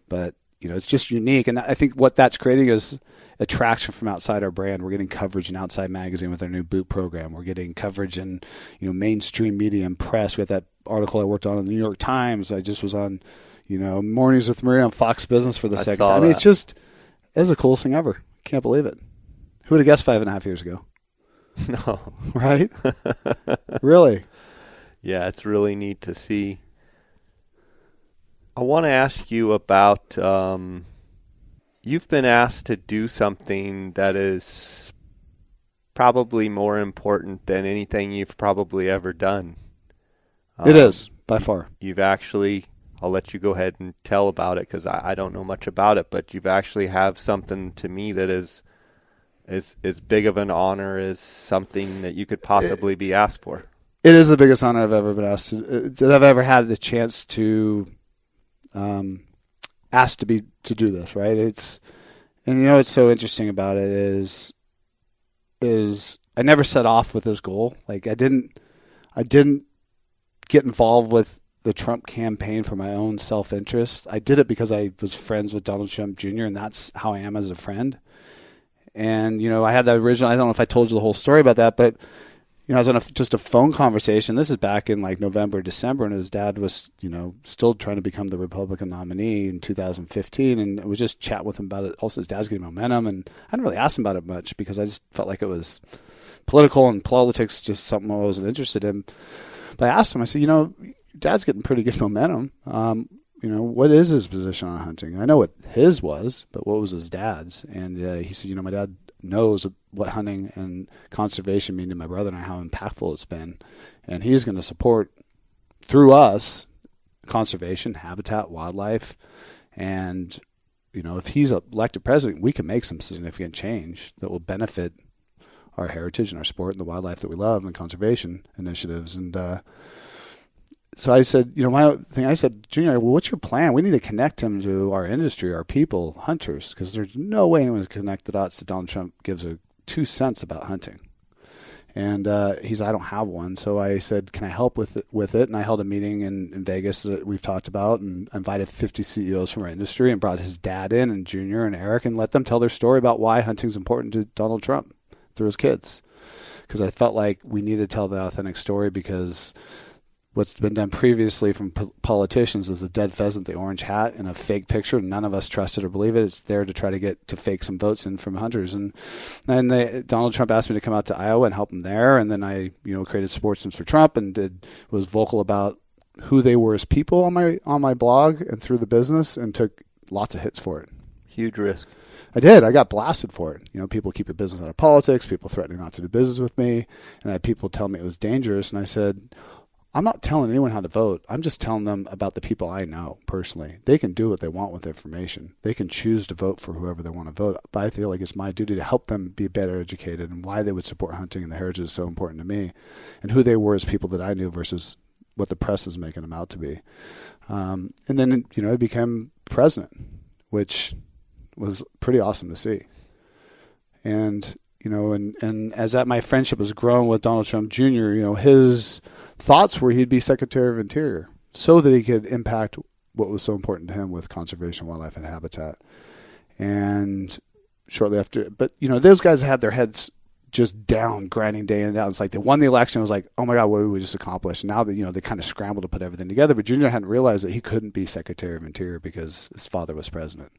S2: but, it's just unique. And I think what that's creating is attraction from outside our brand. We're getting coverage in Outside Magazine with our new boot program. We're getting coverage in, mainstream media and press. We had that article I worked on in the New York Times. I just was on, Mornings with Maria on Fox Business for the second time. I mean, it's the coolest thing ever. Can't believe it. Who would have guessed 5.5 years ago?
S1: No.
S2: Right? Really?
S1: Yeah, it's really neat to see. I want to ask you about, you've been asked to do something that is probably more important than anything you've probably ever done.
S2: It is, by far.
S1: You've actually, I'll let you go ahead and tell about it because I don't know much about it, but you've actually have something to me that is as big of an honor as something that you could possibly be asked for. It
S2: is the biggest honor I've ever been asked to, that I've ever had the chance to asked to do this, right? What's so interesting about it is I never set off with this goal. Like I didn't get involved with the Trump campaign for my own self-interest. I did it because I was friends with Donald Trump Jr., and that's how I am as a friend. And, I had that original, I don't know if I told you the whole story about that, but, I was on just a phone conversation. This is back in like November, December, and his dad was, still trying to become the Republican nominee in 2015, and I was just chatting with him about it. Also, his dad's getting momentum, and I didn't really ask him about it much because I just felt like it was political and politics, just something I wasn't interested in. But I asked him, I said, Dad's getting pretty good momentum. What is his position on hunting? I know what his was, but what was his dad's? And he said, my dad knows what hunting and conservation mean to my brother and I, how impactful it's been. And he's going to support, through us, conservation, habitat, wildlife. And, if he's elected president, we can make some significant change that will benefit our heritage and our sport and the wildlife that we love and conservation initiatives. And so I said, I said, Junior, well, what's your plan? We need to connect him to our industry, our people, hunters, because there's no way anyone's connect the dots that Donald Trump gives a 2 cents about hunting. And he said, I don't have one. So I said, can I help with it? And I held a meeting in Vegas that we've talked about and invited 50 CEOs from our industry and brought his dad in and Junior and Eric and let them tell their story about why hunting's important to Donald Trump through his kids. Because I felt like we needed to tell the authentic story because what's been done previously from politicians is the dead pheasant, the orange hat, and a fake picture. None of us trusted or believe it. It's there to try to get to fake some votes in from hunters. And Donald Trump asked me to come out to Iowa and help him there. And then I, created Sportsman's for Trump and was vocal about who they were as people on my blog and through the business, and took lots of hits for it.
S1: Huge risk.
S2: I did. I got blasted for it. People keep your business out of politics, people threatening not to do business with me, and I had people tell me it was dangerous. And I said, I'm not telling anyone how to vote. I'm just telling them about the people I know personally. They can do what they want with information. They can choose to vote for whoever they want to vote. But I feel like it's my duty to help them be better educated and why they would support hunting and the heritage is so important to me, and who they were as people that I knew versus what the press is making them out to be. And then, I became president, which was pretty awesome to see. And, and as my friendship has grown with Donald Trump Jr., his thoughts were he'd be Secretary of Interior so that he could impact what was so important to him with conservation, wildlife, and habitat. And shortly after, but, those guys had their heads just down, grinding day in and out. It's like they won the election. It was like, oh my God, what did we just accomplish? Now that, they kind of scrambled to put everything together. But Junior hadn't realized that he couldn't be Secretary of Interior because his father was president.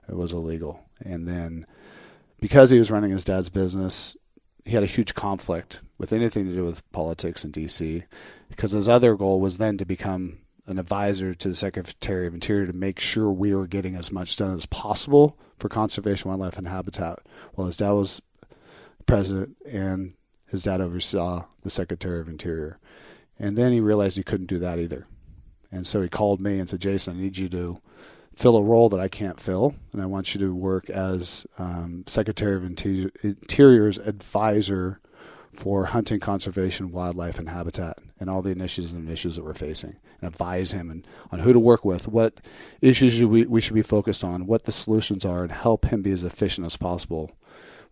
S2: It was illegal. And then because he was running his dad's business, he had a huge conflict with anything to do with politics in D.C. because his other goal was then to become an advisor to the Secretary of Interior to make sure we were getting as much done as possible for conservation, wildlife, and habitat. While his dad was president and his dad oversaw the Secretary of Interior. And then he realized he couldn't do that either. And so he called me and said, Jason, I need you to fill a role that I can't fill, and I want you to work as Secretary of Interior's advisor for hunting, conservation, wildlife, and habitat, and all the initiatives and issues that we're facing, and advise him on who to work with, what issues we should be focused on, what the solutions are, and help him be as efficient as possible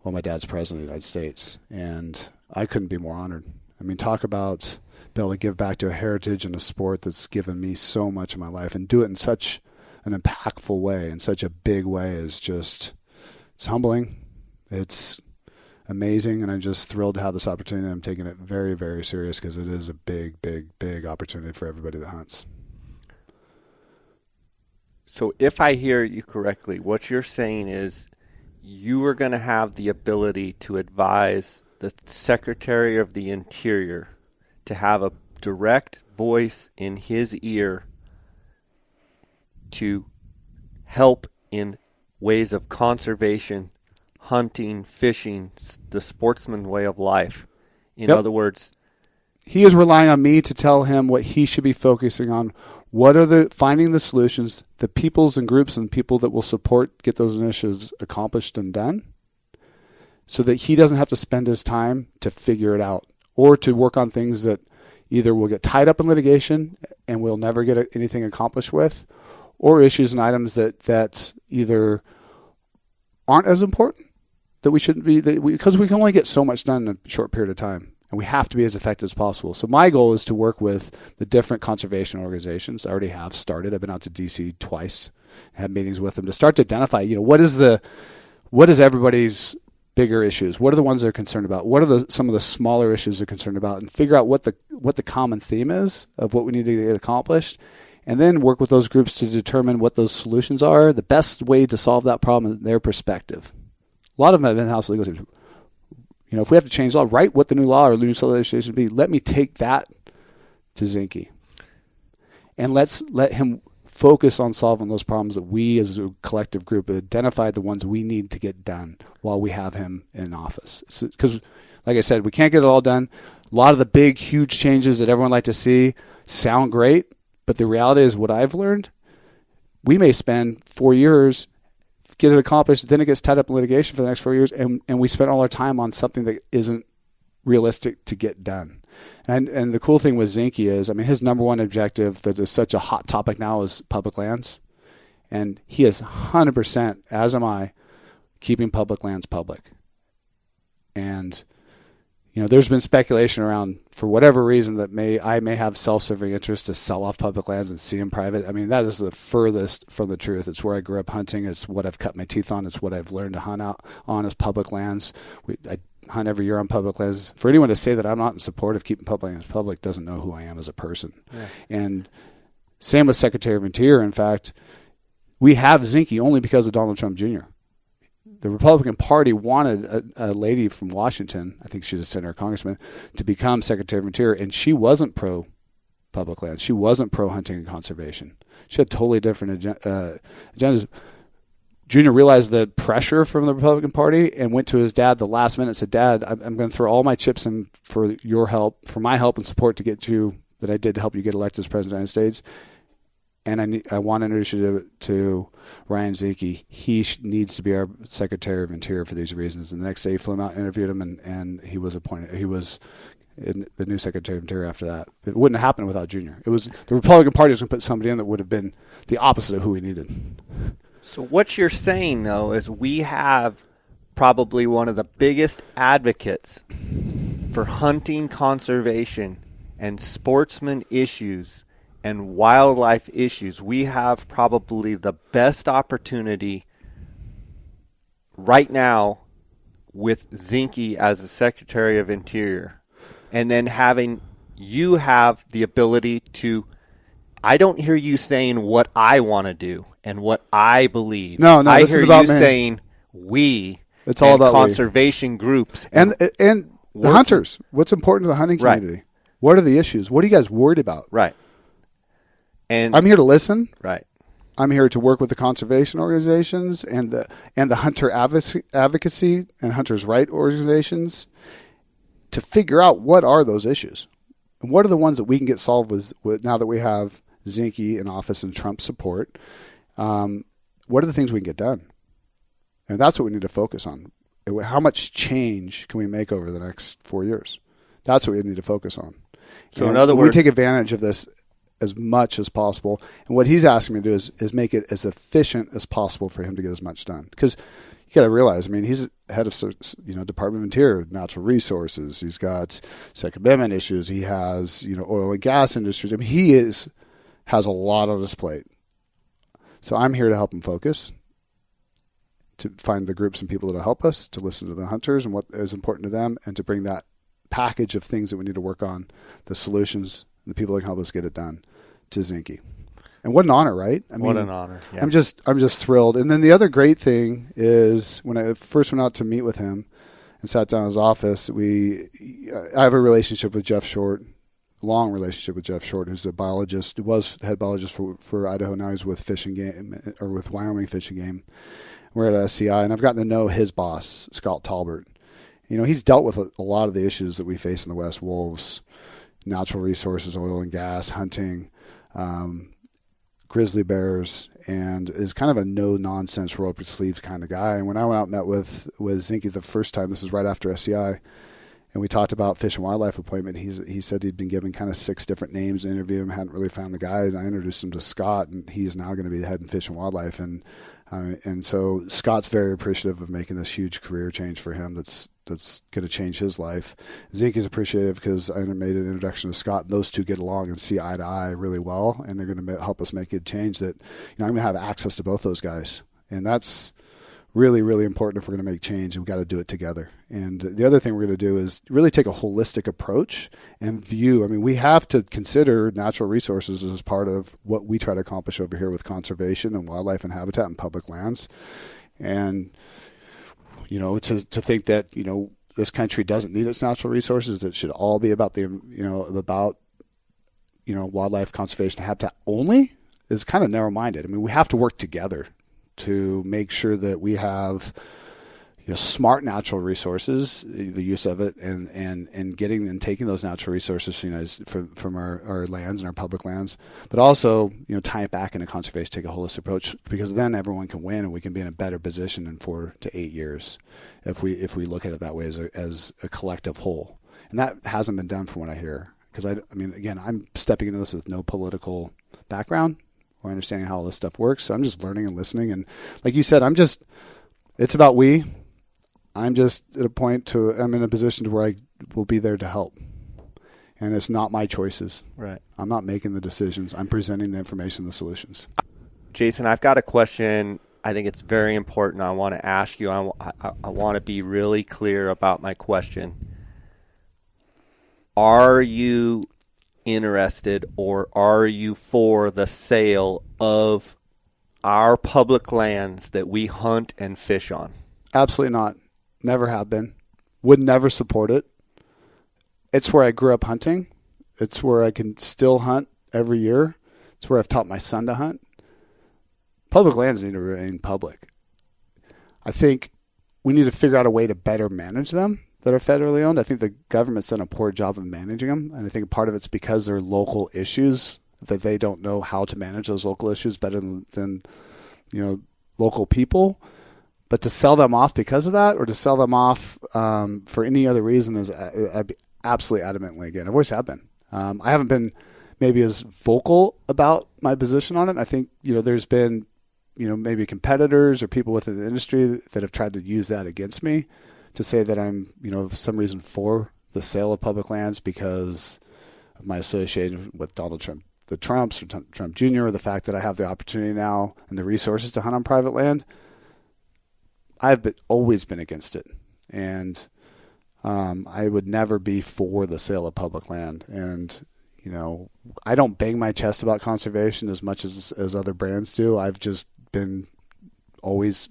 S2: while my dad's president of the United States. And I couldn't be more honored. I mean, talk about being able to give back to a heritage and a sport that's given me so much in my life, and do it in such an impactful way, in such a big way, is just, it's humbling. It's amazing, and I'm just thrilled to have this opportunity. I'm taking it very, very serious because it is a big, big, big opportunity for everybody that hunts.
S1: So if I hear you correctly, what you're saying is you are going to have the ability to advise the Secretary of the Interior to have a direct voice in his ear to help in ways of conservation, hunting, fishing, the sportsman way of life. In other words,
S2: he is relying on me to tell him what he should be focusing on. What are finding the solutions, the peoples and groups and people that will support, get those initiatives accomplished and done, so that he doesn't have to spend his time to figure it out or to work on things that either will get tied up in litigation and we'll never get anything accomplished with, or issues and items that either aren't as important, that we shouldn't be, because we can only get so much done in a short period of time. And we have to be as effective as possible. So my goal is to work with the different conservation organizations. I already have started. I've been out to D.C. twice, had meetings with them to start to identify, what is everybody's bigger issues? What are the ones they're concerned about? What are some of the smaller issues they're concerned about? And figure out what the common theme is of what we need to get accomplished. And then work with those groups to determine what those solutions are, the best way to solve that problem in their perspective. A lot of them have in-house legal teams. If we have to change law, write what the new law or new legislation be. Let me take that to Zinke. And let's let him focus on solving those problems that we as a collective group identify the ones we need to get done while we have him in office. Because, like I said, we can't get it all done. A lot of the big, huge changes that everyone like to see sound great, but the reality is what I've learned, we may spend 4 years, get it accomplished, then it gets tied up in litigation for the next 4 years, and we spend all our time on something that isn't realistic to get done. And the cool thing with Zinke is, his number one objective that is such a hot topic now is public lands. And he is 100%, as am I, keeping public lands public. And there's been speculation around, for whatever reason, that I may have self-serving interest to sell off public lands and see them private. That is the furthest from the truth. It's where I grew up hunting. It's what I've cut my teeth on. It's what I've learned to hunt out on is public lands. I hunt every year on public lands. For anyone to say that I'm not in support of keeping public lands public doesn't know who I am as a person. Yeah. And same with Secretary of Interior. In fact, we have Zinke only because of Donald Trump Jr. The Republican Party wanted a lady from Washington, I think she's a senator or congressman, to become Secretary of Interior, and she wasn't pro-public land. She wasn't pro-hunting and conservation. She had totally different agendas. Junior realized the pressure from the Republican Party and went to his dad the last minute and said, Dad, I'm going to throw all my chips in for your help, for my help and support to get you, that I did to help you get elected as President of the United States. And I want to introduce you to Ryan Zinke. He needs to be our Secretary of Interior for these reasons. And the next day, he flew him out, interviewed him, and he was appointed. He was the new Secretary of Interior after that. It wouldn't have happened without Junior. It was the Republican Party was going to put somebody in that would have been the opposite of who we needed.
S1: So what you're saying, though, is we have probably one of the biggest advocates for hunting conservation and sportsman issues and wildlife issues. We have probably the best opportunity right now with Zinke as the Secretary of Interior, and then having you have the ability to, I don't hear you saying what I want to do and what I believe.
S2: No,
S1: I
S2: this
S1: hear
S2: is about
S1: you
S2: me.
S1: saying we.
S2: It's all about
S1: conservation groups
S2: and the hunters. What's important to the hunting community? Right. What are the issues? What are you guys worried about?
S1: Right. And
S2: I'm here to listen.
S1: Right.
S2: I'm here to work with the conservation organizations and the hunter advocacy and hunters' right organizations to figure out what are those issues and what are the ones that we can get solved with now that we have Zinke in office and Trump's support. What are the things we can get done? And that's what we need to focus on. How much change can we make over the next 4 years? That's what we need to focus on.
S1: So in other words,
S2: we take advantage of this as much as possible. And what he's asking me to do is make it as efficient as possible for him to get as much done. Because you got to realize, he's head of Department of Interior, natural resources. He's got Second Amendment issues. He has oil and gas industries. He has a lot on his plate. So I'm here to help him focus, to find the groups and people that will help us, to listen to the hunters and what is important to them, and to bring that package of things that we need to work on, the solutions, the people that can help us get it done, to Zinke. And what an honor, right? I mean,
S1: what an honor. Yeah.
S2: I'm just thrilled. And then the other great thing is when I first went out to meet with him and sat down in his office, I have a relationship with Jeff Short, long relationship with Jeff Short, who's a biologist, who was head biologist for Idaho. Now he's with Fish and Game, or with Wyoming Fish and Game. We're at SCI, and I've gotten to know his boss, Scott Talbert. He's dealt with a lot of the issues that we face in the West: wolves, natural resources, oil and gas, hunting, grizzly bears, and is kind of a no-nonsense, roll-up-your-sleeves kind of guy. And when I went out and met with Zinke the first time, this is right after SCI, and we talked about Fish and Wildlife appointment, he said he'd been given kind of 6 different names to interview him, hadn't really found the guy, and I introduced him to Scott, and he's now going to be the head in Fish and Wildlife. And so Scott's very appreciative of making this huge career change for him that's going to change his life. Zinke is appreciative because I made an introduction to Scott, and those two get along and see eye to eye really well, and they're going to help us make a change that I'm going to have access to both those guys. And that's really, really important if we're going to make change, and we've got to do it together. And the other thing we're going to do is really take a holistic approach and view. We have to consider natural resources as part of what we try to accomplish over here with conservation and wildlife and habitat and public lands. And, to think that, this country doesn't need its natural resources, it should all be about wildlife conservation and habitat only, is kind of narrow-minded. We have to work together to make sure that we have smart natural resources, the use of it, and getting and taking those natural resources from our lands and our public lands, but also tie it back into conservation, take a holistic approach, because then everyone can win and we can be in a better position in 4 to 8 years if we look at it that way as a collective whole. And that hasn't been done from what I hear, because again, I'm stepping into this with no political background or understanding how all this stuff works, so I'm just learning and listening. And like you said, it's about we. I'm just at a point I'm in a position to where I will be there to help. And it's not my choices.
S1: Right.
S2: I'm not making the decisions. I'm presenting the information, the solutions.
S1: Jason, I've got a question. I think it's very important. I want to ask you. I want to be really clear about my question. Are you interested, or are you for the sale of our public lands that we hunt and fish on?
S2: Absolutely not. Never have been. Would never support it. It's where I grew up hunting. It's where I can still hunt every year. It's where I've taught my son to hunt. Public lands need to remain public. I think we need to figure out a way to better manage them that are federally owned. I think the government's done a poor job of managing them, and I think part of it's because they're local issues, that they don't know how to manage those local issues better than local people. But to sell them off because of that, or to sell them off for any other reason, I'd be absolutely adamantly again. I always have been. I haven't been maybe as vocal about my position on it. I think there's been maybe competitors or people within the industry that have tried to use that against me, to say that I'm for some reason for the sale of public lands because of my association with Donald Trump, the Trumps, or Trump Jr., or the fact that I have the opportunity now and the resources to hunt on private land. I've always been against it, and I would never be for the sale of public land. And I don't bang my chest about conservation as much as other brands do. I've just always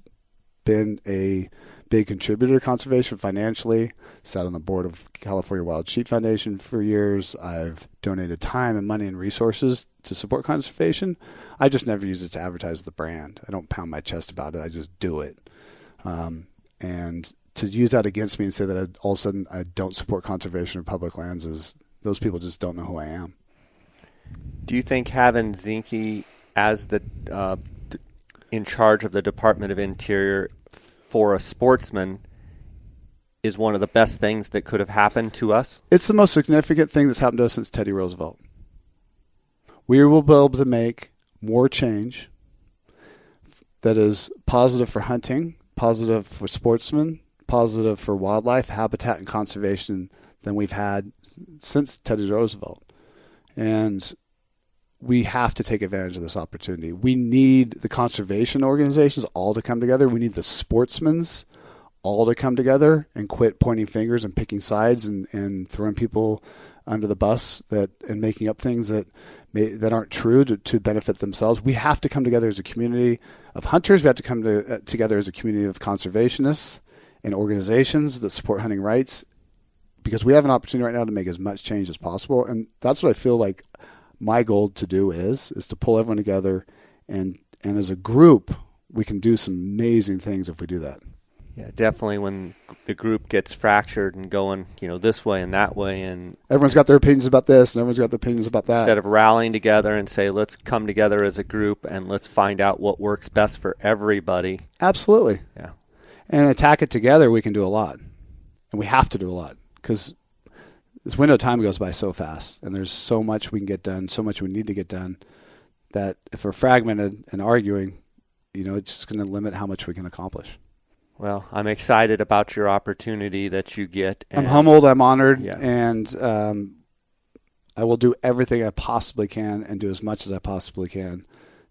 S2: been a big contributor to conservation financially. Sat on the board of California Wild Sheep Foundation for years. I've donated time and money and resources to support conservation. I just never use it to advertise the brand. I don't pound my chest about it. I just do it. And to use that against me and say that all of a sudden I don't support conservation of public lands, is those people just don't know who I am.
S1: Do you think having Zinke as the in charge of the Department of Interior for a sportsman is one of the best things that could have happened to us?
S2: It's the most significant thing that's happened to us since Teddy Roosevelt. We will be able to make more change that is positive for hunting, positive for sportsmen, positive for wildlife, habitat, and conservation than we've had since Teddy Roosevelt. And we have to take advantage of this opportunity. We need the conservation organizations all to come together. We need the sportsmen's all to come together and quit pointing fingers and picking sides and throwing people under the bus and making up things that aren't true to benefit themselves. We have to come together as a community of hunters. We have to come together as a community of conservationists and organizations that support hunting rights, because we have an opportunity right now to make as much change as possible. And that's what I feel like my goal to do is to pull everyone together, and as a group, we can do some amazing things if we do that.
S1: Yeah, definitely. When the group gets fractured and going, this way and that way, and
S2: everyone's got their opinions about this and everyone's got their opinions about that.
S1: Instead of rallying together and say, let's come together as a group and let's find out what works best for everybody.
S2: Absolutely.
S1: Yeah.
S2: And attack it together, we can do a lot. And we have to do a lot, because this window of time goes by so fast, and there's so much we can get done, so much we need to get done, that if we're fragmented and arguing, it's just going to limit how much we can accomplish.
S1: Well, I'm excited about your opportunity that you get.
S2: I'm humbled, I'm honored,
S1: yeah.
S2: And I will do everything I possibly can and do as much as I possibly can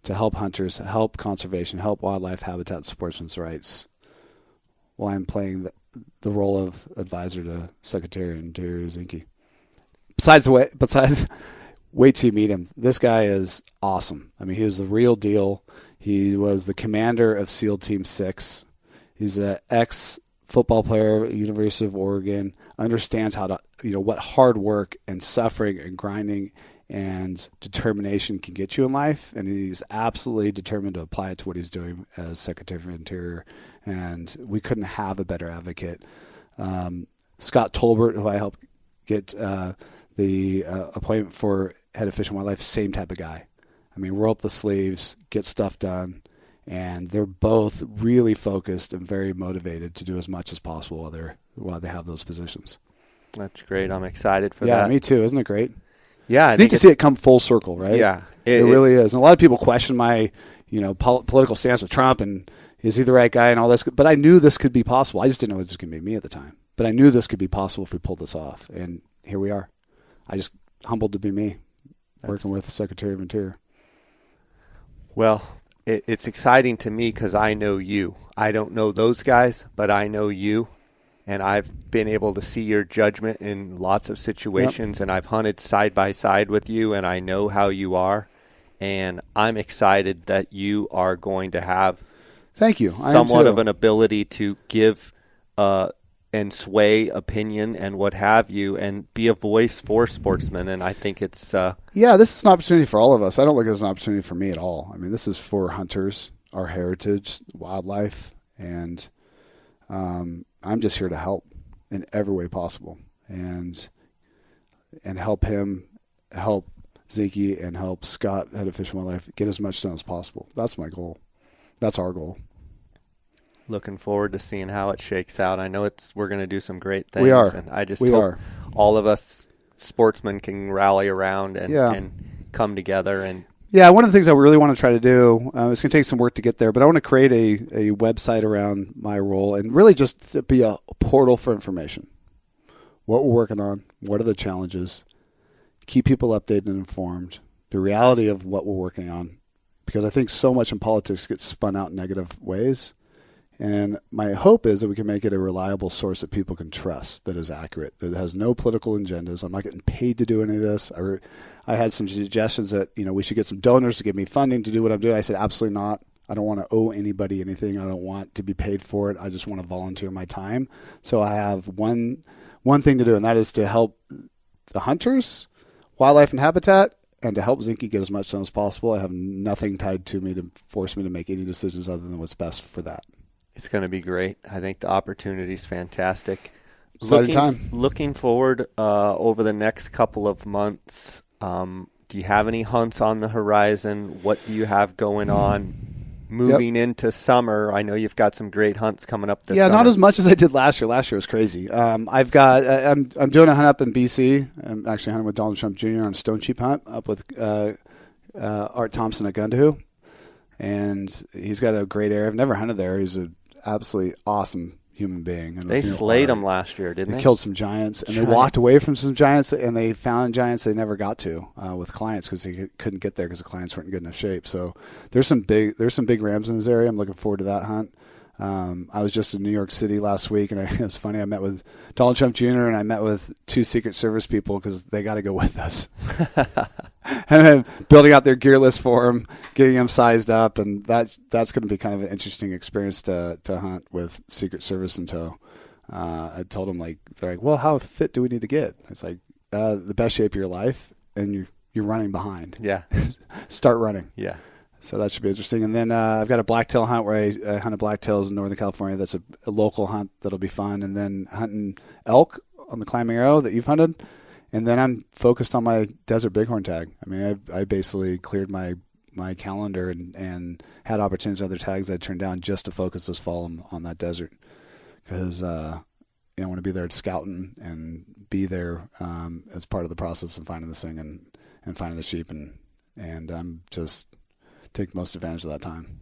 S2: to help hunters, help conservation, help wildlife habitat and sportsmen's rights, while I'm playing the role of advisor to Secretary of Interior Zinke. Besides, wait till you meet him. This guy is awesome. I mean, he is the real deal. He was the commander of SEAL Team 6. He's an ex-football player at the University of Oregon, understands how to, what hard work and suffering and grinding and determination can get you in life. And he's absolutely determined to apply it to what he's doing as Secretary of Interior. And we couldn't have a better advocate. Scott Tolbert, who I helped get the appointment for head of Fish and Wildlife, same type of guy. I mean, roll up the sleeves, get stuff done. And they're both really focused and very motivated to do as much as possible while they have those positions.
S1: That's great. I'm excited for that.
S2: Yeah, me too. Isn't it great?
S1: Yeah.
S2: It's neat to see it come full circle, right?
S1: Yeah.
S2: It really is. And a lot of people question my, political stance with Trump and is he the right guy and all this. But I knew this could be possible. I just didn't know it was going to be me at the time. But I knew this could be possible if we pulled this off. And here we are. I just humbled to be me, working with the Secretary of Interior.
S1: Well, it's exciting to me because I know you. I don't know those guys, but I know you, and I've been able to see your judgment in lots of situations, and I've hunted side by side with you, and I know how you are, and I'm excited that you are going to have
S2: Thank you.
S1: somewhat of an ability to give and sway opinion and what have you, and be a voice for sportsmen. And I think it's
S2: this is an opportunity for all of us. I don't look at it as an opportunity for me at all. I mean, this is for hunters, our heritage, wildlife, and I'm just here to help in every way possible, and help him, help Zinke, and help Scott, head of Fish and Wildlife, get as much done as possible. That's my goal. That's our goal.
S1: Looking forward to seeing how it shakes out. I know we're going to do some great things.
S2: We are.
S1: And I just hope all of us sportsmen can rally around and come together. And
S2: one of the things I really want to try to do, it's going to take some work to get there, but I want to create a website around my role and really just to be a portal for information. What we're working on, what are the challenges, keep people updated and informed, the reality of what we're working on, because I think so much in politics gets spun out in negative ways. And my hope is that we can make it a reliable source that people can trust, that is accurate, that has no political agendas. I'm not getting paid to do any of this. I had some suggestions that, we should get some donors to give me funding to do what I'm doing. I said, absolutely not. I don't want to owe anybody anything. I don't want to be paid for it. I just want to volunteer my time. So I have one thing to do, and that is to help the hunters, wildlife and habitat, and to help Zinke get as much done as possible. I have nothing tied to me to force me to make any decisions other than what's best for that.
S1: It's going to be great. I think the opportunity is fantastic. Looking forward over the next couple of months, do you have any hunts on the horizon? What do you have going on moving into summer? I know you've got some great hunts coming up this summer.
S2: Not as much as I did last year. Last year was crazy. I'm doing a hunt up in BC. I'm actually hunting with Donald Trump Jr. on a stone sheep hunt up with Art Thompson at Gundahoo. And he's got a great area. I've never hunted there. He's an absolutely awesome human being.
S1: They slayed them last year, didn't they?
S2: They killed some giants, and they walked away from some giants, and they found giants they never got to with clients because they couldn't get there because the clients weren't in good enough shape. So there's some big rams in this area. I'm looking forward to that hunt. I was just in New York City last week, and it was funny. I met with Donald Trump Jr. and I met with 2 Secret Service people because they got to go with us. And then building out their gear list for them, getting them sized up, and that's going to be kind of an interesting experience to hunt with Secret Service in tow. I told them, they're like, well, how fit do we need to get? It's like the best shape of your life, and you're running behind.
S1: Yeah.
S2: Start running.
S1: Yeah.
S2: So that should be interesting. And then I've got a blacktail hunt where I hunted blacktails in Northern California. That's a local hunt that'll be fun. And then hunting elk on the Climbing Arrow that you've hunted. And then I'm focused on my desert bighorn tag. I mean, I basically cleared my calendar and had opportunities other tags I turned down just to focus this fall on that desert. Because I want to be there scouting and be there as part of the process of finding this thing and finding the sheep. And I'm just take most advantage of that time.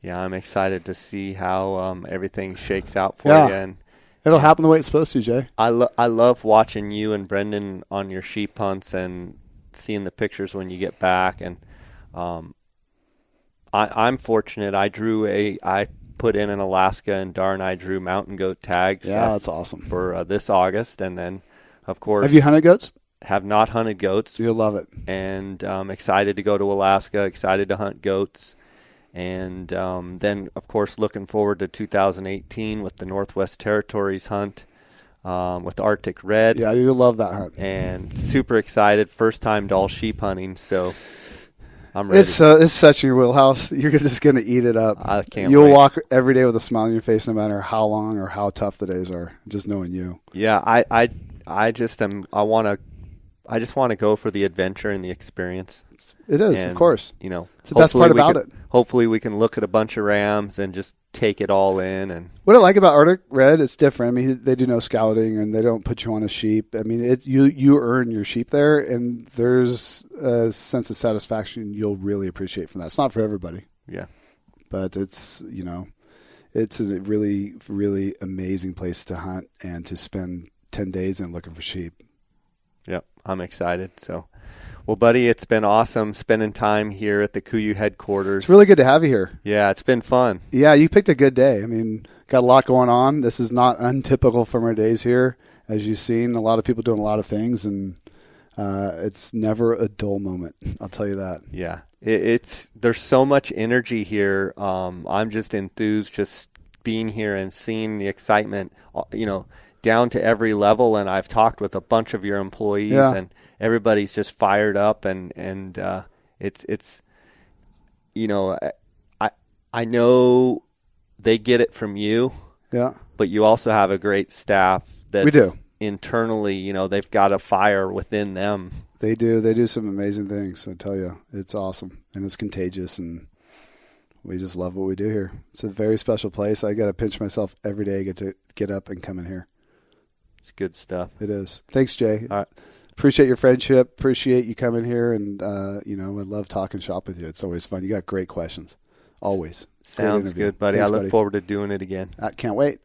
S1: Yeah, I'm excited to see how everything shakes out for you. And
S2: it'll happen the way it's supposed to, Jay.
S1: I love watching you and Brendan on your sheep hunts and seeing the pictures when you get back. And I'm fortunate. I put in Alaska, and Dar and I drew mountain goat tags.
S2: Yeah, that's awesome.
S1: For this August. And then, of course.
S2: Have you hunted goats?
S1: Have not hunted goats.
S2: You'll love it.
S1: And excited to go to Alaska, excited to hunt goats. And then, of course, looking forward to 2018 with the Northwest Territories hunt with Arctic Red.
S2: Yeah, you'll love that hunt.
S1: And super excited. First time Dall sheep hunting, so I'm ready.
S2: It's such in your wheelhouse. You're just going to eat it up.
S1: I can't
S2: You'll
S1: wait.
S2: walk every day with a smile on your face no matter how long or how tough the days are, just knowing you.
S1: Yeah, I just want to go for the adventure and the experience.
S2: It is,
S1: and,
S2: of course.
S1: It's
S2: the best part about it.
S1: Hopefully we can look at a bunch of rams and just take it all in. And
S2: what I like about Arctic Red, it's different. I mean, they do no scouting and they don't put you on a sheep. I mean, you earn your sheep there, and there's a sense of satisfaction you'll really appreciate from that. It's not for everybody.
S1: Yeah.
S2: But it's a really, really amazing place to hunt and to spend 10 days in looking for sheep.
S1: Yep, I'm excited. So, well, buddy, it's been awesome spending time here at the KUIU headquarters.
S2: It's really good to have you here.
S1: Yeah, it's been fun.
S2: Yeah, you picked a good day. I mean, got a lot going on. This is not untypical from our days here. As you've seen, a lot of people doing a lot of things, and it's never a dull moment. I'll tell you that.
S1: Yeah, there's so much energy here. I'm just enthused just being here and seeing the excitement, down to every level. And I've talked with a bunch of your employees, and everybody's just fired up, and it's I know they get it from you.
S2: Yeah.
S1: But you also have a great staff that's
S2: we do.
S1: Internally, they've got a fire within them.
S2: They do some amazing things. I tell you, it's awesome, and it's contagious, and we just love what we do here. It's a very special place. I got to pinch myself every day to get up and come in here.
S1: It's good stuff.
S2: It is. Thanks, Jay.
S1: All right.
S2: Appreciate your friendship. Appreciate you coming here, and I love talking shop with you. It's always fun. You got great questions. Always.
S1: Sounds good, buddy.
S2: Thanks,
S1: I look forward to doing it again.
S2: I can't wait.